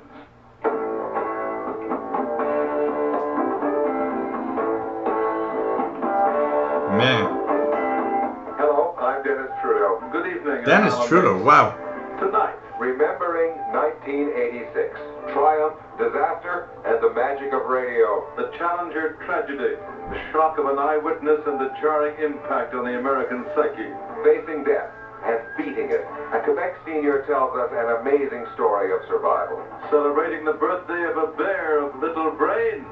Man. Hello, I'm Dennis Trudeau. Good evening. Dennis Trudeau, wow. Tonight, remembering 1986, triumph, disaster, and the magic of radio. The Challenger tragedy, the shock of an eyewitness and the jarring impact on the American psyche. Facing death and beating it. A Quebec senior tells us an amazing story of survival. Celebrating the birthday of a bear of little brain.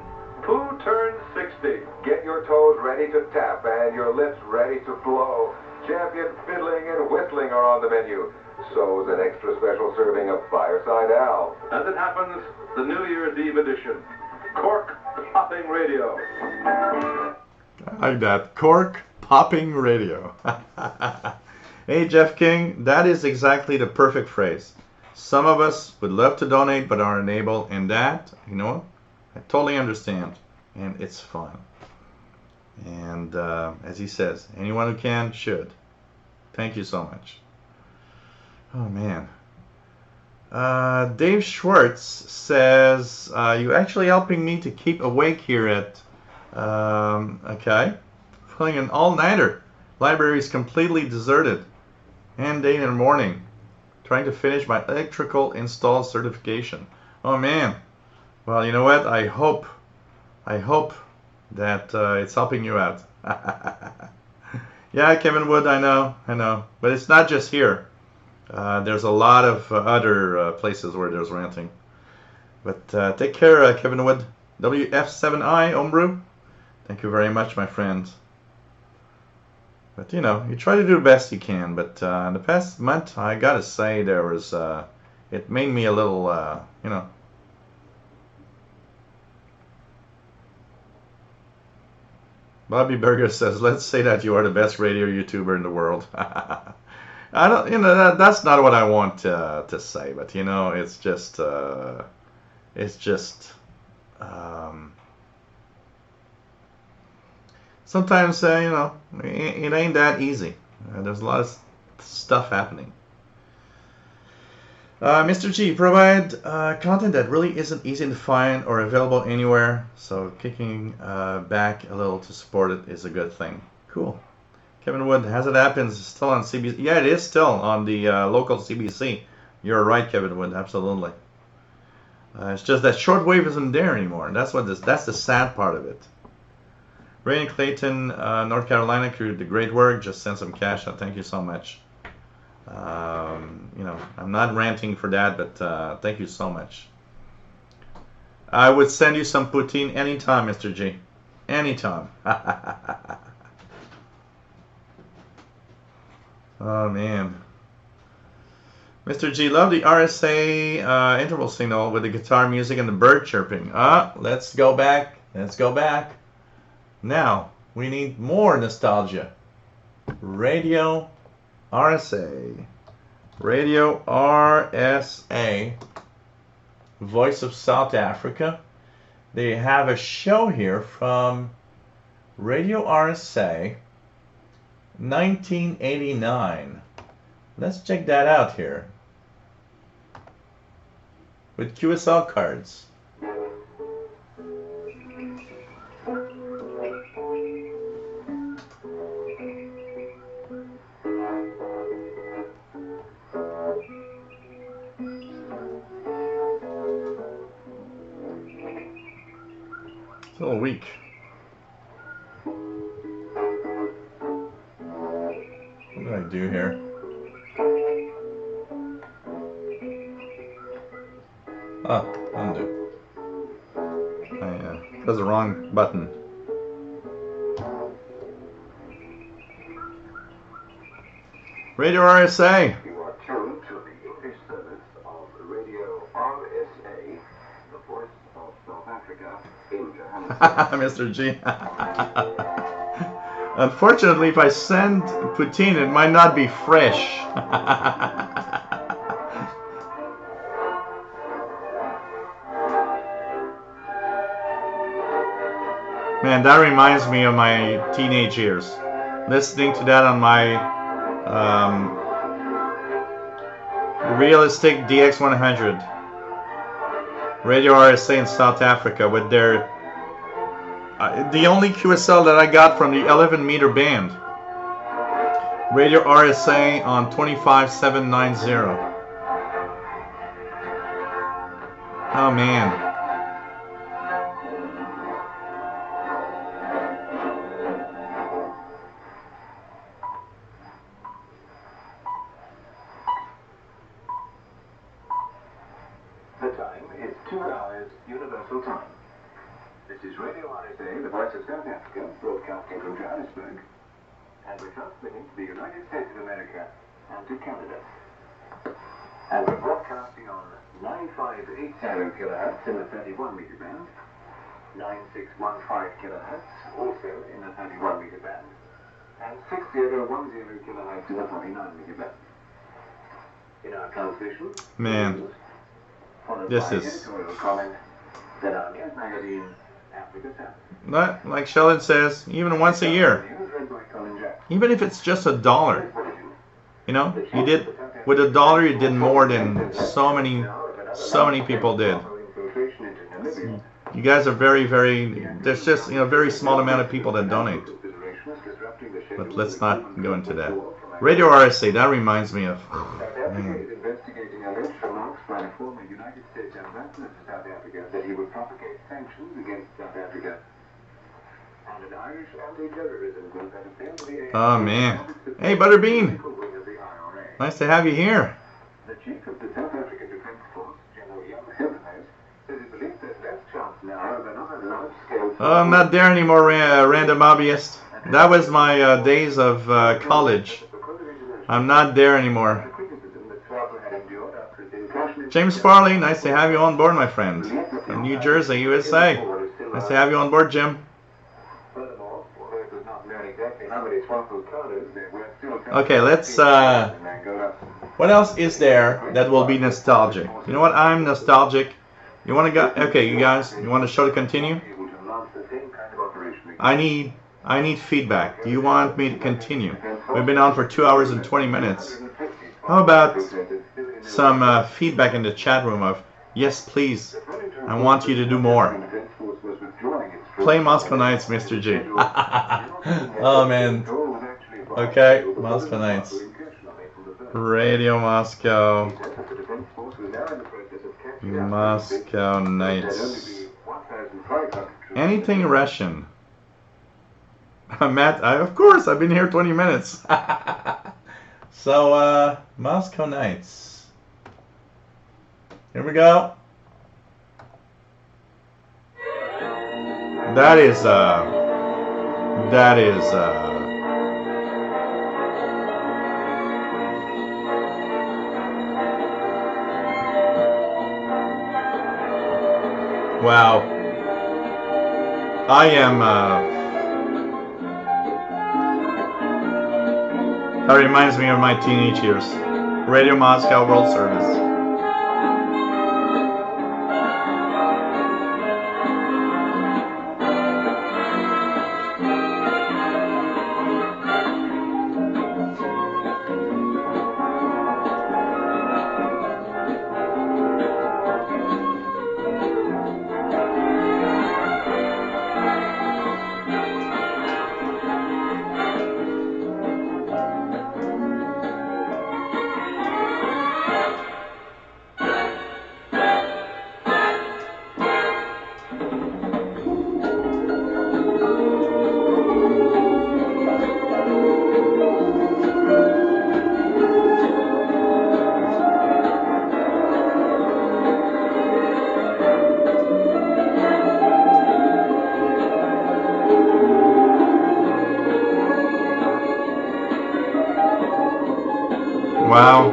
Who turned 60? Get your toes ready to tap and your lips ready to blow. Champion fiddling and whistling are on the menu. So's an extra special serving of Fireside Al. As it happens, the New Year's Eve edition. Cork popping radio. I like that. Cork popping radio. Hey, Jeff King, that is exactly the perfect phrase. Some of us would love to donate but are unable, and that, you know what? I totally understand, and it's fun. And as he says, anyone who can should. Thank you so much. Oh, man. Dave Schwartz says, you're actually helping me to keep awake here at, okay, pulling an all-nighter. Library is completely deserted. And day in the morning, trying to finish my electrical install certification. Oh, man. Well, you know what? I hope that it's helping you out. Yeah, Kevin Wood, I know. But it's not just here. There's a lot of other places where there's ranting. But take care, Kevin Wood. WF7I, Homebrew. Thank you very much, my friend. But, you know, you try to do the best you can. But in the past month, I gotta say, there was, it made me a little, you know, Bobby Berger says, let's say that you are the best radio YouTuber in the world. I don't, that's not what I want to say, but it's just, sometimes, it ain't that easy. There's a lot of stuff happening. Mr. G, provide content that really isn't easy to find or available anywhere, so kicking back a little to support it is a good thing. Cool. Kevin Wood, As It Happens, is still on CBC. Yeah, it is still on the local CBC. You're right, Kevin Wood, absolutely. It's just that shortwave isn't there anymore. That's the sad part of it. Ray in Clayton, North Carolina, created the great work. Just send some cash. Thank you so much. I'm not ranting for that, but thank you so much. I would send you some poutine anytime, Mr. G. Anytime. Oh, man. Mr. G, love the RSA interval signal with the guitar music and the bird chirping. Let's go back. Let's go back. Now, we need more nostalgia. Radio RSA. Radio RSA. Voice of South Africa. They have a show here from Radio RSA 1989. Let's check that out here. With QSL cards. It's a little weak. What did I do here? Undo. I pressed the wrong button. Radio RSA. You are tuned to the English service of Radio RSA, the voice of South Africa in Johannesburg. Mr. G. Unfortunately, if I send poutine, it might not be fresh. Man, that reminds me of my teenage years. Listening to that on my Realistic DX100. Radio RSA in South Africa with their the only QSL that I got from the 11 meter band. Radio RSA on 25790. Oh man. The time is 2 hours Universal Time. This is Radio RSA, the voice of South Africa, broadcasting from Johannesburg, and we're transmitting to the United States of America and to Canada. And we're broadcasting on 9580 kilohertz in the 31 meter band, 9615 kilohertz also in the 31 meter band, and 6010 kilohertz in the 49 meter band. In our transmission, Man, this is like Sheldon says, even once a year. Even if it's just $1, you did with $1, you did more than so many people did. You guys are very, very. There's just very small amount of people that donate. But let's not go into that. Radio RSA, that reminds me of. Man. Investigating alleged remarks by a former United States ambassador to South Africa that he would propagate sanctions against South Africa. And an Irish anti-terrorism group had appealed to the Oh man. Hey Butterbean. Nice to have you here. The chief of the South African Defense Force, General Jan Hillenhuis, said he believes there's less chance now of another large-scale... Oh, I'm not there anymore, random hobbyist. That was my days of college. I'm not there anymore. James Farley, nice to have you on board, my friend. From New Jersey, USA. Nice to have you on board, Jim. Furthermore, Okay, let's. What else is there that will be nostalgic? You know what? I'm nostalgic. You want to go? Okay, you guys. You want the show to continue? I need feedback. Do you want me to continue? We've been on for 2 hours and 20 minutes. How about some feedback in the chat room of, yes, please, I want you to do more. Play Moscow Nights, Mr. G. Oh, man. Okay, Moscow Nights. Radio Moscow. Moscow Nights. Anything Russian. Matt, of course, I've been here 20 minutes. So, Moscow Nights. Here we go. That is, wow. I am, that reminds me of my teenage years. Radio Moscow World Service. Wow.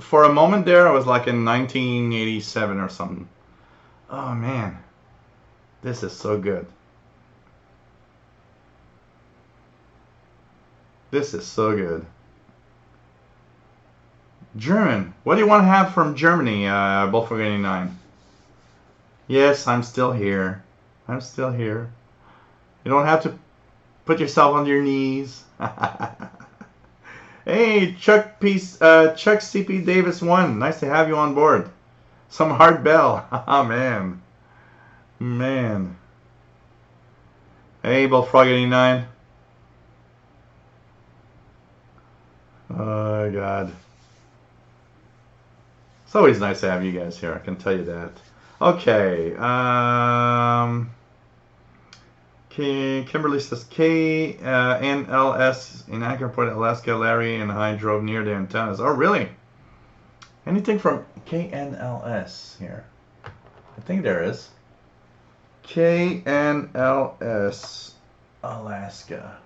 For a moment there, I was like in 1987 or something. Oh man, this is so good. This is so good. German. What do you want to have from Germany, Bullfrog 89? Yes, I'm still here. I'm still here. You don't have to put yourself on your knees. Hey, Chuck CP Davis 1. Nice to have you on board. Some hard bell. Oh, man. Man. Hey, Bullfrog 89. Oh, God. It's always nice to have you guys here, I can tell you that. Okay. Kimberly says KNLS in Anchor Point, Alaska. Larry and I drove near the antennas. Oh, really? Anything from KNLS here? I think there is. KNLS, Alaska.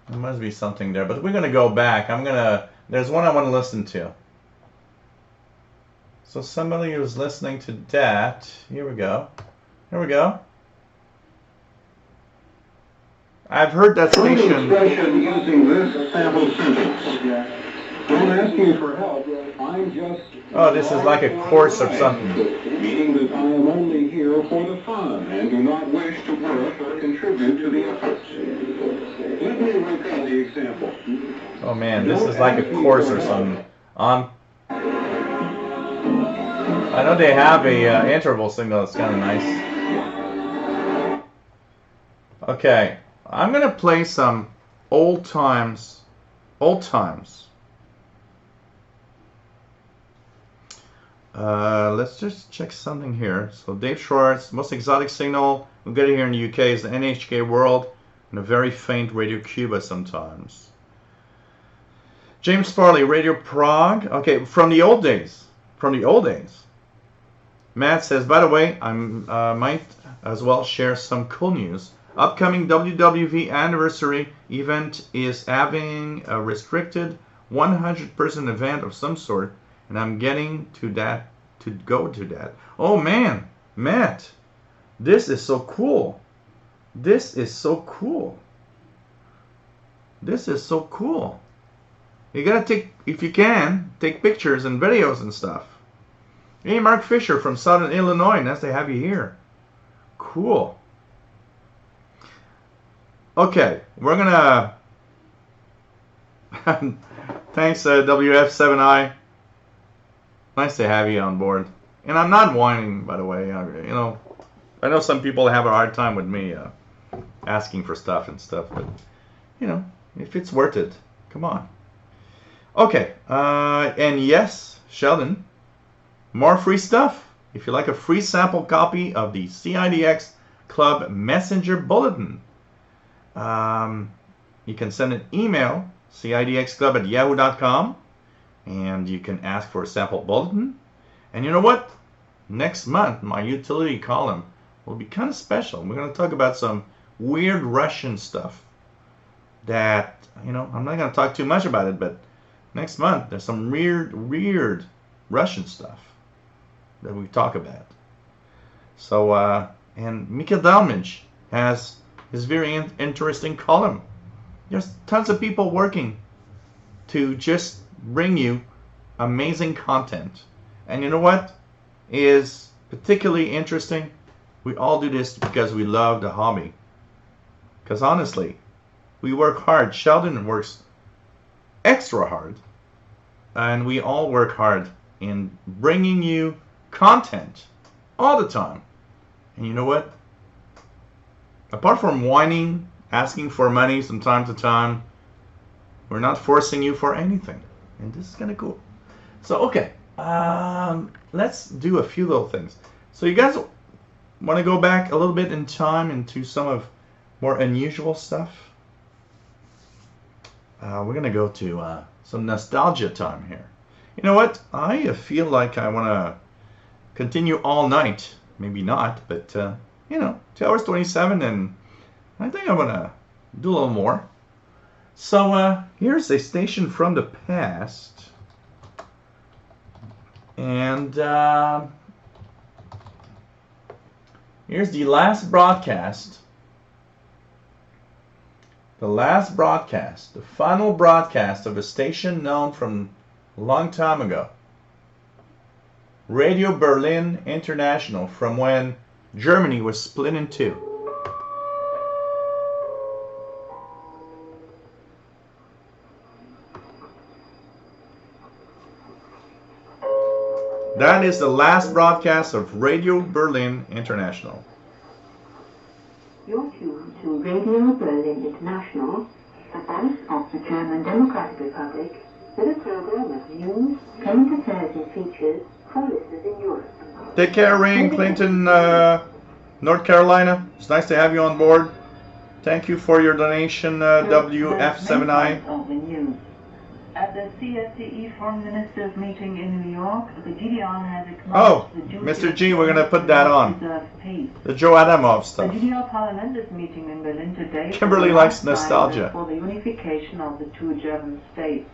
There must be something there, but we're gonna go back. There's one I want to listen to. So somebody who's listening to that. Here we go. Here we go. I've heard that station. Using this sample sentence. Don't ask me for help. I'm just. Oh, this is like a course or something. Meaning that I am only here for the fun and do not wish to work or contribute to the effort. Let me recall the example. Oh man, this is like a course or something. I know they have a interval signal that's kind of nice. Okay. I'm gonna play some old times. Let's just check something here. So Dave Schwartz, most exotic signal we get it here in the UK is the NHK World and a very faint Radio Cuba sometimes. James Farley, Radio Prague. Okay, from the old days. Matt says, by the way, I might as well share some cool news. Upcoming WWV anniversary event is having a restricted 100-person event of some sort, and I'm getting to that to go to that. Oh man, Matt, this is so cool. This is so cool. This is so cool. You gotta take, if you can, take pictures and videos and stuff. Hey, Mark Fisher from Southern Illinois, nice to have you here. Cool. Okay, we're gonna. Thanks, WF7I. Nice to have you on board. And I'm not whining, by the way. I know some people have a hard time with me asking for stuff and stuff, but if it's worth it, come on. Okay, and yes, Sheldon, more free stuff. If you like a free sample copy of the CIDX Club Messenger Bulletin, you can send an email, cidxclub@yahoo.com, and you can ask for a sample bulletin. And you know what? Next month, my utility column will be kind of special. We're going to talk about some weird Russian stuff that, I'm not going to talk too much about it, but next month there's some weird Russian stuff that we talk about. So, and Mika Dalmage has his very interesting column. There's tons of people working to just bring you amazing content. And you know what is particularly interesting? We all do this because we love the hobby. Because honestly, we work hard. Sheldon works extra hard. And we all work hard in bringing you content all the time. And you know what? Apart from whining, asking for money from time to time, we're not forcing you for anything. And this is kind of cool. So, okay. Let's do a few little things. So you guys want to go back a little bit in time into some of more unusual stuff? We're going to go to some nostalgia time here. You know what? I feel like I want to continue all night. Maybe not, but 2 hours 27, and I think I'm going to do a little more. So here's a station from the past. And here's the last broadcast. The last broadcast, the final broadcast of a station known from a long time ago. Radio Berlin International, from when Germany was split in two. That is the last broadcast of Radio Berlin International. You're tuned to Radio Berlin International, the voice of the German Democratic Republic, with a program of news, current affairs and features for listeners in Europe. Take care, Ray in Clinton, North Carolina. It's nice to have you on board. Thank you for your donation, WF7I. At the CSCE Foreign Ministers meeting in New York, the GDR has acknowledged the duty Mr. G, we're going to put that on. The Joe Adamov stuff. The GDR Parliament is meeting in Berlin today. Kimberly likes nostalgia. For the unification of the two German states.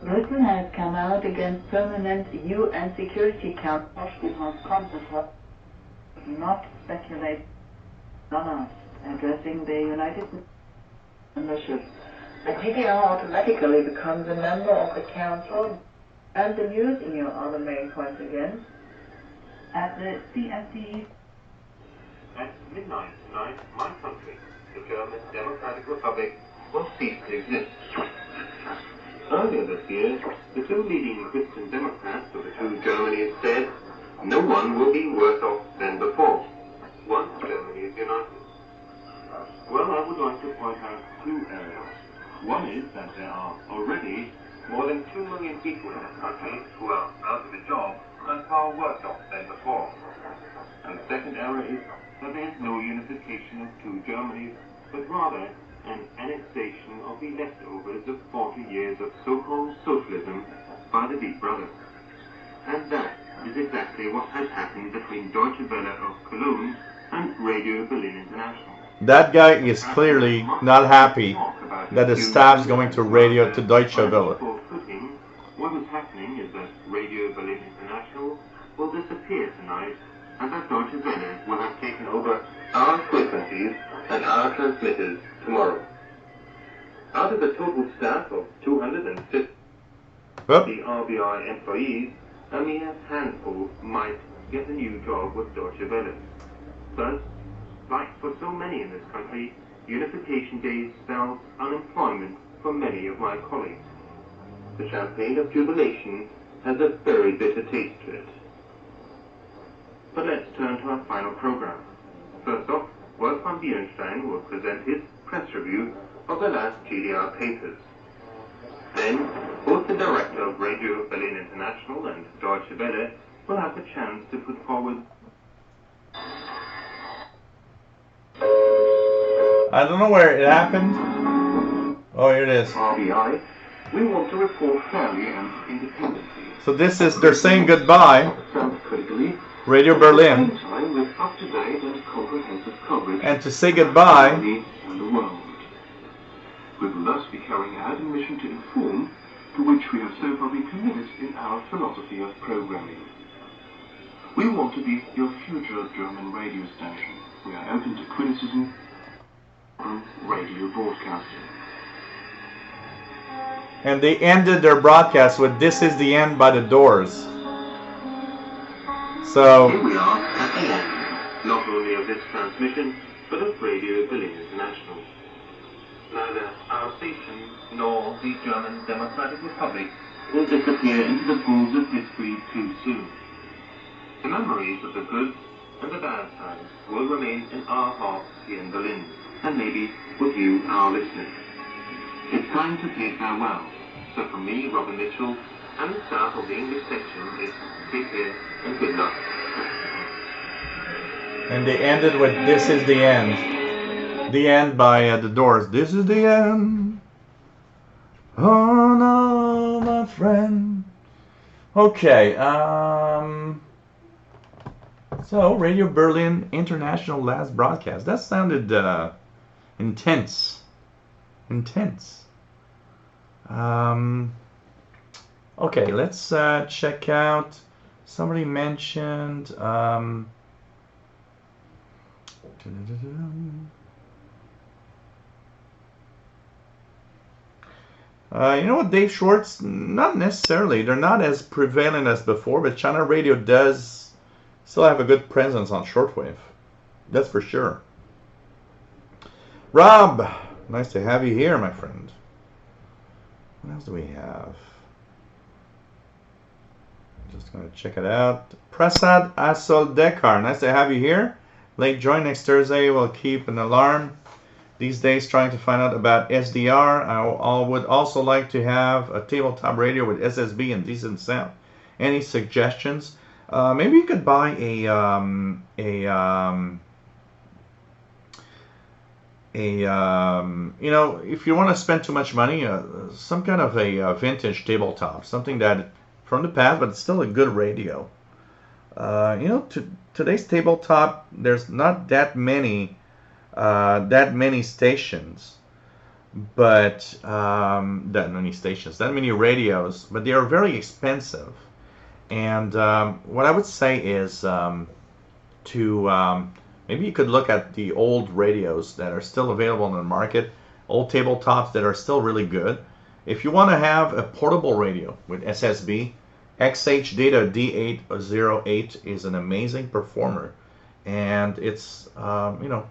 Britain has come out against permanent UN Security Council. Not speculate on us addressing the United Nations membership. The GDR automatically becomes a member of the Council, and the news in your other main points again. At the CSCE. At midnight tonight, my country, the German Democratic Republic, will cease to exist. Earlier this year, the two leading Christian Democrats of the two Germanies said, no one will be worse off than before, once Germany is united. Well, I would like to point out two areas. One is that there are already more than 2 million people in this country who are out of a job and far worse off than before. And the second error is that there is no unification of two Germanys, but rather an annexation of the leftovers of 40 years of so-called socialism by the Big Brother. And that is exactly what has happened between Deutsche Welle of Cologne and Radio Berlin International. That guy is clearly not happy that the staff's going to radio to Deutsche Welle. What was happening is that Radio Berlin International here tonight, and that Deutsche Welle will have taken over our frequencies and our transmitters tomorrow. Out of the total staff of 250 RBI employees, a mere handful might get a new job with Deutsche Welle. Thus, like for so many in this country, Unification Day spells unemployment for many of my colleagues. The champagne of jubilation has a very bitter taste to it. But let's turn to our final program. First off, Wolfgang Bierenstein will present his press review of the last GDR papers. Then, both the director of Radio Berlin International and Deutsche Welle will have the chance to put forward. I don't know where it happened. Oh, here it is. RBI, we want to report fairly and independently. So this is, they're saying goodbye. Radio Berlin. With up-to-date and comprehensive coverage. And to say goodbye. And the world. We will thus be carrying out a mission to inform, to which we have so far been committed in our philosophy of programming. We want to be your future German radio station. We are open to criticism from radio broadcasting. And they ended their broadcast with "This is the end" by the Doors. So here we are at the end, not only of this transmission, but of Radio Berlin International. Neither our station nor the German Democratic Republic will disappear into the pools of history too soon. The memories of the good and the bad times will remain in our hearts here in Berlin, and maybe with you, our listeners. It's time to say farewell. So from me, Robin Mitchell, and the staff of the English section is take care and good luck. and they ended with "This is the end." The end by the Doors. This is the end. Oh no, my friend. Okay. So Radio Berlin International last broadcast. That sounded intense. Intense. Okay, let's check out. Somebody mentioned. You know what, Dave Schwartz? Not necessarily. They're not as prevalent as before, but China Radio does still have a good presence on shortwave. That's for sure. Rob, nice to have you here, my friend. What else do we have? Just going to check it out. Prasad Asoldekar, nice to have you here. Late join next Thursday. We'll keep an alarm. These days trying to find out about SDR. I would also like to have a tabletop radio with SSB and decent sound. Any suggestions? Maybe you could buy you know, if you want to spend too much money, some kind of a vintage tabletop, something that from the past, but it's still a good radio. You know, today's tabletop, there's not that many stations, but that many radios, but they are very expensive. And what I would say is maybe you could look at the old radios that are still available in the market, old tabletops that are still really good. If you want to have a portable radio with SSB, XH Data D808 is an amazing performer, and it's you know,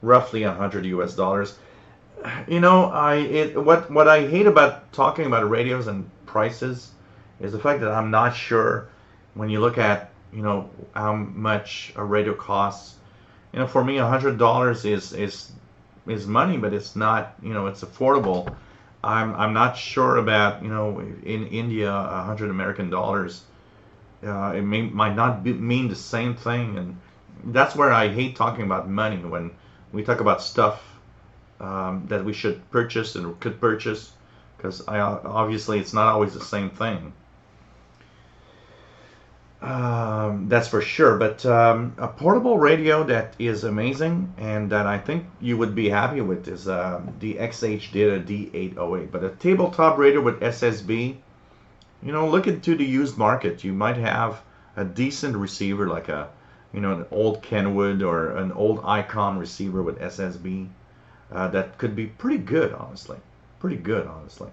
roughly $100 US. You know, what I hate about talking about radios and prices is the fact that I'm not sure when you look at, you know, how much a radio costs. You know, for me, $100 is money, but it's not, you know, it's affordable. I'm not sure about, you know, in India, $100 American dollars. It might not mean the same thing, and that's where I hate talking about money when we talk about stuff that we should purchase and could purchase, because obviously it's not always the same thing. That's for sure, but a portable radio that is amazing and that I think you would be happy with is the XH Data D808. But a tabletop radio with SSB, you know, look into the used market. You might have a decent receiver, like a, you know, an old Kenwood or an old Icon receiver with SSB, that could be pretty good, honestly. Pretty good, honestly.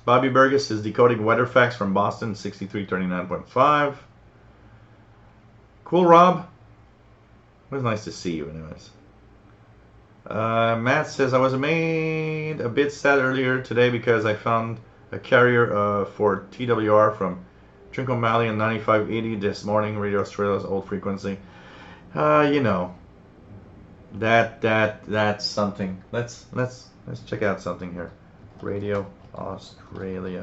Bobby Burgess is decoding weather facts from Boston, 6339.5. Cool, Rob. It was nice to see you, anyways. Matt says, I was made a bit sad earlier today because I found a carrier for TWR from Trincomalee and 9580 this morning, Radio Australia's old frequency. You know, that's something. Let's check out something here. Radio Australia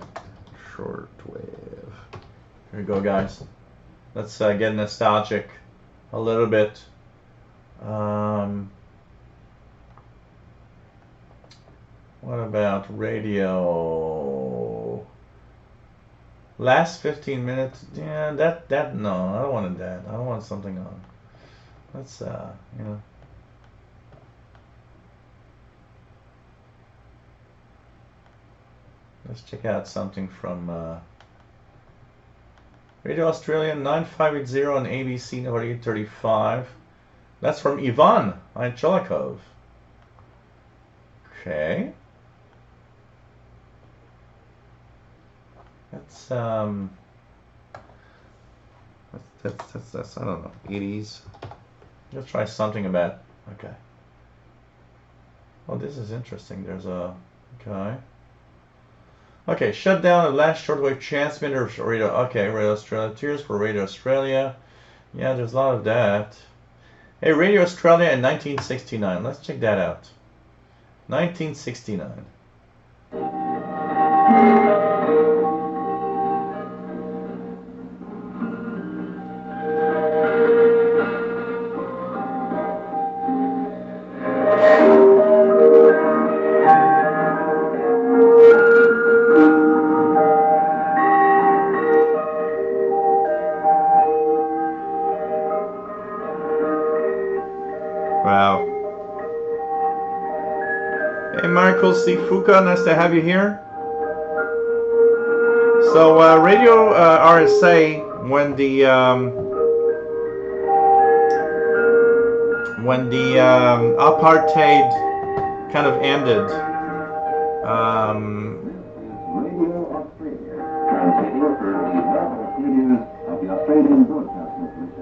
shortwave. Here we go, guys. Let's get nostalgic a little bit. What about radio? Last 15 minutes? Yeah, that no, I don't want that. I don't want something on. Let's you know. Let's check out something from Radio Australia 9580 on ABC 4835. That's from Ivan Anchelikov. Okay. That's I don't know, 80s. Let's try something about, okay. Oh, this is interesting. There's a, okay. Okay, shut down the last shortwave transmitter of Radio, okay, Radio Australia. Tears for Radio Australia. Yeah, there's a lot of that. Hey, Radio Australia in 1969. Let's check that out. 1969. Fuka, nice to have you here. So Radio RSA, when the apartheid kind of ended, Radio Australia, transmitting for the national studios of the Australian Broadcasting Commission.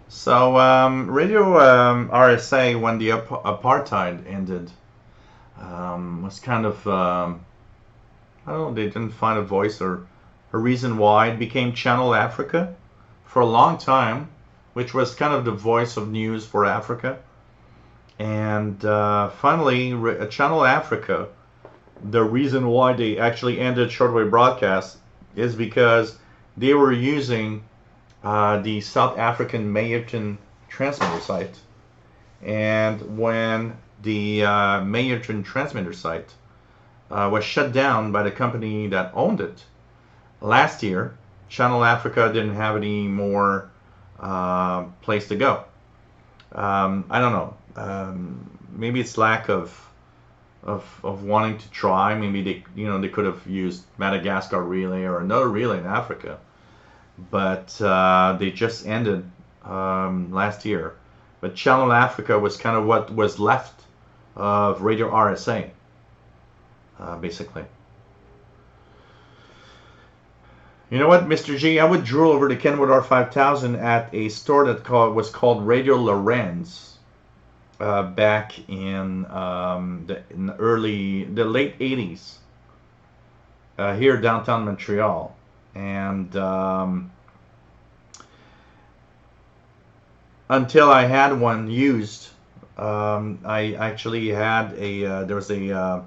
So Radio RSA, when the apartheid ended, was kind of, I don't know, they didn't find a voice or a reason why. It became Channel Africa for a long time, which was kind of the voice of news for Africa. And finally, Channel Africa, the reason why they actually ended shortwave broadcasts is because they were using the South African Mayerton transmitter site, and when the Mayerton transmitter site was shut down by the company that owned it last year, Channel Africa didn't have any more place to go. I don't know. Maybe it's lack of wanting to try. Maybe they could have used Madagascar relay or another relay in Africa. But they just ended last year. But Channel Africa was kind of what was left of Radio RSA, basically. You know what, Mr. G? I would drool over the Kenwood R5000 at a store that was called Radio Lorenz back in the late 80s here downtown Montreal. And until I had one used, I actually had there was an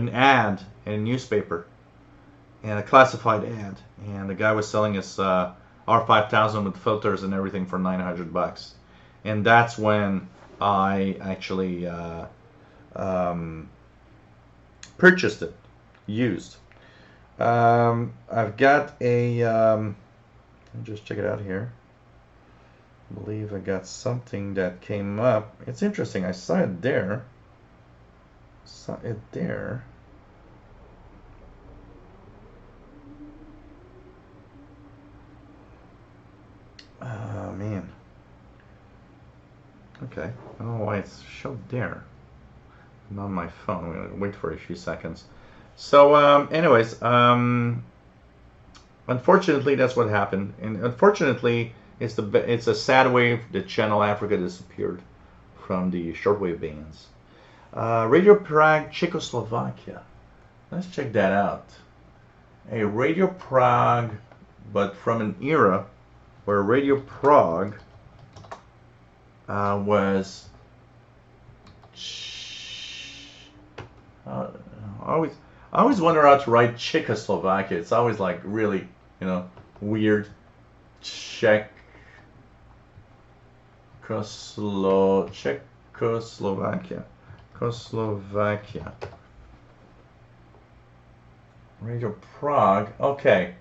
ad in a newspaper, and a classified ad, and the guy was selling his R5000 with filters and everything for $900, and that's when I actually purchased it used. I've got a let me just check it out here. I believe I got something that came up. It's interesting. I saw it there. Saw it there. Oh man. Okay. I don't know why it's showed there. Not on my phone. I'm gonna wait for a few seconds. So, anyways, unfortunately, that's what happened, and unfortunately, it's a sad way that Channel Africa disappeared from the shortwave bands. Radio Prague, Czechoslovakia. Let's check that out. A Radio Prague, but from an era where Radio Prague was. I always wonder how to write Czechoslovakia. It's always like really, weird. Czechoslovakia. Radio Prague. Okay.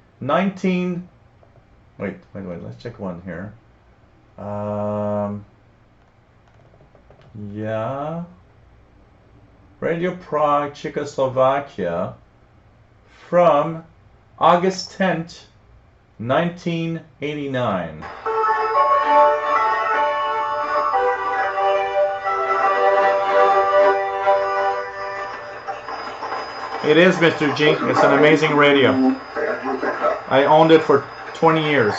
Wait. Let's check one here. Yeah. Radio Prague, Czechoslovakia, from August 10th, 1989. It is, Mr. G. It's an amazing radio. I owned it for 20 years.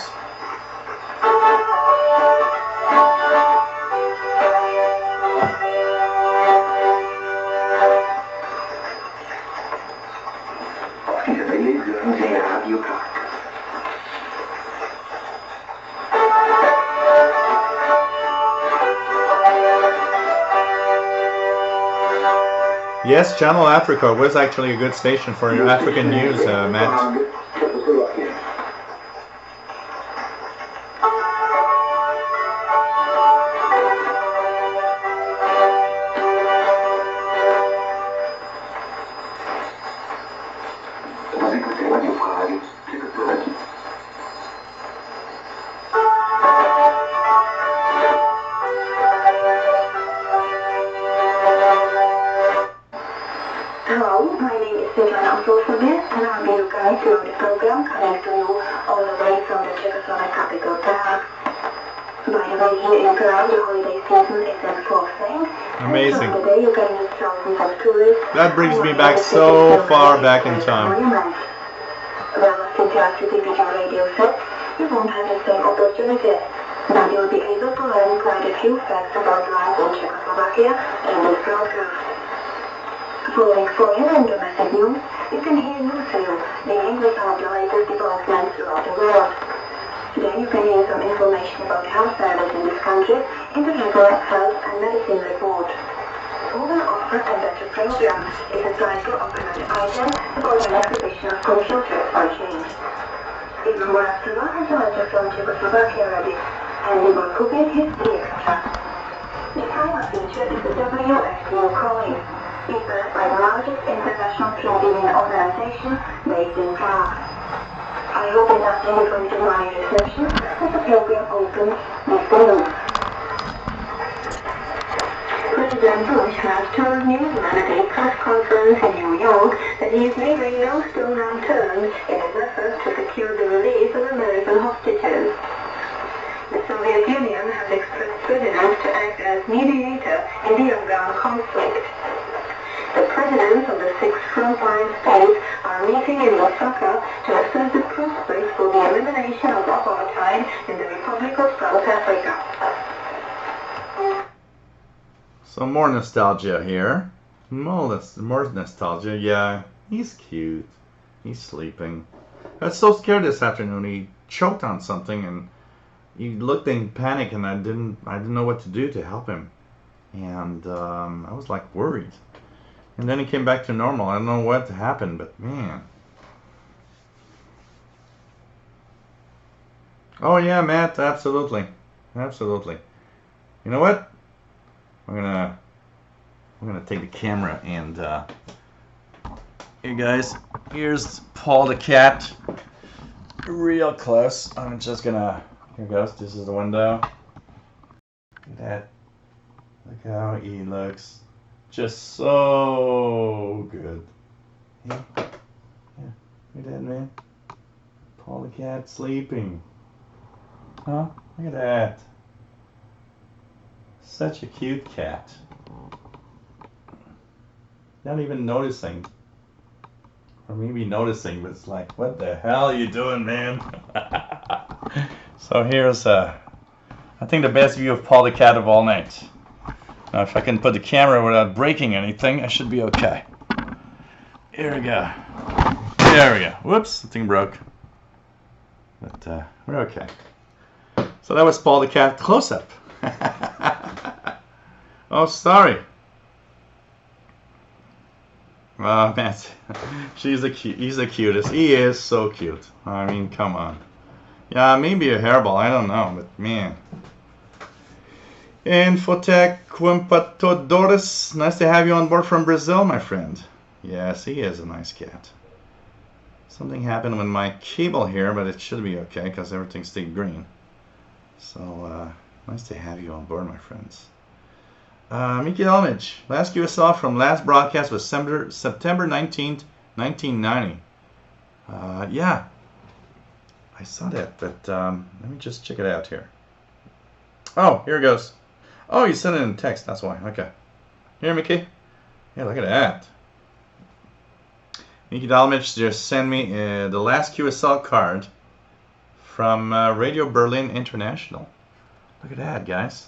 Yes, Channel Africa was actually a good station for your African news, Matt. Amazing. That brings me back so far back in time. Relative to activity radio sets, you won't have the same opportunity, but you'll be able to learn quite a few facts about life in Czechoslovakia in this broadcast. Following foreign and domestic news, you can hear Newsview, dealing with some of the latest developments throughout the world. Then you can hear some information about health service in this country in the regular health and medicine report. All will offer a better program is the title of another item or an exhibition of computers or change. Even Moravcova has a letter from Czechoslovakia ready, and we will copy his extra. The final feature is the WFTO calling, prepared by the largest international trade union organization based in Prague. I hope enough going to my reception as the program opens this afternoon. President Bush has told newsmen at a press conference in New York that he is leaving no stone unturned in his efforts to secure the release of American hostages. The Soviet Union has expressed readiness to act as mediator in the Afghan conflict. The presidents of the 6 frontline states are meeting in Osaka to assess the prospects for the elimination of apartheid in the Republic of South Africa. So more nostalgia here. More nostalgia. Yeah, he's cute. He's sleeping. I was so scared this afternoon. He choked on something and he looked in panic, and I didn't know what to do to help him. And I was like worried. And then he came back to normal. I don't know what happened, but man. Oh yeah, Matt, absolutely. Absolutely. You know what? I'm gonna take the camera and here guys, here's Paul the cat. Real close. I'm just gonna, here goes, this is the window. Look at that. Look how he looks. Just so good. Yeah. Yeah. Look at that, man. Paul the cat sleeping. Huh? Look at that. Such a cute cat. Not even noticing. Or maybe noticing, but it's like, what the hell are you doing, man? So here's, I think the best view of Paul the cat of all night. Now if I can put the camera without breaking anything, I should be okay. Here we go. There we go. Whoops, the thing broke. But we're okay. So that was Paul the cat close-up. Oh, sorry. Oh, man. He's the cutest. He is so cute. I mean, come on. Yeah, maybe a hairball. I don't know, but man. And Fotek Quimpatodorus, nice to have you on board from Brazil, my friend. Yes, he is a nice cat. Something happened with my cable here, but it should be okay because everything stayed green. So, nice to have you on board, my friends. Mickey Elmage, last QSL from last broadcast was September 19th, 1990. Yeah, I saw that, but let me just check it out here. Oh, here it goes. Oh, you sent it in text, that's why. Okay. Here, Mickey. Yeah, look at that. Mickey Dalmich just sent me the last QSL card from Radio Berlin International. Look at that, guys.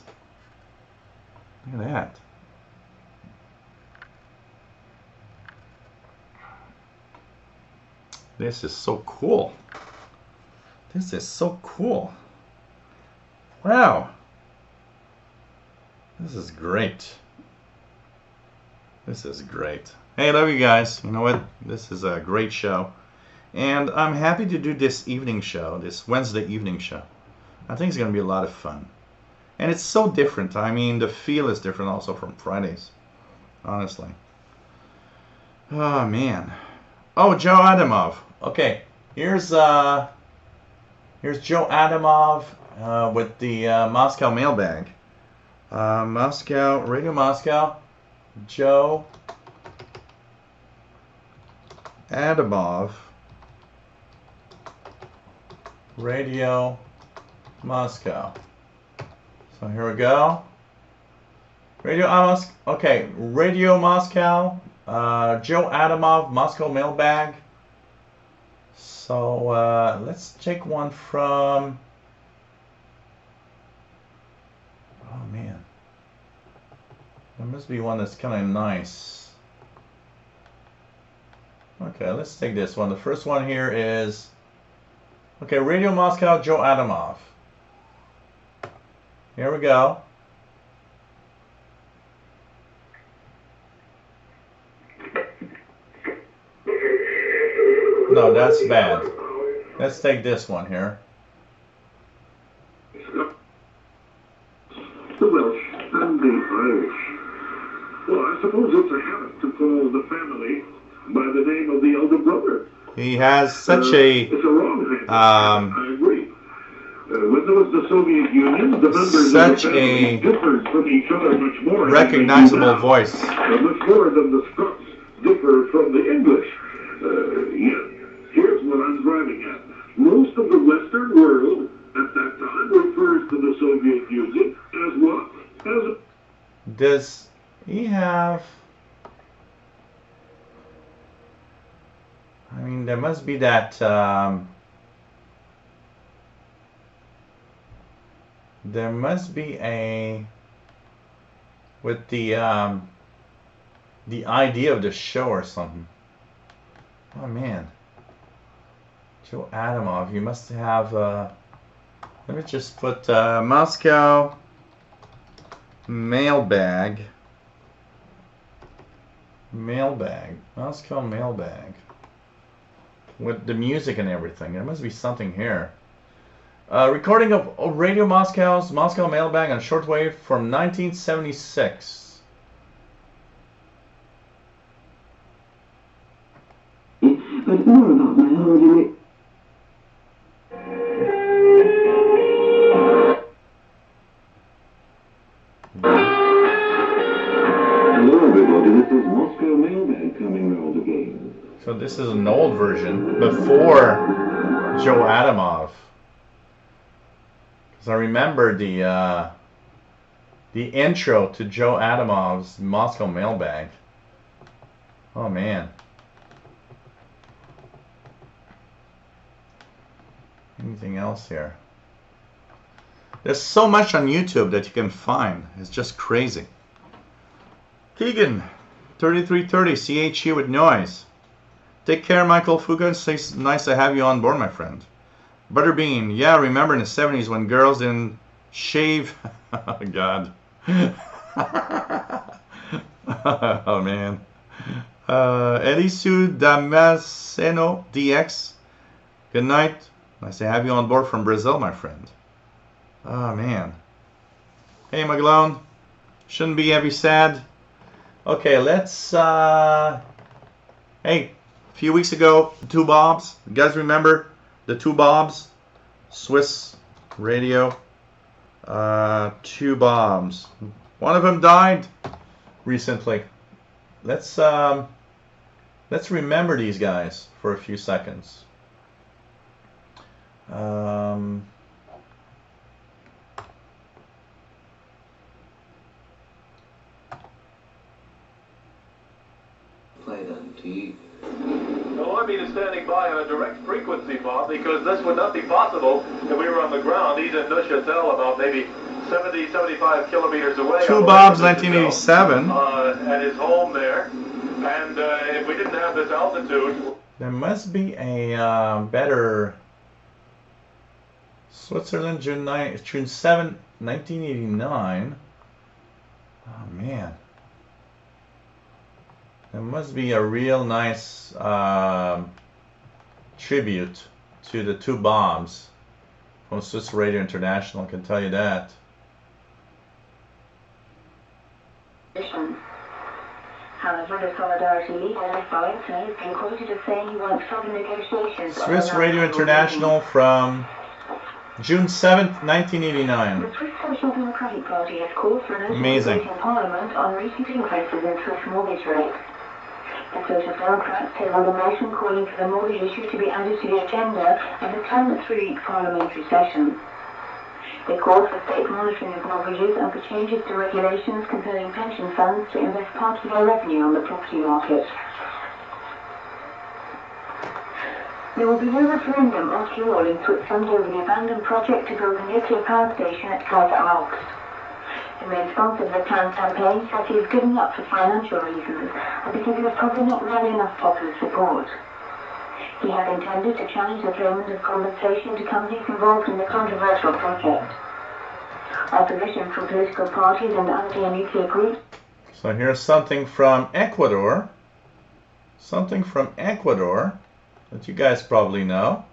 Look at that. This is so cool. This is so cool. Wow. This is great. This is great. Hey, I love you guys. You know what? This is a great show. And I'm happy to do this evening show, this Wednesday evening show. I think it's going to be a lot of fun. And it's so different. I mean, the feel is different also from Fridays. Honestly. Oh, man. Oh, Joe Adamov. Okay. Here's Joe Adamov with the Moscow mailbag. Moscow, Radio Moscow. Joe Adamov. Radio Moscow. So here we go. Radio Moscow. Okay, Radio Moscow. Joe Adamov, Moscow mailbag. So let's take one from. Oh man, there must be one that's kind of nice. Okay, let's take this one. The first one here is. Okay, Radio Moscow, Joe Adamov. Here we go. No, that's bad. Let's take this one here. The Welsh and the Irish. Well, I suppose it's a habit to call the family by the name of the elder brother. He has such it's a wrong habit. I agree. When there was the Soviet Union, the members such of the family differed from each other much more. Recognizable voice. Much more than the Scots differ from the English. Here's what I'm driving at. Most of the Western world at that time refers to the Soviet Union as what? As Does he have... I mean, there must be that... there must be a... with the idea of the show or something. Oh man. Joe Adamov, you must have let me just put Moscow mailbag Mailbag. Moscow mailbag. With the music and everything. There must be something here. Recording of Radio Moscow's Moscow mailbag on shortwave from 1976. But more about my holiday. Hello everybody, this is Moscow Mailbag coming round again. So this is an old version before Joe Adamov. Because I remember the intro to Joe Adamov's Moscow mailbag. Oh man. Anything else here? There's so much on YouTube that you can find. It's just crazy. Keegan, 3330, CHU with noise. Take care, Michael Fuga. It's nice to have you on board, my friend. Butterbean, yeah, I remember in the 70s when girls didn't shave. Oh, God. Oh, man. Elisu Damasceno, DX. Good night. Nice to have you on board from Brazil, my friend. Oh, man. Hey, Maglone. Shouldn't be heavy sad. Okay, let's... Hey, a few weeks ago, the two Bobs. You guys remember the two Bobs? Swiss radio. Two Bobs. One of them died recently. Let's remember these guys for a few seconds. Play them to you. No, I mean standing by on a direct frequency, Bob, because this would not be possible if we were on the ground. He's in Neuchâtel, about maybe 70, 75 kilometers away. Two Bobs, 1987. At his home there. And if we didn't have this altitude... There must be a better... Switzerland, June 7, 1989. Oh, man. There must be a real nice tribute to the two Bobs from Swiss Radio International, I can tell you that. However, the Solidarity leader, Valentin, has been quoted as saying he wants further negotiations. Swiss Radio International from June 7th, 1989. The Swiss Social Democratic Party has called for an Amazing. open debate in Parliament on recent increases in Swiss mortgage rates. The Social Democrats tabled a motion calling for the mortgage issue to be added to the agenda of the current three-week parliamentary session. They called for state monitoring of mortgages and for changes to regulations concerning pension funds to invest part of their revenue on the property market. There will be no referendum after all in Switzerland over the abandoned project to build a nuclear power station at Kaiser Augst. The main sponsor of the planned campaign says he is giving up for financial reasons and because he was probably not really enough popular support. He had intended to challenge the payment of compensation to companies involved in the controversial project. Opposition from political parties and anti-nuclear groups. So here's something from Ecuador. Something from Ecuador that you guys probably know.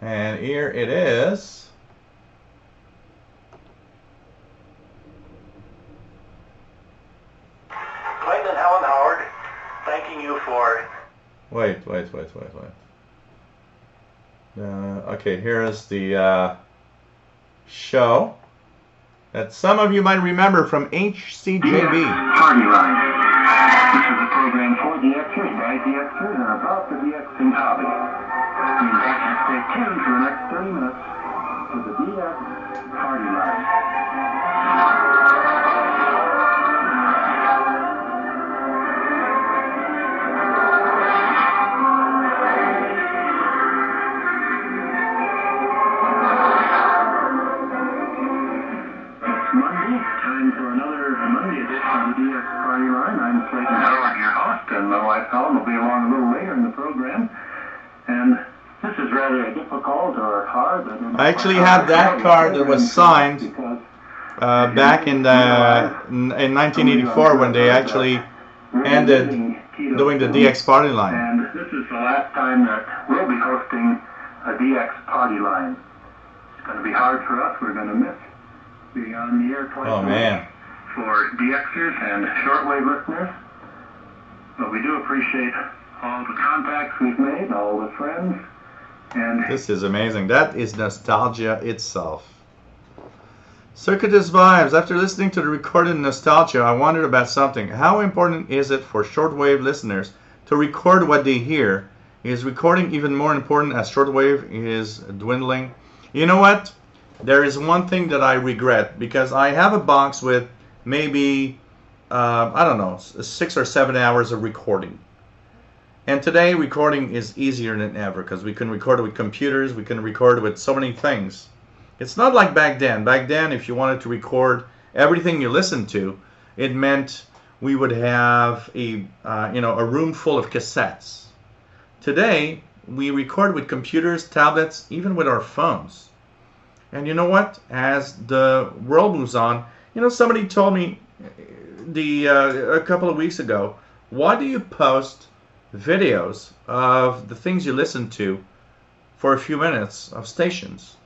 And here it is. Clayton and Helen Howard, thanking you for... Wait. Okay, here is the show that some of you might remember from HCJB. Party Line. This is a program for DXers by DXers and about the DXing hobby. We invite you to stay tuned for the next 30 minutes to the DX Party Line. And my wife Helen will be along a little later in the program. And this is rather difficult or hard. I actually have that card that was signed back in 1984 when they actually and doing the DX party line. And this is the last time that we'll be hosting a DX party line. It's going to be hard for us. We're going to miss being on the air twice a week for DXers and shortwave listeners. But we do appreciate all the contacts we've made, all the friends. And this is amazing. That is nostalgia itself. Circuitous Vibes. After listening to the recorded nostalgia, I wondered about something. How important is it for shortwave listeners to record what they hear? Is recording even more important as shortwave is dwindling? You know what? There is one thing that I regret, because I have a box with maybe, I don't know, 6 or 7 hours of recording. And today recording is easier than ever because we can record it with computers, we can record with so many things. It's not like back then. Back then, if you wanted to record everything you listened to, it meant we would have a room full of cassettes. Today, we record with computers, tablets, even with our phones. And you know what? As the world moves on, somebody told me a couple of weeks ago, why do you post videos of the things you listen to for a few minutes of stations?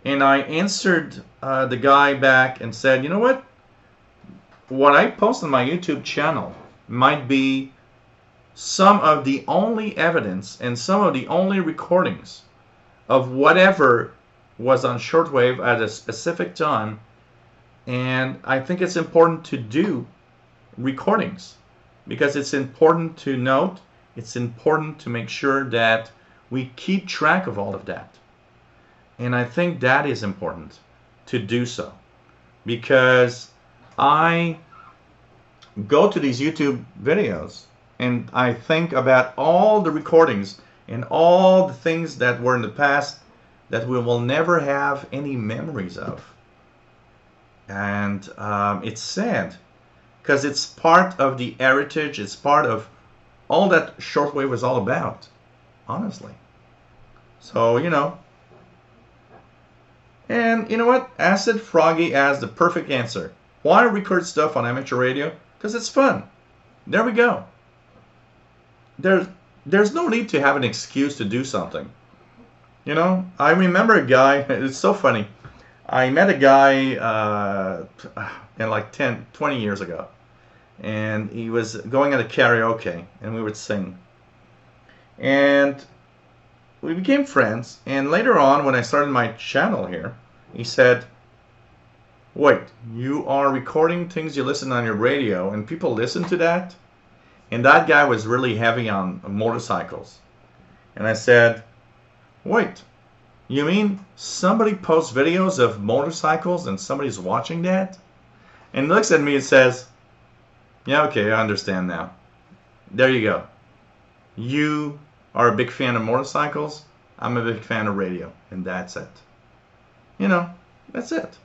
And I answered the guy back and said, you know what? What I post on my YouTube channel might be some of the only evidence and some of the only recordings of whatever was on shortwave at a specific time. And I think it's important to do recordings because it's important to note, it's important to make sure that we keep track of all of that. And I think that is important to do so, because I go to these YouTube videos and I think about all the recordings and all the things that were in the past that we will never have any memories of. And it's sad because it's part of the heritage, it's part of all that shortwave was all about, honestly. So, And you know what? Acid Froggy has the perfect answer. Why record stuff on amateur radio? Because it's fun. There we go. There's no need to have an excuse to do something. I remember a guy, it's so funny. I met a guy like 20 years ago. And he was going at a karaoke, and we would sing. And we became friends, and later on, when I started my channel here, he said, wait, you are recording things you listen on your radio, and people listen to that? And that guy was really heavy on motorcycles. And I said, wait, you mean somebody posts videos of motorcycles and somebody's watching that? And he looks at me and says, yeah, okay, I understand now. There you go. You are a big fan of motorcycles. I'm a big fan of radio. And that's it. That's it.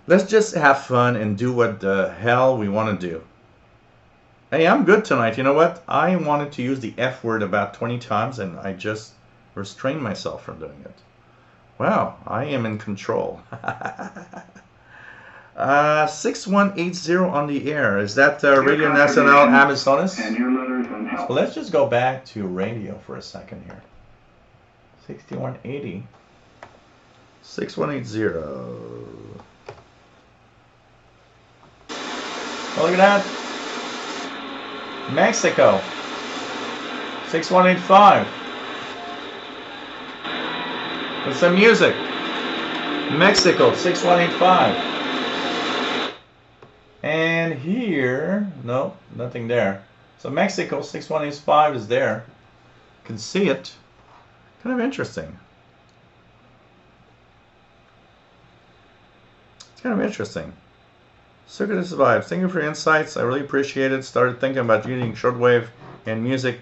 Let's just have fun and do what the hell we want to do. Hey, I'm good tonight. You know what? I wanted to use the F word about 20 times and I just restrained myself from doing it. Wow, I am in control. 6180 on the air. Is that Radio Nacional Amazonas? So let's just go back to radio for a second here. 6180. 6180. Oh, look at that. Mexico. 6185. With some music. Mexico, 6185. And here, no, nothing there. So Mexico, 6185 is there. You can see it. Kind of interesting. It's kind of interesting. Circuitous Vibes, thank you for your insights. I really appreciate it. Started thinking about using shortwave and music.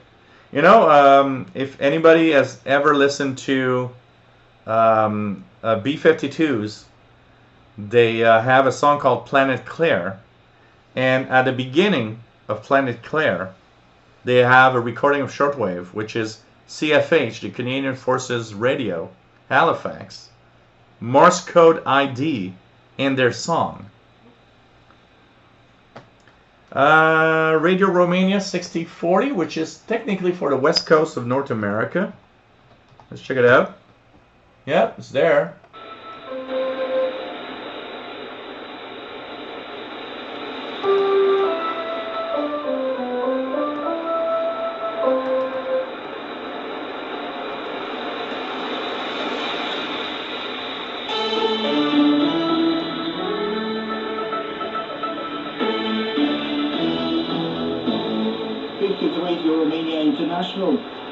If anybody has ever listened to B-52s, they have a song called Planet Claire. And at the beginning of Planet Claire, they have a recording of shortwave, which is CFH, the Canadian Forces Radio, Halifax, Morse Code ID, and their song. Radio Romania 6040, which is technically for the west coast of North America. Let's check it out. Yeah, it's there.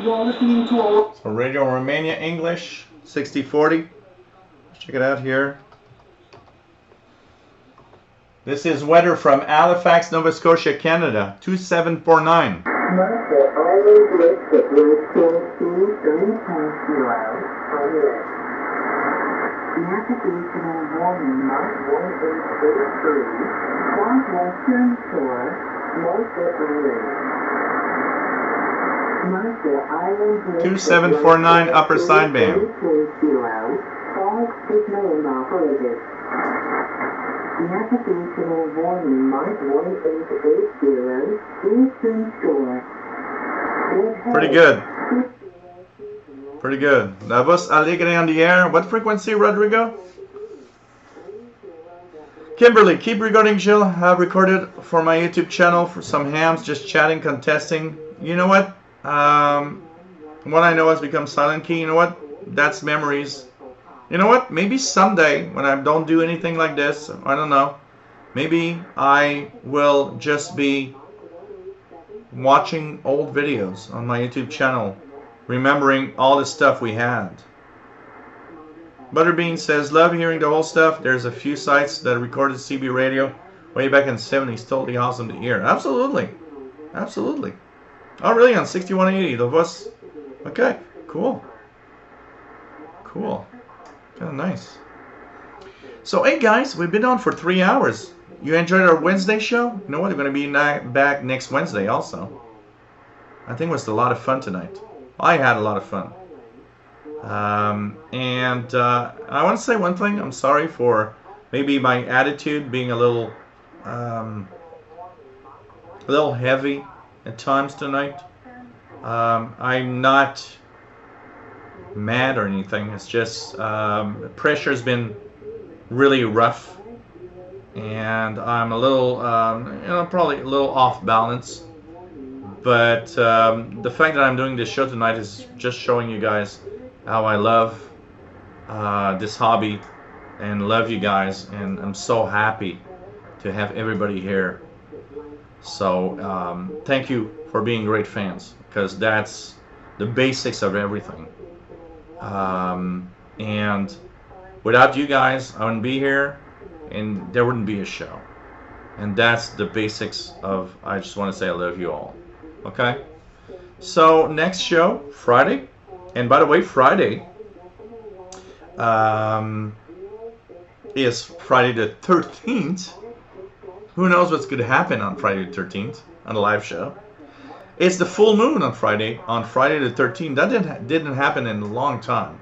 You're listening to our... So Radio Romania English 6040. Check it out here. This is weather from Halifax, Nova Scotia, Canada. 2749. Mercer Island 2749 upper sideband. Navigational warning mark 1880 Eastern Shore. Pretty good. Pretty good. La voz alegre on the air. What frequency, Rodrigo? Kimberly, keep recording, Jill. I've recorded for my YouTube channel for some hams, just chatting, contesting. You know what? What I know has become silent key. You know what? That's memories. You know what? Maybe someday when I don't do anything like this, I don't know. Maybe I will just be watching old videos on my YouTube channel, remembering all the stuff we had. Butterbean says, love hearing the whole stuff. There's a few sites that recorded CB radio way back in the 70s. Totally awesome to hear. Absolutely. Absolutely. Oh, really? On 6180, the voice. Okay, cool. Cool. Kind of nice. So, hey guys, we've been on for 3 hours. You enjoyed our Wednesday show? You know what? We're going to be back next Wednesday also. I think it was a lot of fun tonight. I had a lot of fun. And I want to say one thing. I'm sorry for maybe my attitude being a little heavy at times tonight. I'm not mad or anything. It's just pressure's been really rough, and I'm a little, probably a little off balance. But the fact that I'm doing this show tonight is just showing you guys how I love this hobby and love you guys, and I'm so happy to have everybody here. So thank you for being great fans, because that's the basics of everything. And without you guys, I wouldn't be here, and there wouldn't be a show. And that's the basics of, I just want to say I love you all. Okay? So next show, Friday. And by the way, Friday is Friday the 13th. Who knows what's going to happen on Friday the 13th on the live show. It's the full moon on Friday the 13th. That didn't happen in a long time.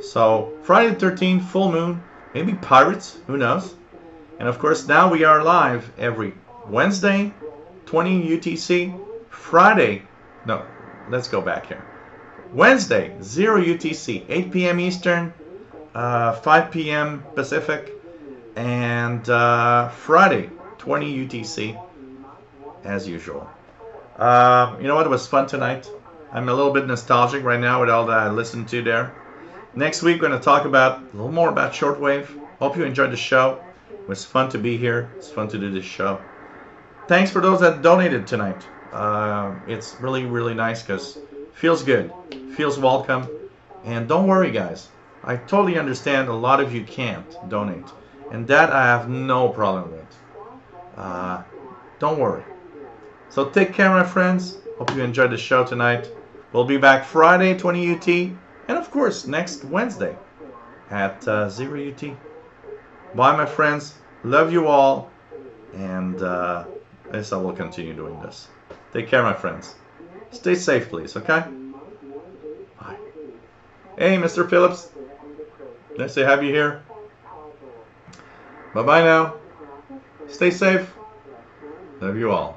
So Friday the 13th, full moon, maybe pirates, who knows. And of course now we are live every Wednesday, 20 UTC, Friday, no, let's go back here. Wednesday, 0 UTC, 8 p.m. Eastern, 5 p.m. Pacific, and Friday, 20 UTC, as usual. You know what? It was fun tonight. I'm a little bit nostalgic right now with all that I listened to there. Next week, we're going to talk a little more about shortwave. Hope you enjoyed the show. It was fun to be here. It's fun to do this show. Thanks for those that donated tonight. It's really, really nice because it feels good. Feels welcome. And don't worry, guys. I totally understand a lot of you can't donate. And that I have no problem with. Don't worry. So take care, my friends. Hope you enjoyed the show tonight. We'll be back Friday, 20 UT. And of course, next Wednesday at 0 UT. Bye, my friends. Love you all. And I guess I will continue doing this. Take care, my friends. Stay safe, please, okay? Bye. Hey, Mr. Phillips. Nice to have you here. Bye-bye now. Stay safe. Love you all.